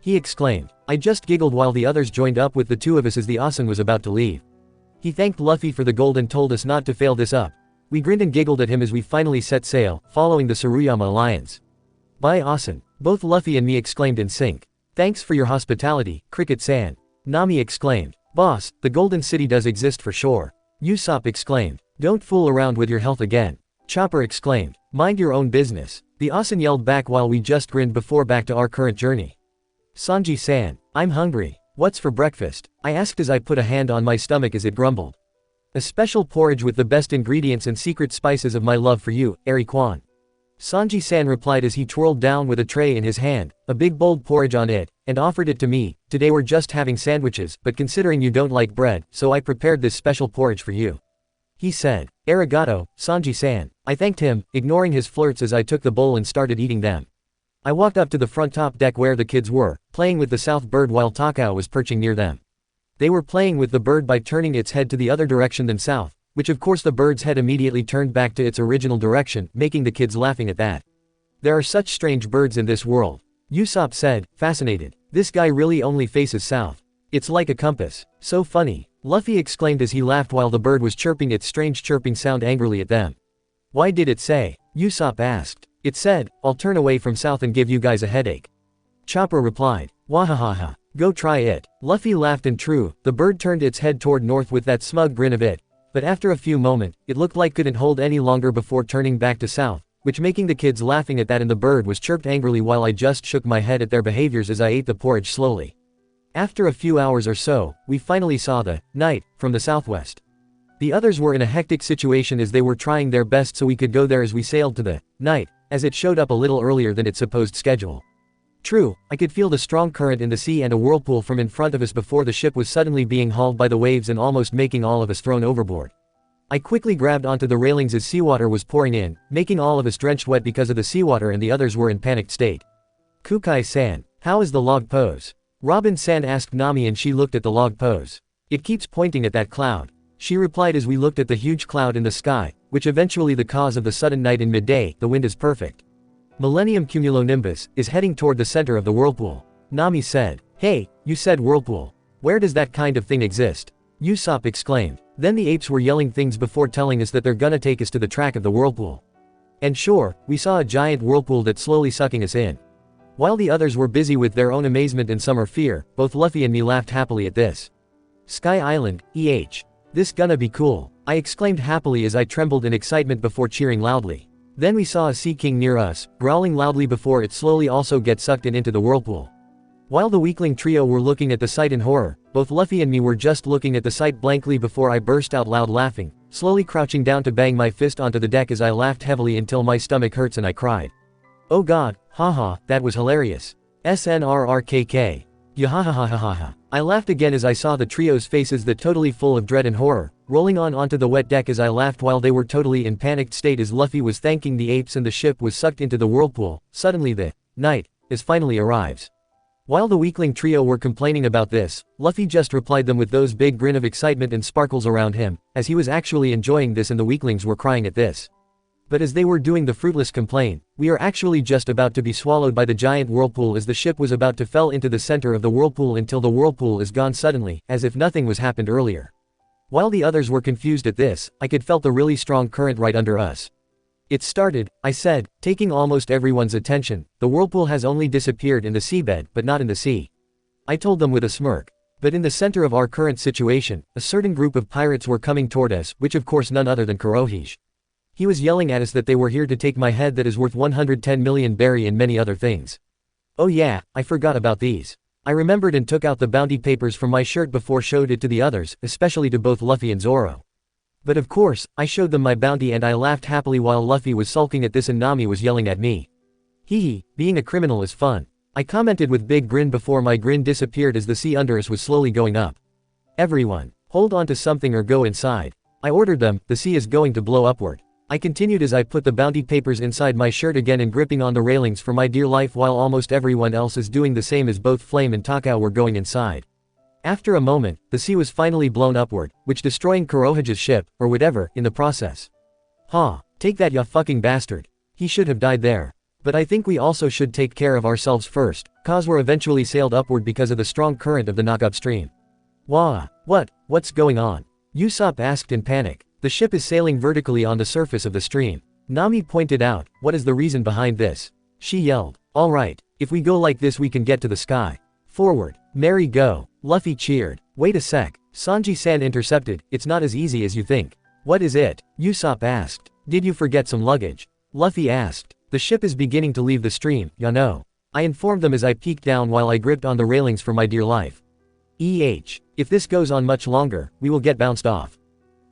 He exclaimed. I just giggled while the others joined up with the 2 of us as the Asen was about to leave. He thanked Luffy for the gold and told us not to fail this up. We grinned and giggled at him as we finally set sail, following the Tsuruyama Alliance. Bye Asen, both Luffy and me exclaimed in sync. Thanks for your hospitality, Cricket-san. Nami exclaimed. Boss, the Golden City does exist for sure. Usopp exclaimed. Don't fool around with your health again. Chopper exclaimed. Mind your own business. The Asen yelled back while we just grinned before back to our current journey. Sanji-san, I'm hungry. What's for breakfast? I asked as I put a hand on my stomach as it grumbled. A special porridge with the best ingredients and secret spices of my love for you, Eri-kwan. Sanji-san replied as he twirled down with a tray in his hand, a big bold porridge on it, and offered it to me. Today we're just having sandwiches, but considering you don't like bread, so I prepared this special porridge for you. He said. Arigato, Sanji-san. I thanked him, ignoring his flirts as I took the bowl and started eating them. I walked up to the front top deck where the kids were, playing with the south bird while Takao was perching near them. They were playing with the bird by turning its head to the other direction than south, which of course the bird's head immediately turned back to its original direction, making the kids laughing at that. There are such strange birds in this world. Usopp said, fascinated. This guy really only faces south. It's like a compass. So funny. Luffy exclaimed as he laughed while the bird was chirping its strange chirping sound angrily at them. Why did it say? Usopp asked. It said, I'll turn away from south and give you guys a headache. Chopper replied. Wahahaha. Go try it. Luffy laughed and true, the bird turned its head toward north with that smug grin of it. But after a few moments, it looked like couldn't hold any longer before turning back to south, which making the kids laughing at that, and the bird was chirped angrily while I just shook my head at their behaviors as I ate the porridge slowly. After a few hours or so, we finally saw the night from the southwest. The others were in a hectic situation as they were trying their best so we could go there as we sailed to the night, as it showed up a little earlier than its supposed schedule. True, I could feel the strong current in the sea and a whirlpool from in front of us before the ship was suddenly being hauled by the waves and almost making all of us thrown overboard. I quickly grabbed onto the railings as seawater was pouring in, making all of us drenched wet because of the seawater, and the others were in panicked state. Kukai-san, how is the log pose? Robin-san asked Nami, and she looked at the log pose. It keeps pointing at that cloud. She replied as we looked at the huge cloud in the sky, which eventually the cause of the sudden night in midday. The wind is perfect. Millennium cumulonimbus is heading toward the center of the whirlpool. Nami said. Hey, you said whirlpool. Where does that kind of thing exist? Usopp exclaimed. Then the apes were yelling things before telling us that they're gonna take us to the track of the whirlpool. And sure, we saw a giant whirlpool that's slowly sucking us in. While the others were busy with their own amazement and summer fear, both Luffy and me laughed happily at this. Sky Island, This gonna be cool. I exclaimed happily as I trembled in excitement before cheering loudly. Then we saw a sea king near us, growling loudly before it slowly also gets sucked into the whirlpool. While the weakling trio were looking at the sight in horror, both Luffy and me were just looking at the sight blankly before I burst out loud laughing, slowly crouching down to bang my fist onto the deck as I laughed heavily until my stomach hurts and I cried. Oh god, haha, that was hilarious. SNRRKK. Yahahahahaha. I laughed again as I saw the trio's faces that totally full of dread and horror, rolling onto the wet deck as I laughed while they were totally in panicked state as Luffy was thanking the apes and the ship was sucked into the whirlpool. Suddenly the night is finally arrives. While the weakling trio were complaining about this, Luffy just replied them with those big grin of excitement and sparkles around him, as he was actually enjoying this and the weaklings were crying at this. But as they were doing the fruitless complaint, we are actually just about to be swallowed by the giant whirlpool as the ship was about to fell into the center of the whirlpool until the whirlpool is gone suddenly, as if nothing was happened earlier. While the others were confused at this, I could felt the really strong current right under us. It started, I said, taking almost everyone's attention. The whirlpool has only disappeared in the seabed, but not in the sea. I told them with a smirk. But in the center of our current situation, a certain group of pirates were coming toward us, which of course none other than Kurohige. He was yelling at us that they were here to take my head that is worth 110 million berry and many other things. Oh yeah, I forgot about these. I remembered and took out the bounty papers from my shirt before showed it to the others, especially to both Luffy and Zoro. But of course, I showed them my bounty and I laughed happily while Luffy was sulking at this and Nami was yelling at me. Hee, being a criminal is fun. I commented with big grin before my grin disappeared as the sea under us was slowly going up. Everyone, hold on to something or go inside. I ordered them, the sea is going to blow upward. I continued as I put the bounty papers inside my shirt again and gripping on the railings for my dear life while almost everyone else is doing the same as both Flame and Takao were going inside. After a moment, the sea was finally blown upward, which destroying Kurohige's ship, or whatever, in the process. Take that ya fucking bastard. He should have died there. But I think we also should take care of ourselves first, cause we're eventually sailed upward because of the strong current of the knock upstream. What's going on? Usopp asked in panic. The ship is sailing vertically on the surface of the stream. Nami pointed out, what is the reason behind this? She yelled, alright, if we go like this we can get to the sky. Forward, Mary go. Luffy cheered. Wait a sec. Sanji-san intercepted, it's not as easy as you think. What is it? Usopp asked. Did you forget some luggage? Luffy asked. The ship is beginning to leave the stream, ya know. I informed them as I peeked down while I gripped on the railings for my dear life. If this goes on much longer, we will get bounced off.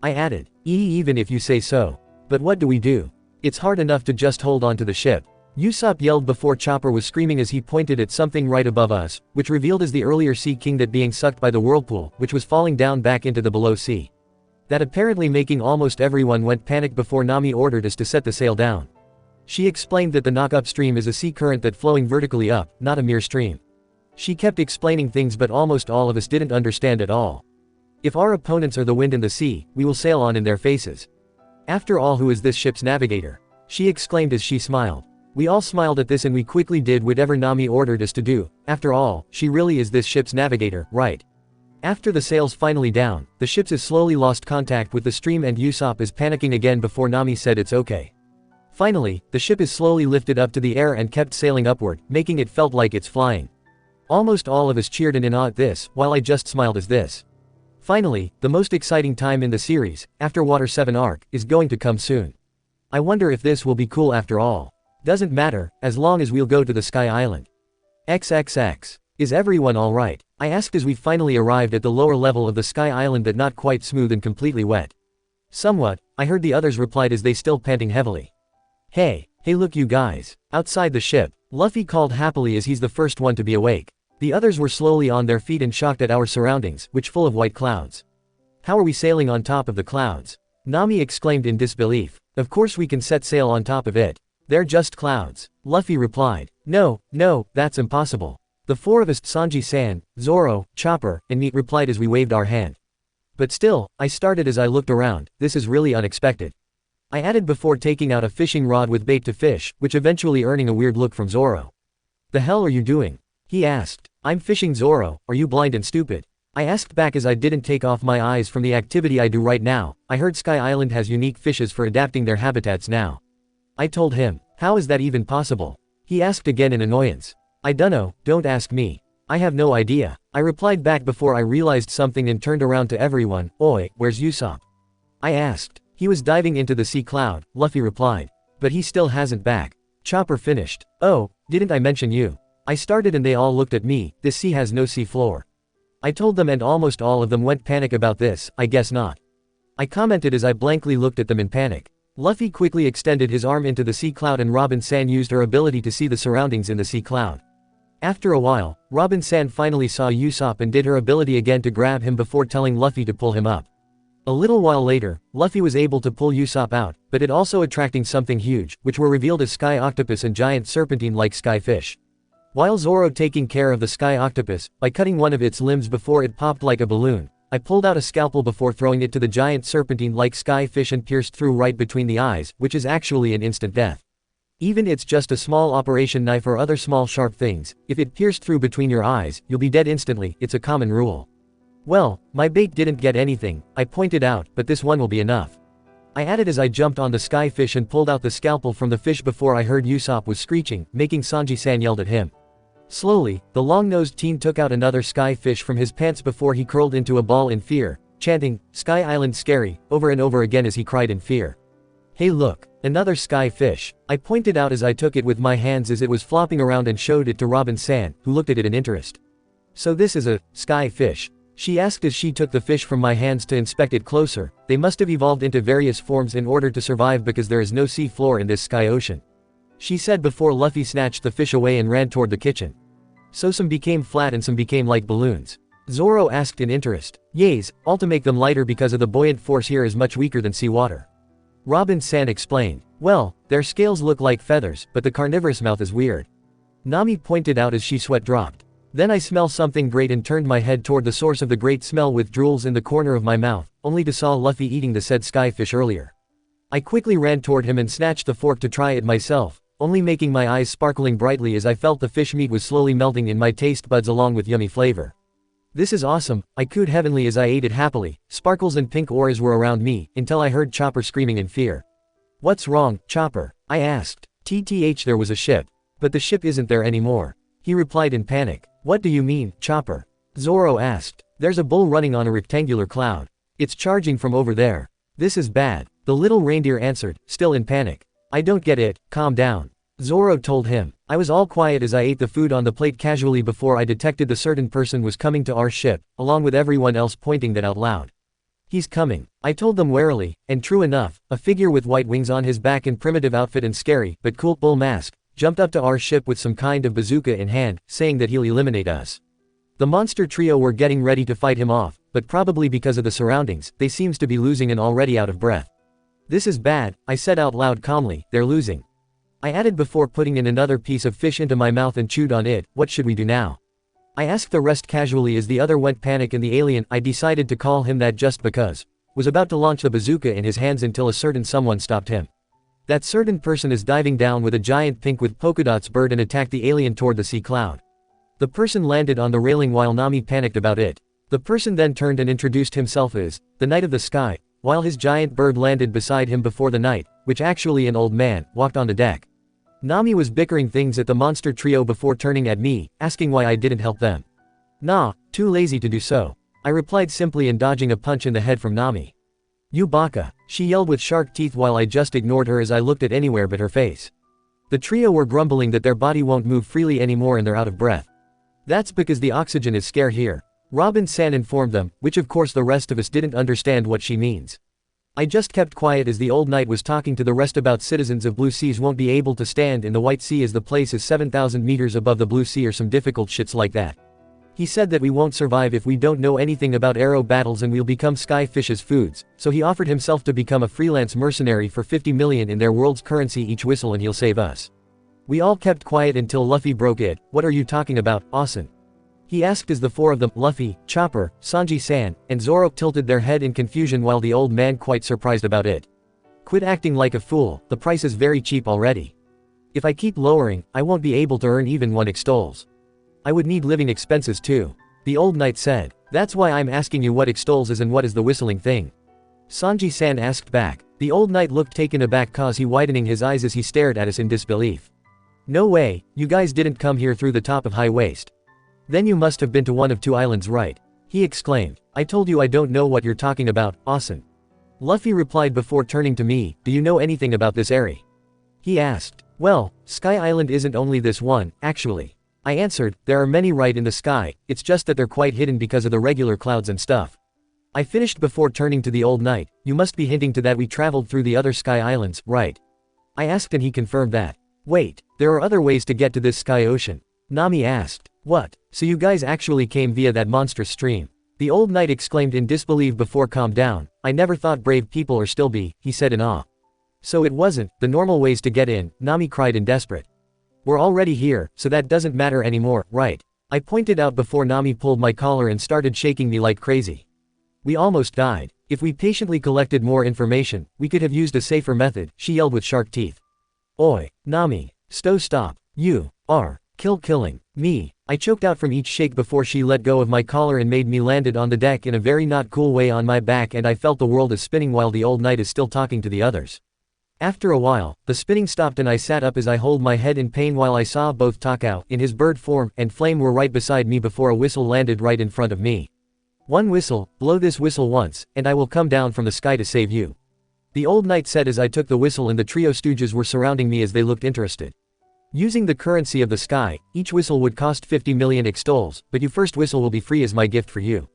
I added. Even if you say so. But what do we do? It's hard enough to just hold on to the ship. Usopp yelled before Chopper was screaming as he pointed at something right above us, which revealed as the earlier Sea King that being sucked by the whirlpool, which was falling down back into the below sea. That apparently making almost everyone went panic before Nami ordered us to set the sail down. She explained that the knock upstream is a sea current that flowing vertically up, not a mere stream. She kept explaining things but almost all of us didn't understand at all. If our opponents are the wind and the sea, we will sail on in their faces. After all, who is this ship's navigator? She exclaimed as she smiled. We all smiled at this and we quickly did whatever Nami ordered us to do. After all, she really is this ship's navigator, right? After the sails finally down, the ship has slowly lost contact with the stream and Usopp is panicking again before Nami said it's okay. Finally, the ship is slowly lifted up to the air and kept sailing upward, making it felt like it's flying. Almost all of us cheered in awe at this, while I just smiled as this. Finally, the most exciting time in the series, after Part-7 arc, is going to come soon. I wonder if this will be cool after all. Doesn't matter, as long as we'll go to the Sky Island. XXX. Is everyone alright? I asked as we finally arrived at the lower level of the Sky Island that not quite smooth and completely wet. Somewhat, I heard the others replied as they still panting heavily. Hey look you guys. Outside the ship, Luffy called happily as he's the first one to be awake. The others were slowly on their feet and shocked at our surroundings, which full of white clouds. How are we sailing on top of the clouds? Nami exclaimed in disbelief. Of course we can set sail on top of it. They're just clouds. Luffy replied. No, that's impossible. The four of us, Sanji-san, Zoro, Chopper, and me, replied as we waved our hand. But still, I started as I looked around, this is really unexpected. I added before taking out a fishing rod with bait to fish, which eventually earning a weird look from Zoro. The hell are you doing? He asked. I'm fishing, Zoro, are you blind and stupid? I asked back as I didn't take off my eyes from the activity I do right now. I heard Sky Island has unique fishes for adapting their habitats now. I told him, how is that even possible? He asked again in annoyance. I dunno, don't ask me. I have no idea. I replied back before I realized something and turned around to everyone. Oi, where's Usopp? I asked. He was diving into the sea cloud, Luffy replied. But he still hasn't back. Chopper finished. Oh, didn't I mention you? I started and they all looked at me, this sea has no sea floor. I told them and almost all of them went panic about this, I guess not. I commented as I blankly looked at them in panic. Luffy quickly extended his arm into the sea cloud and Robin-san used her ability to see the surroundings in the sea cloud. After a while, Robin-san finally saw Usopp and did her ability again to grab him before telling Luffy to pull him up. A little while later, Luffy was able to pull Usopp out, but it also attracting something huge, which were revealed as sky octopus and giant serpentine-like sky fish. While Zoro taking care of the sky octopus, by cutting one of its limbs before it popped like a balloon, I pulled out a scalpel before throwing it to the giant serpentine-like sky fish and pierced through right between the eyes, which is actually an instant death. Even it's just a small operation knife or other small sharp things, if it pierced through between your eyes, you'll be dead instantly, it's a common rule. Well, my bait didn't get anything, I pointed out, but this one will be enough. I added as I jumped on the sky fish and pulled out the scalpel from the fish before I heard Usopp was screeching, making Sanji-san yelled at him. Slowly, the long-nosed teen took out another sky fish from his pants before he curled into a ball in fear, chanting, Sky Island scary, over and over again as he cried in fear. Hey look, another sky fish, I pointed out as I took it with my hands as it was flopping around and showed it to Robin-san, who looked at it in interest. So this is a sky fish? She asked as she took the fish from my hands to inspect it closer. They must have evolved into various forms in order to survive because there is no sea floor in this sky ocean. She said before Luffy snatched the fish away and ran toward the kitchen. So some became flat and some became like balloons. Zoro asked in interest. Yays, all to make them lighter because of the buoyant force here is much weaker than seawater. Robin-san explained. Well, their scales look like feathers, but the carnivorous mouth is weird. Nami pointed out as she sweat dropped. Then I smell something great and turned my head toward the source of the great smell with drools in the corner of my mouth, only to saw Luffy eating the said skyfish earlier. I quickly ran toward him and snatched the fork to try it myself, only making my eyes sparkling brightly as I felt the fish meat was slowly melting in my taste buds along with yummy flavor. This is awesome, I cooed heavenly as I ate it happily, sparkles and pink auras were around me, until I heard Chopper screaming in fear. What's wrong, Chopper? I asked. TTH there was a ship. But the ship isn't there anymore. He replied in panic. What do you mean, Chopper? Zoro asked. There's a bull running on a rectangular cloud. It's charging from over there. This is bad. The little reindeer answered, still in panic. I don't get it, calm down. Zoro told him. I was all quiet as I ate the food on the plate casually before I detected the certain person was coming to our ship, along with everyone else pointing that out loud. He's coming. I told them warily, and true enough, a figure with white wings on his back in primitive outfit and scary, but cool, bull mask, jumped up to our ship with some kind of bazooka in hand, saying that he'll eliminate us. The monster trio were getting ready to fight him off, but probably because of the surroundings, they seems to be losing and already out of breath. This is bad, I said out loud calmly, they're losing. I added before putting in another piece of fish into my mouth and chewed on it, what should we do now? I asked the rest casually as the other went panic and the alien, I decided to call him that just because, was about to launch the bazooka in his hands until a certain someone stopped him. That certain person is diving down with a giant pink with polka dots bird and attacked the alien toward the sea cloud. The person landed on the railing while Nami panicked about it. The person then turned and introduced himself as the Knight of the Sky, while his giant bird landed beside him before the knight, which actually an old man, walked on the deck. Nami was bickering things at the monster trio before turning at me, asking why I didn't help them. Nah, too lazy to do so. I replied simply and dodging a punch in the head from Nami. You baka, she yelled with shark teeth while I just ignored her as I looked at anywhere but her face. The trio were grumbling that their body won't move freely anymore and they're out of breath. That's because the oxygen is scarce here. Robin-san informed them, which of course the rest of us didn't understand what she means. I just kept quiet as the old knight was talking to the rest about citizens of Blue Seas won't be able to stand in the White Sea as the place is 7,000 meters above the Blue Sea or some difficult shits like that. He said that we won't survive if we don't know anything about arrow battles and we'll become sky fish as foods, so he offered himself to become a freelance mercenary for 50 million in their world's currency each whistle and he'll save us. We all kept quiet until Luffy broke it. What are you talking about, Asen? He asked as the four of them, Luffy, Chopper, Sanji-san, and Zoro tilted their head in confusion while the old man quite surprised about it. Quit acting like a fool, the price is very cheap already. If I keep lowering, I won't be able to earn even 1 extols. I would need living expenses too. The old knight said. That's why I'm asking you what extols is and what is the whistling thing. Sanji-san asked back. The old knight looked taken aback cause he widening his eyes as he stared at us in disbelief. No way, you guys didn't come here through the top of High Waste. Then you must have been to one of 2 islands, right? He exclaimed. I told you I don't know what you're talking about, Asen. Luffy replied before turning to me, do you know anything about this area? He asked. Well, Sky Island isn't only this one, actually. I answered, there are many right in the sky, it's just that they're quite hidden because of the regular clouds and stuff. I finished before turning to the old knight, you must be hinting to that we traveled through the other sky islands, right? I asked and he confirmed that. Wait, there are other ways to get to this sky ocean. Nami asked. What? So you guys actually came via that monstrous stream? The old knight exclaimed in disbelief before calmed down. I never thought brave people or still be, he said in awe. So it wasn't the normal ways to get in, Nami cried in desperate. We're already here, so that doesn't matter anymore, right? I pointed out before Nami pulled my collar and started shaking me like crazy. We almost died. If we patiently collected more information, we could have used a safer method, she yelled with shark teeth. Oi, Nami. Stop. You are killing me. I choked out from each shake before she let go of my collar and made me landed on the deck in a very not cool way on my back and I felt the world is spinning while the old knight is still talking to the others. After a while, the spinning stopped and I sat up as I hold my head in pain while I saw both Takao, in his bird form, and Flame were right beside me before a whistle landed right in front of me. One whistle, blow this whistle once, and I will come down from the sky to save you. The old knight said as I took the whistle and the trio stooges were surrounding me as they looked interested. Using the currency of the sky, each whistle would cost 50 million extols, but your first whistle will be free as my gift for you.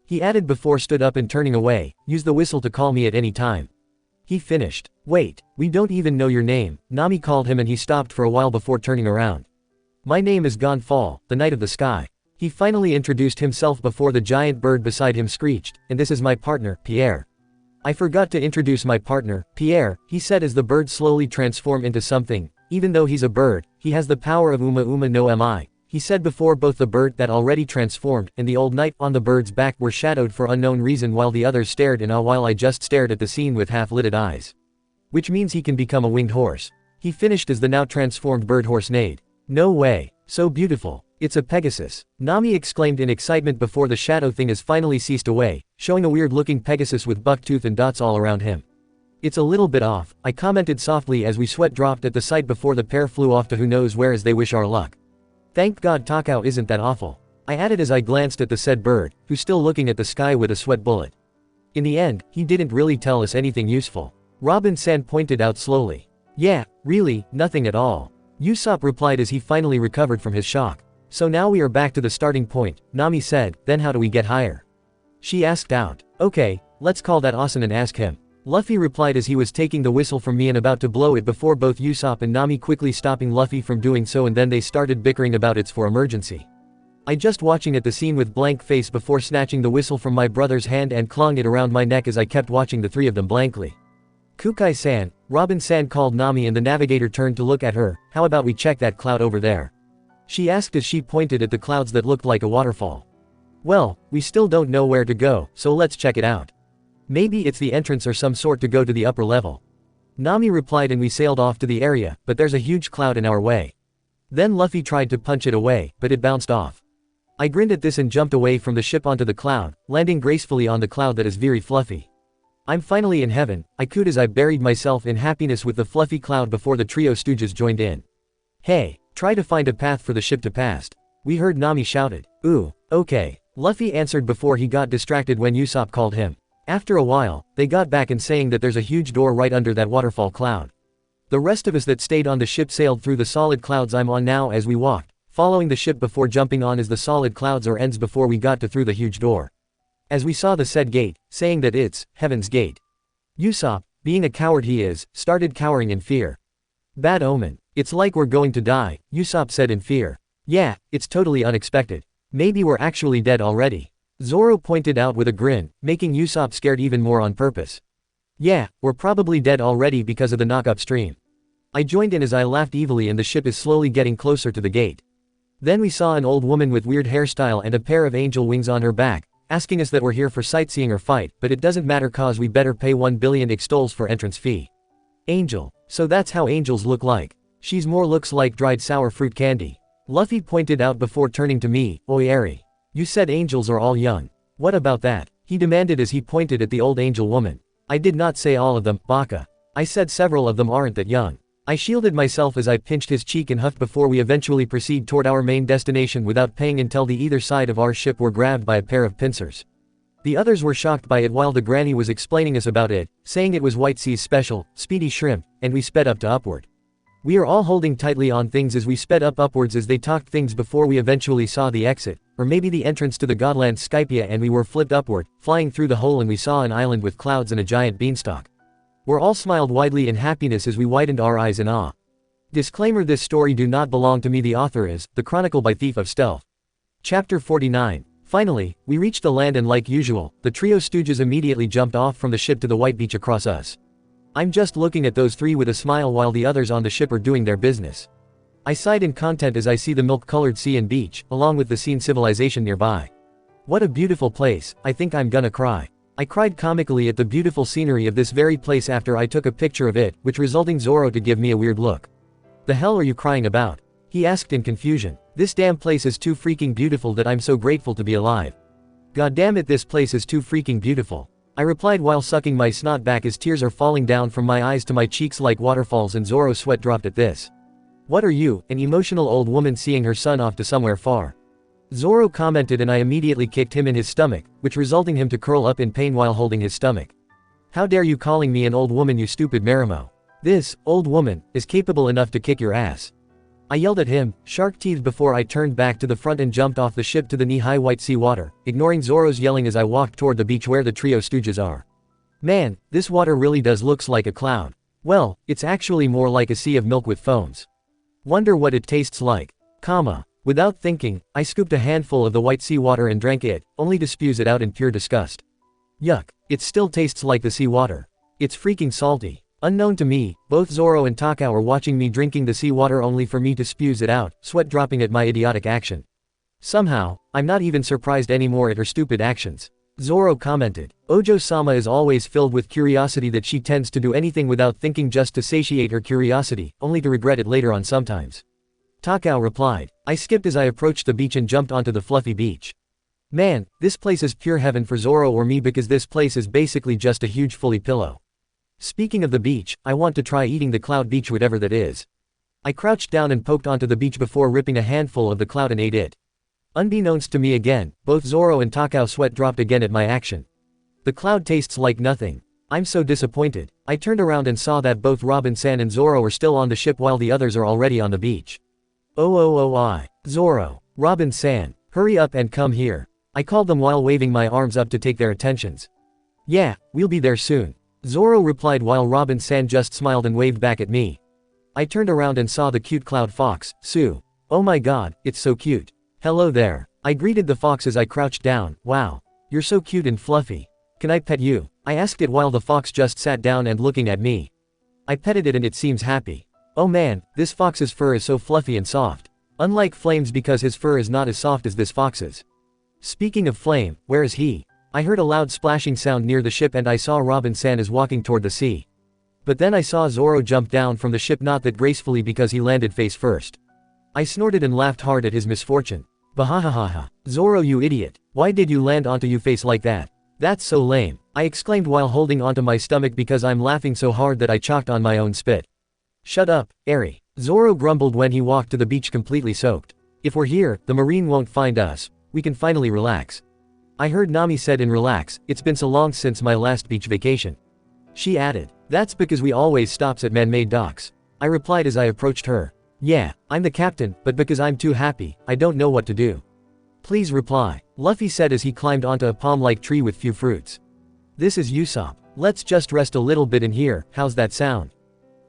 He added before stood up and turning away, use the whistle to call me at any time. He finished. Wait, we don't even know your name, Nami called him and he stopped for a while before turning around. My name is Gonfall, the Knight of the Sky. He finally introduced himself before the giant bird beside him screeched, and this is my partner, Pierre. I forgot to introduce my partner, Pierre, he said as the bird slowly transformed into something. Even though he's a bird, he has the power of Uma no Mi, he said before both the bird that already transformed and the old knight on the bird's back were shadowed for unknown reason while the others stared in awe while I just stared at the scene with half-lidded eyes. Which means he can become a winged horse. He finished as the now transformed bird horse neighed. No way, so beautiful, it's a Pegasus, Nami exclaimed in excitement before the shadow thing has finally ceased away, showing a weird-looking Pegasus with bucktooth and dots all around him. It's a little bit off, I commented softly as we sweat dropped at the sight before the pair flew off to who knows where as they wish our luck. Thank God Takao isn't that awful, I added as I glanced at the said bird, who's still looking at the sky with a sweat bullet. In the end, he didn't really tell us anything useful. Robin-san pointed out slowly. Yeah, really, nothing at all. Usopp replied as he finally recovered from his shock. So now we are back to the starting point, Nami said, then how do we get higher? She asked out. Okay, Let's call that Asen and ask him. Luffy replied as he was taking the whistle from me and about to blow it before both Usopp and Nami quickly stopping Luffy from doing so, and then they started bickering about it's for emergency. I just watching at the scene with blank face before snatching the whistle from my brother's hand and clawing it around my neck as I kept watching the three of them blankly. Kukai-san, Robin-san called Nami and the navigator turned to look at her. How about we check that cloud over there? She asked as she pointed at the clouds that looked like a waterfall. Well, we still don't know where to go, so let's check it out. Maybe it's the entrance or some sort to go to the upper level. Nami replied and we sailed off to the area, but there's a huge cloud in our way. Then Luffy tried to punch it away, but it bounced off. I grinned at this and jumped away from the ship onto the cloud, landing gracefully on the cloud that is very fluffy. I'm finally in heaven, I cooed as I buried myself in happiness with the fluffy cloud before the trio stooges joined in. Hey, try to find a path for the ship to pass. We heard Nami shouted. Ooh, okay. Luffy answered before he got distracted when Usopp called him. After a while, they got back and saying that there's a huge door right under that waterfall cloud. The rest of us that stayed on the ship sailed through the solid clouds I'm on now as we walked, following the ship before jumping on as the solid clouds or ends before we got to through the huge door. As we saw the said gate, saying that it's Heaven's Gate. Usopp, being a coward he is, started cowering in fear. Bad omen. It's like we're going to die, Usopp said in fear. Yeah, it's totally unexpected. Maybe we're actually dead already. Zoro pointed out with a grin, making Usopp scared even more on purpose. Yeah, we're probably dead already because of the knock upstream. I joined in as I laughed evilly and the ship is slowly getting closer to the gate. Then we saw an old woman with weird hairstyle and a pair of angel wings on her back, asking us that we're here for sightseeing or fight, but it doesn't matter cause we better pay 1 billion extols for entrance fee. Angel. So that's how angels look like. She's more looks like dried sour fruit candy. Luffy pointed out before turning to me. Oi Eri. You said angels are all young. What about that? He demanded as he pointed at the old angel woman. I did not say all of them, baka. I said several of them aren't that young. I shielded myself as I pinched his cheek and huffed before we eventually proceed toward our main destination without paying until the either side of our ship were grabbed by a pair of pincers. The others were shocked by it while the granny was explaining us about it, saying it was White Sea's special, speedy shrimp, and we sped up to upward. We are all holding tightly on things as we sped up upwards as they talked things before we eventually saw the exit, or maybe the entrance to the godland Skypia, and we were flipped upward, flying through the hole, and we saw an island with clouds and a giant beanstalk. We're all smiled widely in happiness as we widened our eyes in awe. Disclaimer: this story do not belong to me. The author is The Chronicle by Thief of Stealth. Chapter 49. Finally, we reached the land and like usual, the trio stooges immediately jumped off from the ship to the white beach across us. I'm just looking at those three with a smile while the others on the ship are doing their business. I sighed in content as I see the milk-colored sea and beach, along with the scene civilization nearby. What a beautiful place, I think I'm gonna cry. I cried comically at the beautiful scenery of this very place after I took a picture of it, which resulting Zoro to give me a weird look. The hell are you crying about? He asked in confusion. This damn place is too freaking beautiful that I'm so grateful to be alive. God damn it, this place is too freaking beautiful. I replied while sucking my snot back as tears are falling down from my eyes to my cheeks like waterfalls, and Zoro's sweat dropped at this. What are you, an emotional old woman seeing her son off to somewhere far? Zoro commented, and I immediately kicked him in his stomach, which resulting him to curl up in pain while holding his stomach. How dare you calling me an old woman, you stupid Marimo. This, old woman, is capable enough to kick your ass. I yelled at him, shark-teethed, before I turned back to the front and jumped off the ship to the knee-high white sea water, ignoring Zoro's yelling as I walked toward the beach where the trio stooges are. Man, this water really does looks like a cloud. Well, it's actually more like a sea of milk with foams. Wonder what it tastes like. Without thinking, I scooped a handful of the white sea water and drank it, only to spew it out in pure disgust. Yuck, it still tastes like the sea water. It's freaking salty. Unknown to me, both Zoro and Taka were watching me drinking the seawater only for me to spew it out, sweat dropping at my idiotic action. Somehow, I'm not even surprised anymore at her stupid actions. Zoro commented. Ojo-sama is always filled with curiosity that she tends to do anything without thinking just to satiate her curiosity, only to regret it later on sometimes. Taka replied. I skipped as I approached the beach and jumped onto the fluffy beach. Man, this place is pure heaven for Zoro or me because this place is basically just a huge fully pillow. Speaking of the beach, I want to try eating the cloud beach, whatever that is. I crouched down and poked onto the beach before ripping a handful of the cloud and ate it. Unbeknownst to me again, both Zoro and Takao sweat dropped again at my action. The cloud tastes like nothing. I'm so disappointed. I turned around and saw that both Robin-san and Zoro are still on the ship while the others are already on the beach. Zoro. Robin-san. Hurry up and come here. I called them while waving my arms up to take their attentions. Yeah, we'll be there soon. Zoro replied while Robin-san just smiled and waved back at me. I turned around and saw the cute cloud fox, Sue. Oh my god, it's so cute. Hello there. I greeted the fox as I crouched down. Wow. You're so cute and fluffy. Can I pet you? I asked it while the fox just sat down and looking at me. I petted it and it seems happy. Oh man, this fox's fur is so fluffy and soft. Unlike Flame's because his fur is not as soft as this fox's. Speaking of Flame, where is he? I heard a loud splashing sound near the ship and I saw Robin-san is walking toward the sea. But then I saw Zoro jump down from the ship, not that gracefully because he landed face first. I snorted and laughed hard at his misfortune. Bahahaha. Zoro, you idiot. Why did you land onto you face like that? That's so lame. I exclaimed while holding onto my stomach because I'm laughing so hard that I choked on my own spit. Shut up, Eri. Zoro grumbled when he walked to the beach completely soaked. If we're here, the marine won't find us. We can finally relax. I heard Nami said in relax, it's been so long since my last beach vacation. She added, that's because we always stops at man-made docks. I replied as I approached her. Yeah, I'm the captain, but because I'm too happy, I don't know what to do. Please reply. Luffy said as he climbed onto a palm-like tree with few fruits. This is Usopp. Let's just rest a little bit in here, how's that sound?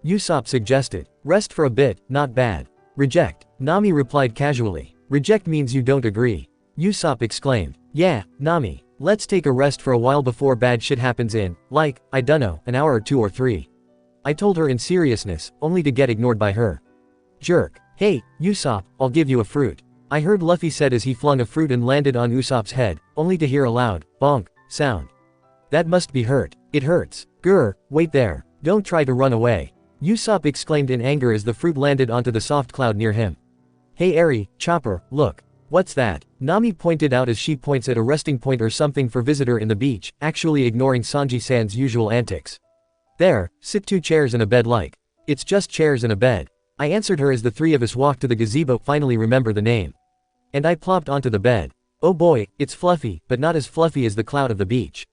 Usopp suggested. Rest for a bit, not bad. Reject. Nami replied casually. Reject means you don't agree. Usopp exclaimed. Yeah, Nami. Let's take a rest for a while before bad shit happens in, like, I dunno, an hour or 2 or 3. I told her in seriousness, only to get ignored by her. Jerk. Hey, Usopp, I'll give you a fruit. I heard Luffy said as he flung a fruit and landed on Usopp's head, only to hear a loud, bonk, sound. That must be hurt. It hurts. Grr, wait there. Don't try to run away. Usopp exclaimed in anger as the fruit landed onto the soft cloud near him. Hey Eri, Chopper, look. What's that? Nami pointed out as she points at a resting point or something for visitor in the beach, actually ignoring Sanji-san's usual antics. There, sit 2 chairs and a bed like. It's just chairs and a bed. I answered her as the 3 of us walked to the gazebo, finally remember the name. And I plopped onto the bed. Oh boy, it's fluffy, but not as fluffy as the cloud of the beach.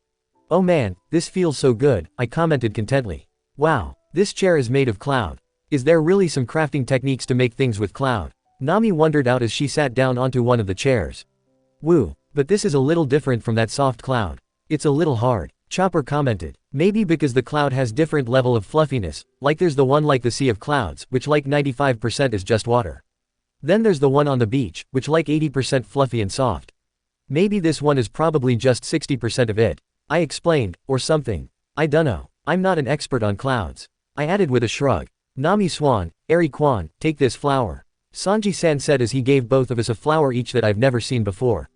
Oh man, this feels so good, I commented contently. Wow, this chair is made of cloud. Is there really some crafting techniques to make things with cloud? Nami wondered out as she sat down onto one of the chairs. Woo, but this is a little different from that soft cloud. It's a little hard, Chopper commented. Maybe because the cloud has different level of fluffiness, like there's the one like the Sea of Clouds, which like 95% is just water. Then there's the one on the beach, which like 80% fluffy and soft. Maybe this one is probably just 60% of it. I explained, or something. I dunno. I'm not an expert on clouds. I added with a shrug. Nami Swan, Eri Kwan, take this flower. Sanji-san said as he gave both of us a flower each that I've never seen before.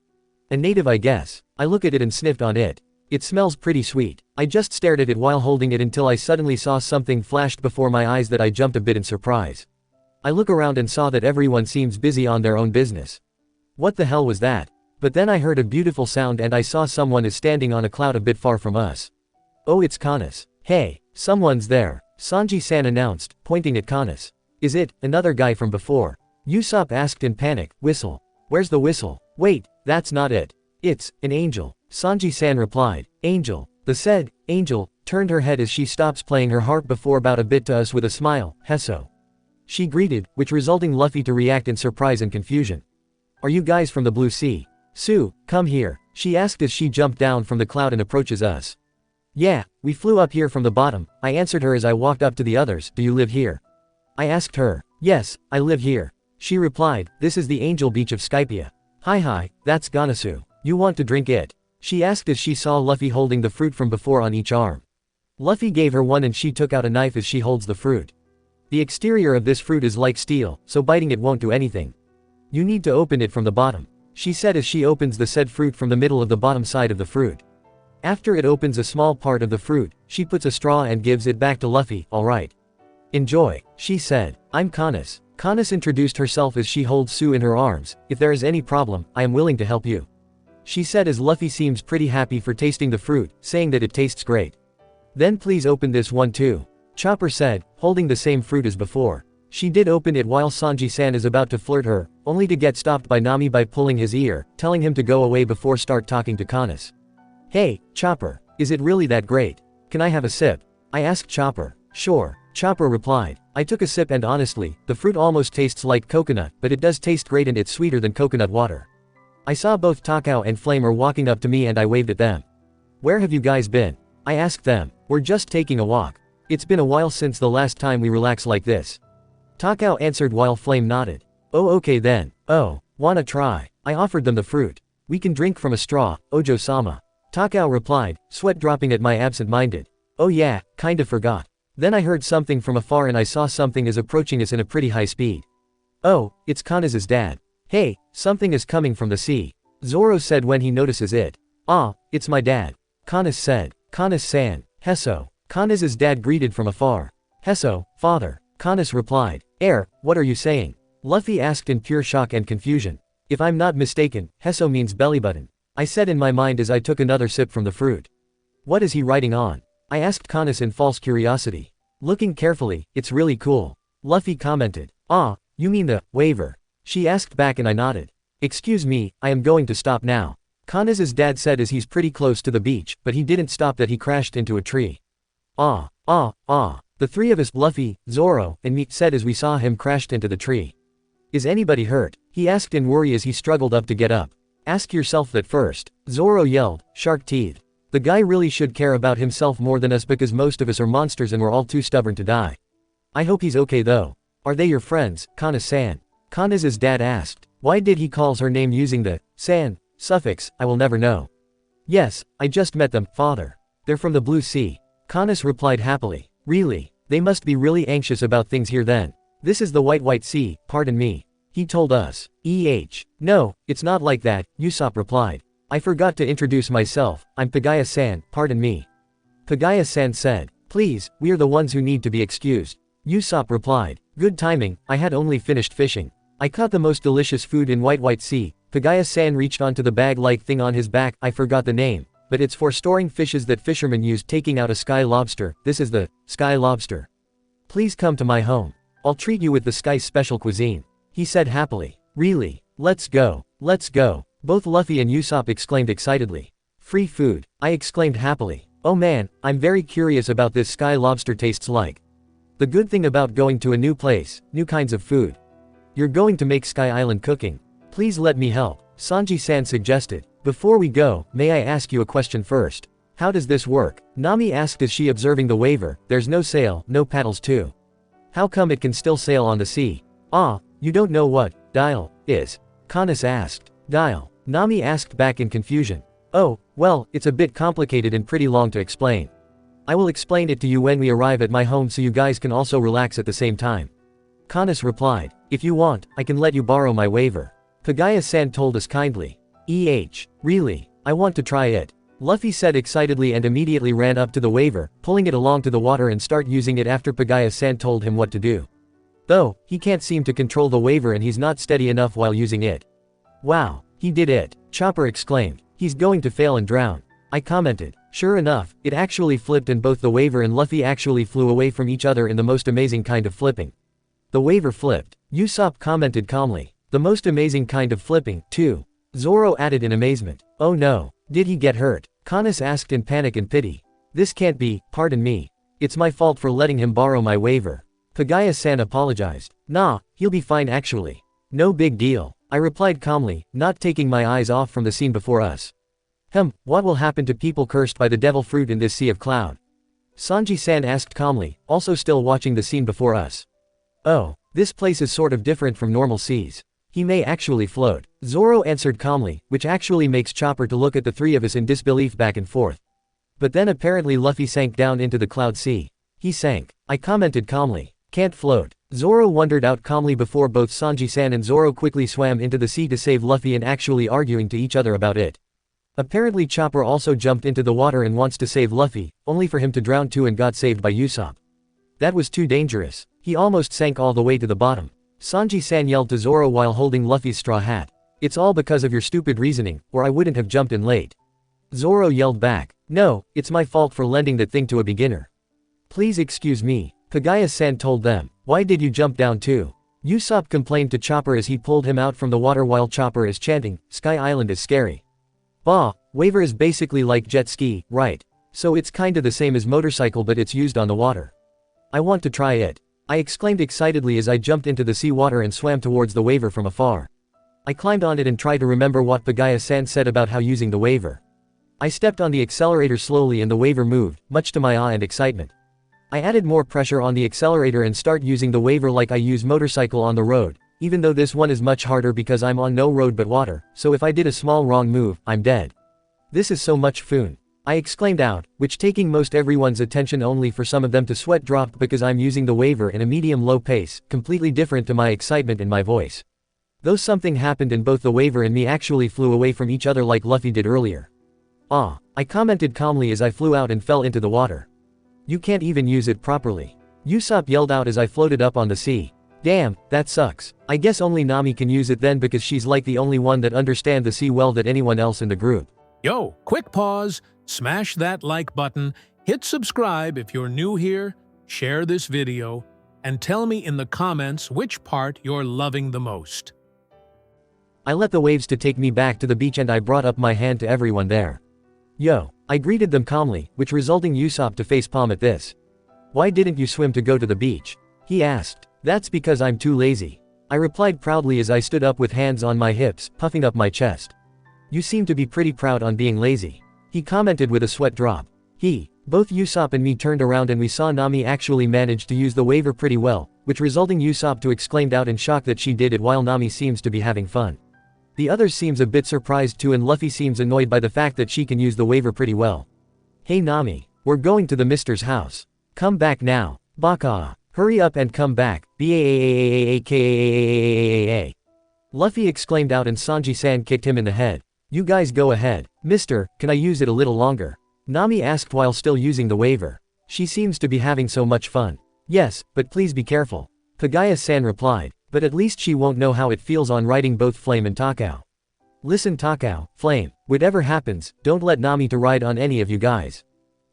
A native, I guess. I look at it and sniffed on it. It smells pretty sweet. I just stared at it while holding it until I suddenly saw something flashed before my eyes that I jumped a bit in surprise. I look around and saw that everyone seems busy on their own business. What the hell was that? But then I heard a beautiful sound and I saw someone is standing on a cloud a bit far from us. Oh, it's Kanas. Hey, someone's there. Sanji-san announced, pointing at Kanas. Is it another guy from before? Usopp asked in panic. Whistle. Where's the whistle? Wait, that's not it. It's an angel. Sanji-san replied. Angel. The said angel turned her head as she stops playing her harp before about a bit to us with a smile. Hesso. She greeted, which resulting Luffy to react in surprise and confusion. Are you guys from the Blue Sea? Sue, come here. She asked as she jumped down from the cloud and approaches us. Yeah, we flew up here from the bottom. I answered her as I walked up to the others. Do you live here? I asked her. Yes, I live here. She replied, this is the Angel Beach of Skypia. Hi, that's Ganasu. You want to drink it? She asked as she saw Luffy holding the fruit from before on each arm. Luffy gave her one and she took out a knife as she holds the fruit. The exterior of this fruit is like steel, so biting it won't do anything. You need to open it from the bottom, she said as she opens the said fruit from the middle of the bottom side of the fruit. After it opens a small part of the fruit, she puts a straw and gives it back to Luffy. Alright. Enjoy, she said. I'm Kanas. Kanas introduced herself as she holds Sue in her arms. If there is any problem, I am willing to help you. She said as Luffy seems pretty happy for tasting the fruit, saying that it tastes great. Then please open this one too. Chopper said, holding the same fruit as before. She did open it while Sanji-san is about to flirt her, only to get stopped by Nami by pulling his ear, telling him to go away before start talking to Kanas. Hey, Chopper, is it really that great? Can I have a sip? I asked Chopper. Sure, Chopper replied. I took a sip and honestly, the fruit almost tastes like coconut, but it does taste great and it's sweeter than coconut water. I saw both Takao and Flamer walking up to me and I waved at them. Where have you guys been? I asked them. We're just taking a walk. It's been a while since the last time we relaxed like this. Takao answered while Flame nodded. Oh okay then. Oh, wanna try? I offered them the fruit. We can drink from a straw, Ojo-sama. Takao replied, sweat dropping at my absent-minded. Oh yeah, kinda forgot. Then I heard something from afar and I saw something is approaching us in a pretty high speed. Oh, it's Kana's dad. Hey, something is coming from the sea. Zoro said when he notices it. Ah, it's my dad. Kanas said. Kanas-san, Heso. Kanas' dad greeted from afar. Heso, father. Kanas replied. What are you saying? Luffy asked in pure shock and confusion. If I'm not mistaken, Heso means belly button. I said in my mind as I took another sip from the fruit. What is he writing on? I asked Kanas in false curiosity. Looking carefully, it's really cool. Luffy commented. Ah, you mean the waiver? She asked back and I nodded. Excuse me, I am going to stop now. Kanas' dad said as he's pretty close to the beach, but he didn't stop that he crashed into a tree. The three of us, Luffy, Zoro, and me, said as we saw him crashed into the tree. Is anybody hurt? He asked in worry as he struggled up to get up. Ask yourself that first. Zoro yelled, shark-teethed. The guy really should care about himself more than us because most of us are monsters and we're all too stubborn to die. I hope he's okay though. Are they your friends, Kana-san? Kanas' dad asked. Why did he calls her name using the san suffix? I will never know. Yes, I just met them, father. They're from the Blue Sea. Kanas replied happily. Really? They must be really anxious about things here then. This is the White Sea, pardon me. He told us. No, it's not like that, Usopp replied. I forgot to introduce myself, I'm Pagaya-san, pardon me. Pagaya-san said. Please, we are the ones who need to be excused. Usopp replied. Good timing, I had only finished fishing. I caught the most delicious food in White Sea. Pagaya-san reached onto the bag-like thing on his back, I forgot the name, but it's for storing fishes that fishermen use taking out a sky lobster. This is the sky lobster. Please come to my home. I'll treat you with the sky's special cuisine. He said happily. Really? Let's go. Let's go. Both Luffy and Usopp exclaimed excitedly. Free food. I exclaimed happily. Oh man, I'm very curious about this sky lobster tastes like. The good thing about going to a new place, new kinds of food. You're going to make Sky Island cooking. Please let me help, Sanji-san suggested. Before we go, may I ask you a question first? How does this work? Nami asked as she observing the waiver. There's no sail, no paddles too. How come it can still sail on the sea? Ah, you don't know what dial is? Kanas asked. Dial. Nami asked back in confusion. Oh, well, it's a bit complicated and pretty long to explain. I will explain it to you when we arrive at my home so you guys can also relax at the same time. Kanas replied. If you want, I can let you borrow my waiver. Pagaya-san told us kindly. Really? I want to try it. Luffy said excitedly and immediately ran up to the waiver, pulling it along to the water and start using it after Pagaya-san told him what to do. Though, he can't seem to control the waiver and he's not steady enough while using it. Wow, he did it, Chopper exclaimed. He's going to fail and drown. I commented. Sure enough, it actually flipped and both the waiver and Luffy actually flew away from each other in the most amazing kind of flipping. The waiver flipped. Usopp commented calmly. The most amazing kind of flipping, too. Zoro added in amazement. Oh no, did he get hurt? Kanas asked in panic and pity. This can't be, pardon me. It's my fault for letting him borrow my waiver. Pagaya-san apologized. Nah, he'll be fine actually. No big deal. I replied calmly, not taking my eyes off from the scene before us. What will happen to people cursed by the devil fruit in this sea of cloud? Sanji-san asked calmly, also still watching the scene before us. Oh, this place is sort of different from normal seas. He may actually float. Zoro answered calmly, which actually makes Chopper to look at the three of us in disbelief back and forth. But then apparently Luffy sank down into the cloud sea. He sank. I commented calmly. Can't float. Zoro wondered out calmly before both Sanji-san and Zoro quickly swam into the sea to save Luffy and actually arguing to each other about it. Apparently Chopper also jumped into the water and wants to save Luffy, only for him to drown too and got saved by Usopp. That was too dangerous. He almost sank all the way to the bottom. Sanji-san yelled to Zoro while holding Luffy's straw hat. It's all because of your stupid reasoning, or I wouldn't have jumped in late. Zoro yelled back. No, it's my fault for lending that thing to a beginner. Please excuse me, Pagaya-san told them. Why did you jump down too? Usopp complained to Chopper as he pulled him out from the water while Chopper is chanting, Sky Island is scary. Bah, waiver is basically like jet ski, right? So it's kinda the same as motorcycle but it's used on the water. I want to try it. I exclaimed excitedly as I jumped into the sea water and swam towards the waiver from afar. I climbed on it and tried to remember what Pagaya-san said about how using the waiver. I stepped on the accelerator slowly and the waiver moved, much to my awe and excitement. I added more pressure on the accelerator and start using the waiver like I use motorcycle on the road, even though this one is much harder because I'm on no road but water, so if I did a small wrong move, I'm dead. This is so much fun. I exclaimed out, which taking most everyone's attention only for some of them to sweat dropped because I'm using the waiver in a medium-low pace, completely different to my excitement in my voice. Though something happened and both the waiver and me actually flew away from each other like Luffy did earlier. Ah, I commented calmly as I flew out and fell into the water. You can't even use it properly. Usopp yelled out as I floated up on the sea. Damn, that sucks. I guess only Nami can use it then because she's like the only one that understand the sea well than anyone else in the group. Yo, quick pause, smash that like button, hit subscribe if you're new here, share this video, and tell me in the comments which part you're loving the most. I let the waves to take me back to the beach and I brought up my hand to everyone there. Yo, I greeted them calmly, which resulting Usopp to facepalm at this. Why didn't you swim to go to the beach? He asked. That's because I'm too lazy. I replied proudly as I stood up with hands on my hips, puffing up my chest. You seem to be pretty proud on being lazy. He commented with a sweat drop. Both Usopp and me turned around and we saw Nami actually managed to use the waiver pretty well, which resulting Usopp to exclaimed out in shock that she did it while Nami seems to be having fun. The others seems a bit surprised too and Luffy seems annoyed by the fact that she can use the waiver pretty well. Hey Nami, we're going to the mister's house. Come back now. Baka. Hurry up and come back. Baaka. Luffy exclaimed out and Sanji-san kicked him in the head. You guys go ahead. Mister, can I use it a little longer? Nami asked while still using the waiver. She seems to be having so much fun. Yes, but please be careful. Pagaya-san replied. But at least she won't know how it feels on riding both Flame and Takao. Listen Takao, Flame, whatever happens, don't let Nami to ride on any of you guys.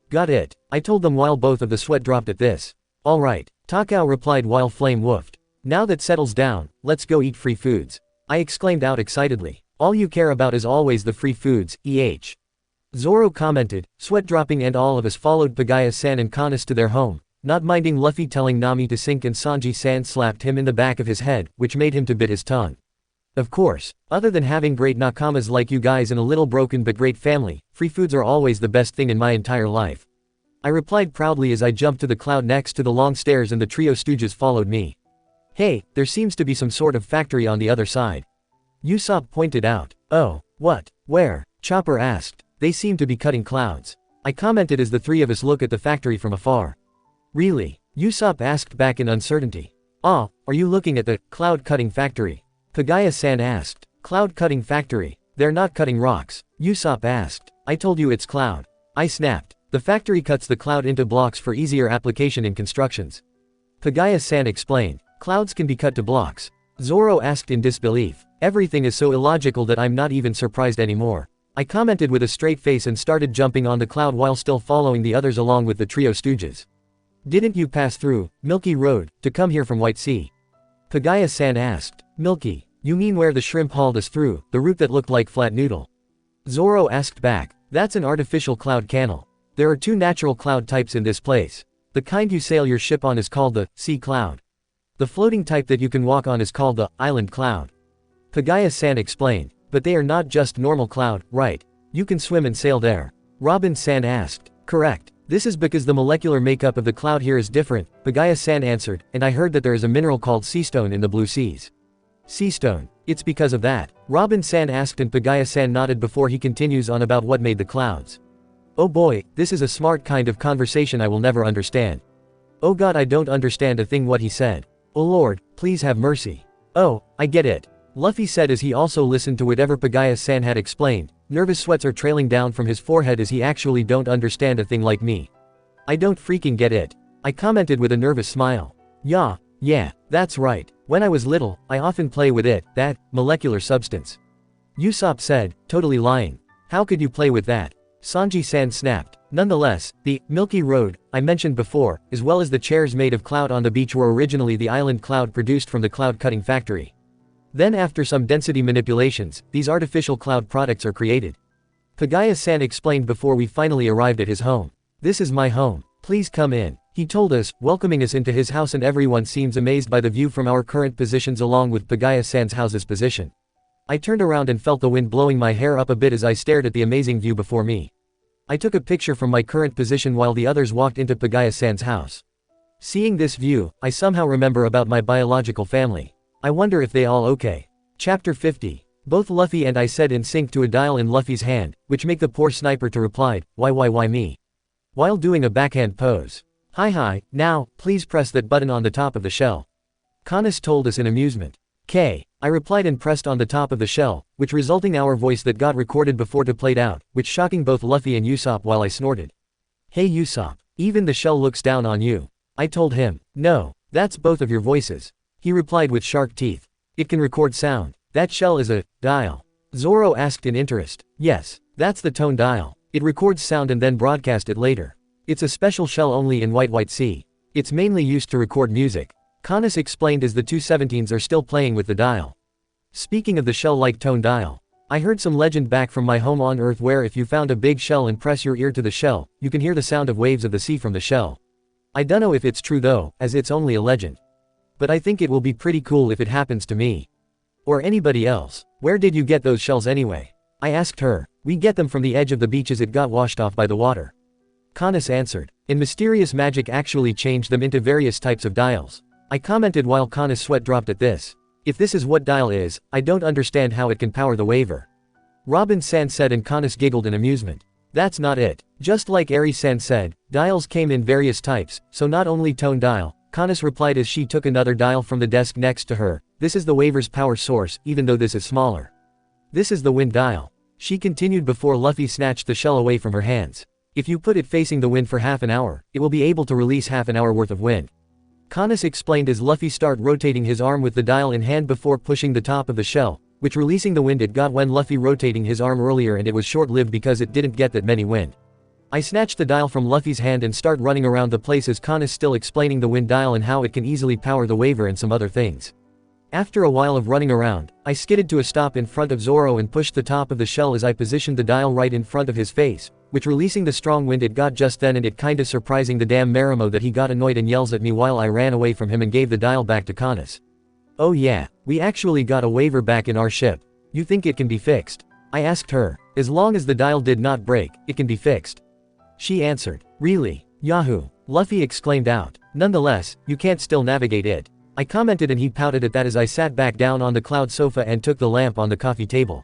Got it, I told them while both of the sweat dropped at this. Alright, Takao replied while Flame woofed. Now that settles down, let's go eat free foods. I exclaimed out excitedly. All you care about is always the free foods, Zoro commented, sweat dropping and all of us followed Pagaya-san and Kanis to their home. Not minding Luffy telling Nami to sink and Sanji-san slapped him in the back of his head, which made him to bit his tongue. Of course, other than having great nakamas like you guys and a little broken but great family, free foods are always the best thing in my entire life. I replied proudly as I jumped to the cloud next to the long stairs and the trio stooges followed me. Hey, there seems to be some sort of factory on the other side. Usopp pointed out. Oh, what? Where? Chopper asked. They seem to be cutting clouds. I commented as the three of us look at the factory from afar. Really? Usopp asked back in uncertainty. Ah, are you looking at the cloud cutting factory? Pagaya-san asked. Cloud cutting factory? They're not cutting rocks. Usopp asked. I told you it's cloud. I snapped. The factory cuts the cloud into blocks for easier application in constructions. Pagaya-san explained. Clouds can be cut to blocks. Zoro asked in disbelief. Everything is so illogical that I'm not even surprised anymore. I commented with a straight face and started jumping on the cloud while still following the others along with the trio stooges. Didn't you pass through Milky Road to come here from White Sea? Pagaya-san asked. Milky, you mean where the shrimp hauled us through, the route that looked like flat noodle? Zoro asked back. That's an artificial cloud canal. There are two natural cloud types in this place. The kind you sail your ship on is called the sea cloud. The floating type that you can walk on is called the island cloud. Pagaya-san explained. But they are not just normal cloud, right? You can swim and sail there. Robin-san asked. Correct. This is because the molecular makeup of the cloud here is different, Pagaya-san answered, and I heard that there is a mineral called seastone in the blue seas. Seastone. It's because of that. Robin-san asked and Pagaya-san nodded before he continues on about what made the clouds. Oh boy, this is a smart kind of conversation I will never understand. Oh god, I don't understand a thing what he said. Oh lord, please have mercy. Oh, I get it. Luffy said as he also listened to whatever Pagaya-san had explained. Nervous sweats are trailing down from his forehead as he actually don't understand a thing like me. I don't freaking get it. I commented with a nervous smile. Yeah, that's right. When I was little, I often play with it, that molecular substance. Usopp said, totally lying. How could you play with that? Sanji-san snapped. Nonetheless, the Milky Road I mentioned before, as well as the chairs made of cloud on the beach were originally the island cloud produced from the cloud cutting factory. Then after some density manipulations, these artificial cloud products are created. Pagaya-san explained before we finally arrived at his home. This is my home. Please come in. He told us, welcoming us into his house and everyone seems amazed by the view from our current positions along with Pagaya-san's house's position. I turned around and felt the wind blowing my hair up a bit as I stared at the amazing view before me. I took a picture from my current position while the others walked into Pagaya-san's house. Seeing this view, I somehow remember about my biological family. I wonder if they all okay. Chapter 50. Both Luffy and I said in sync to a dial in Luffy's hand, which make the poor sniper to replied, why me? While doing a backhand pose. Hi, now, please press that button on the top of the shell. Kanis told us in amusement. K. I replied and pressed on the top of the shell, which resulting our voice that got recorded before to played out, which shocking both Luffy and Usopp while I snorted. Hey Usopp, even the shell looks down on you. I told him, no, that's both of your voices. He replied with shark teeth. It can record sound. That shell is a dial. Zoro asked in interest. Yes, that's the tone dial. It records sound and then broadcast it later. It's a special shell only in White Sea. It's mainly used to record music. Kanis explained as the 217s are still playing with the dial. Speaking of the shell-like tone dial, I heard some legend back from my home on Earth where if you found a big shell and press your ear to the shell, you can hear the sound of waves of the sea from the shell. I dunno if it's true though, as it's only a legend. But I think it will be pretty cool if it happens to me. Or anybody else. Where did you get those shells anyway? I asked her. We get them from the edge of the beach as it got washed off by the water. Kanis answered. And mysterious magic actually changed them into various types of dials. I commented while Kanis' sweat dropped at this. If this is what dial is, I don't understand how it can power the waver. Robin-san said and Kanis giggled in amusement. That's not it. Just like Eri-san said, dials came in various types, so not only tone dial. Kanis replied as she took another dial from the desk next to her. This is the waver's power source, even though this is smaller. This is the wind dial. She continued before Luffy snatched the shell away from her hands. If you put it facing the wind for half an hour, it will be able to release half an hour worth of wind. Kanis explained as Luffy started rotating his arm with the dial in hand before pushing the top of the shell, which releasing the wind it got when Luffy rotating his arm earlier and it was short-lived because it didn't get that many wind. I snatched the dial from Luffy's hand and start running around the place as Kanis still explaining the wind dial and how it can easily power the waver and some other things. After a while of running around, I skidded to a stop in front of Zoro and pushed the top of the shell as I positioned the dial right in front of his face, which releasing the strong wind it got just then and it kinda surprising the damn Marimo that he got annoyed and yells at me while I ran away from him and gave the dial back to Kanis. Oh yeah, we actually got a waver back in our ship. You think it can be fixed? I asked her. As long as the dial did not break, it can be fixed. She answered. Really? Yahoo! Luffy exclaimed out. Nonetheless, you can't still navigate it. I commented and he pouted at that as I sat back down on the cloud sofa and took the lamp on the coffee table.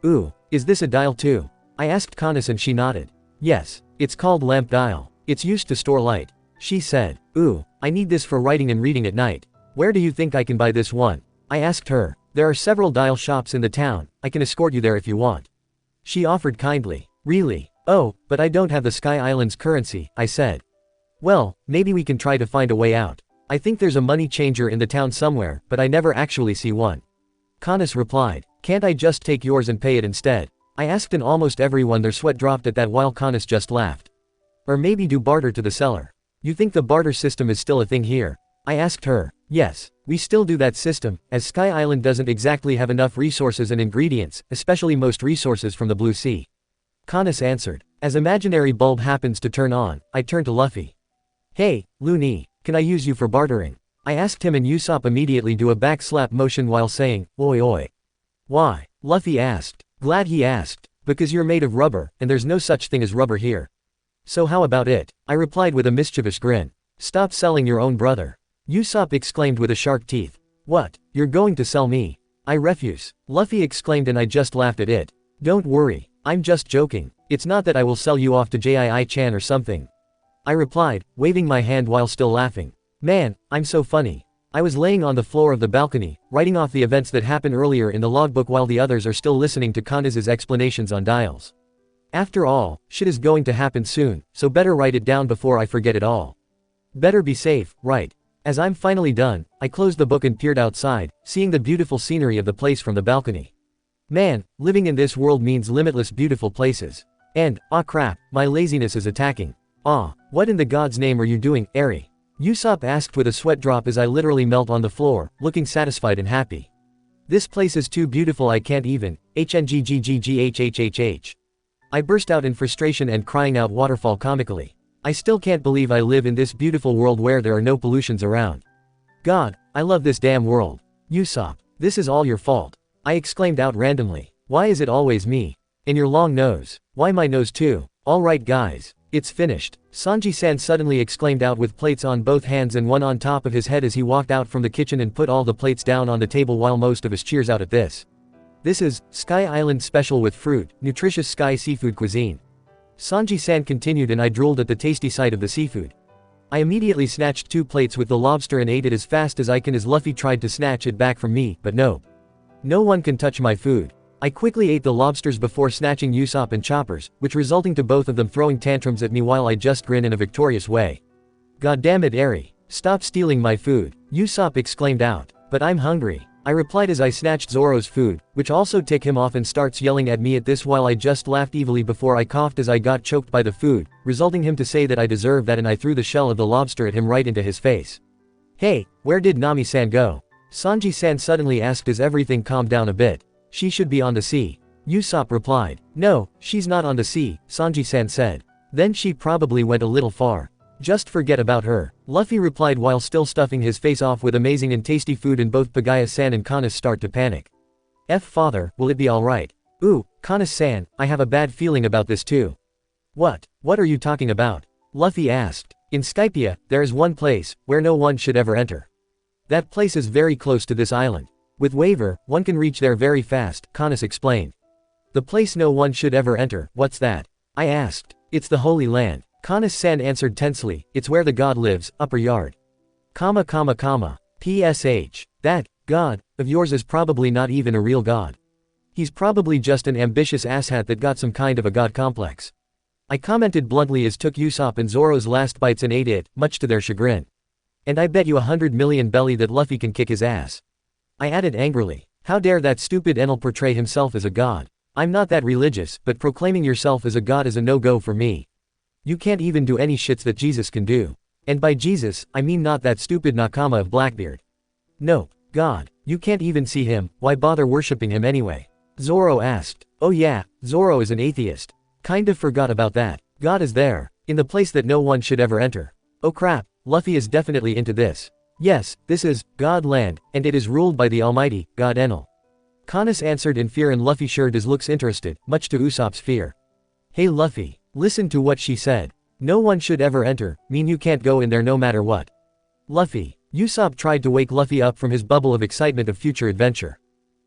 Ooh, is this a dial too? I asked Kanis and she nodded. Yes, it's called lamp dial. It's used to store light. She said. Ooh, I need this for writing and reading at night. Where do you think I can buy this one? I asked her. There are several dial shops in the town. I can escort you there if you want. She offered kindly. Really? Oh, but I don't have the Sky Island's currency, I said. Well, maybe we can try to find a way out. I think there's a money changer in the town somewhere, but I never actually see one. Kanis replied. Can't I just take yours and pay it instead? I asked and almost everyone their sweat dropped at that while Kanis just laughed. Or maybe do barter to the seller. You think the barter system is still a thing here? I asked her. Yes, we still do that system, as Sky Island doesn't exactly have enough resources and ingredients, especially most resources from the Blue Sea. Kanis answered. As imaginary bulb happens to turn on, I turned to Luffy. Hey, Looney, can I use you for bartering? I asked him and Usopp immediately do a backslap motion while saying, oi oi. Why? Luffy asked. Glad he asked. Because you're made of rubber, and there's no such thing as rubber here. So how about it? I replied with a mischievous grin. Stop selling your own brother. Usopp exclaimed with a shark teeth. What? You're going to sell me? I refuse. Luffy exclaimed and I just laughed at it. Don't worry. I'm just joking. It's not that I will sell you off to Jii-chan or something. I replied, waving my hand while still laughing. Man, I'm so funny. I was laying on the floor of the balcony, writing off the events that happened earlier in the logbook while the others are still listening to Kanis's explanations on dials. After all, shit is going to happen soon, so better write it down before I forget it all. Better be safe, right? As I'm finally done, I closed the book and peered outside, seeing the beautiful scenery of the place from the balcony. Man, living in this world means limitless beautiful places. And, ah crap, my laziness is attacking. Ah, what in the God's name are you doing, Eri? Usopp asked with a sweat drop as I literally melt on the floor, looking satisfied and happy. This place is too beautiful I can't even, hngggghhhh. I burst out in frustration and crying out waterfall comically. I still can't believe I live in this beautiful world where there are no pollutions around. God, I love this damn world. Usopp, this is all your fault. I exclaimed out randomly. Why is it always me? And your long nose. Why my nose too? Alright guys. It's finished. Sanji-san suddenly exclaimed out with plates on both hands and one on top of his head as he walked out from the kitchen and put all the plates down on the table while most of us cheers out at this. This is Sky Island special with fruit, nutritious sky seafood cuisine. Sanji-san continued and I drooled at the tasty sight of the seafood. I immediately snatched 2 plates with the lobster and ate it as fast as I can as Luffy tried to snatch it back from me, but no. No one can touch my food. I quickly ate the lobsters before snatching Usopp and Chopper's, which resulting to both of them throwing tantrums at me while I just grin in a victorious way. God damn it, Eri. Stop stealing my food, Usopp exclaimed out. But I'm hungry, I replied as I snatched Zoro's food, which also ticked him off and starts yelling at me at this while I just laughed evilly before I coughed as I got choked by the food, resulting him to say that I deserve that and I threw the shell of the lobster at him right into his face. Hey, where did Nami-san go? Sanji-san suddenly asked as everything calmed down a bit. She should be on the sea. Usopp replied. No, she's not on the sea, Sanji-san said. Then she probably went a little far. Just forget about her, Luffy replied while still stuffing his face off with amazing and tasty food and both Pagaya-san and Kanas start to panic. Father, will it be alright? Ooh, Kanas-san, I have a bad feeling about this too. What are you talking about? Luffy asked. In Skypia, there is one place, where no one should ever enter. That place is very close to this island. With Waver, one can reach there very fast, Kanas explained. The place no one should ever enter, what's that? I asked. It's the Holy Land, Kanas-san answered tensely, it's where the god lives, upper yard. PSH. That god of yours is probably not even a real god. He's probably just an ambitious asshat that got some kind of a god complex. I commented bluntly as took Usopp and Zoro's last bites and ate it, much to their chagrin. And I bet you 100 million belly that Luffy can kick his ass. I added angrily. How dare that stupid Enel portray himself as a god? I'm not that religious, but proclaiming yourself as a god is a no-go for me. You can't even do any shits that Jesus can do. And by Jesus, I mean not that stupid Nakama of Blackbeard. No, God, you can't even see him, why bother worshipping him anyway? Zoro asked. Oh yeah, Zoro is an atheist. Kind of forgot about that. God is there, in the place that no one should ever enter. Oh crap, Luffy is definitely into this. Yes, this is God Land, and it is ruled by the almighty God Enel. Kanas answered in fear and Luffy sure does looks interested, much to Usopp's fear. Hey Luffy, listen to what she said. No one should ever enter, mean you can't go in there no matter what. Luffy. Usopp tried to wake Luffy up from his bubble of excitement of future adventure.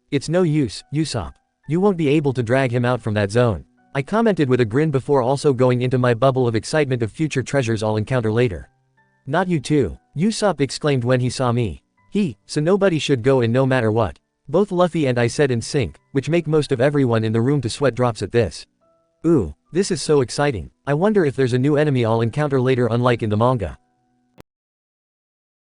It's no use, Usopp. You won't be able to drag him out from that zone. I commented with a grin before also going into my bubble of excitement of future treasures I'll encounter later. Not you too, Usopp exclaimed when he saw me. So nobody should go in no matter what. Both Luffy and I said in sync, which make most of everyone in the room to sweat drops at this. Ooh, this is so exciting. I wonder if there's a new enemy I'll encounter later unlike in the manga.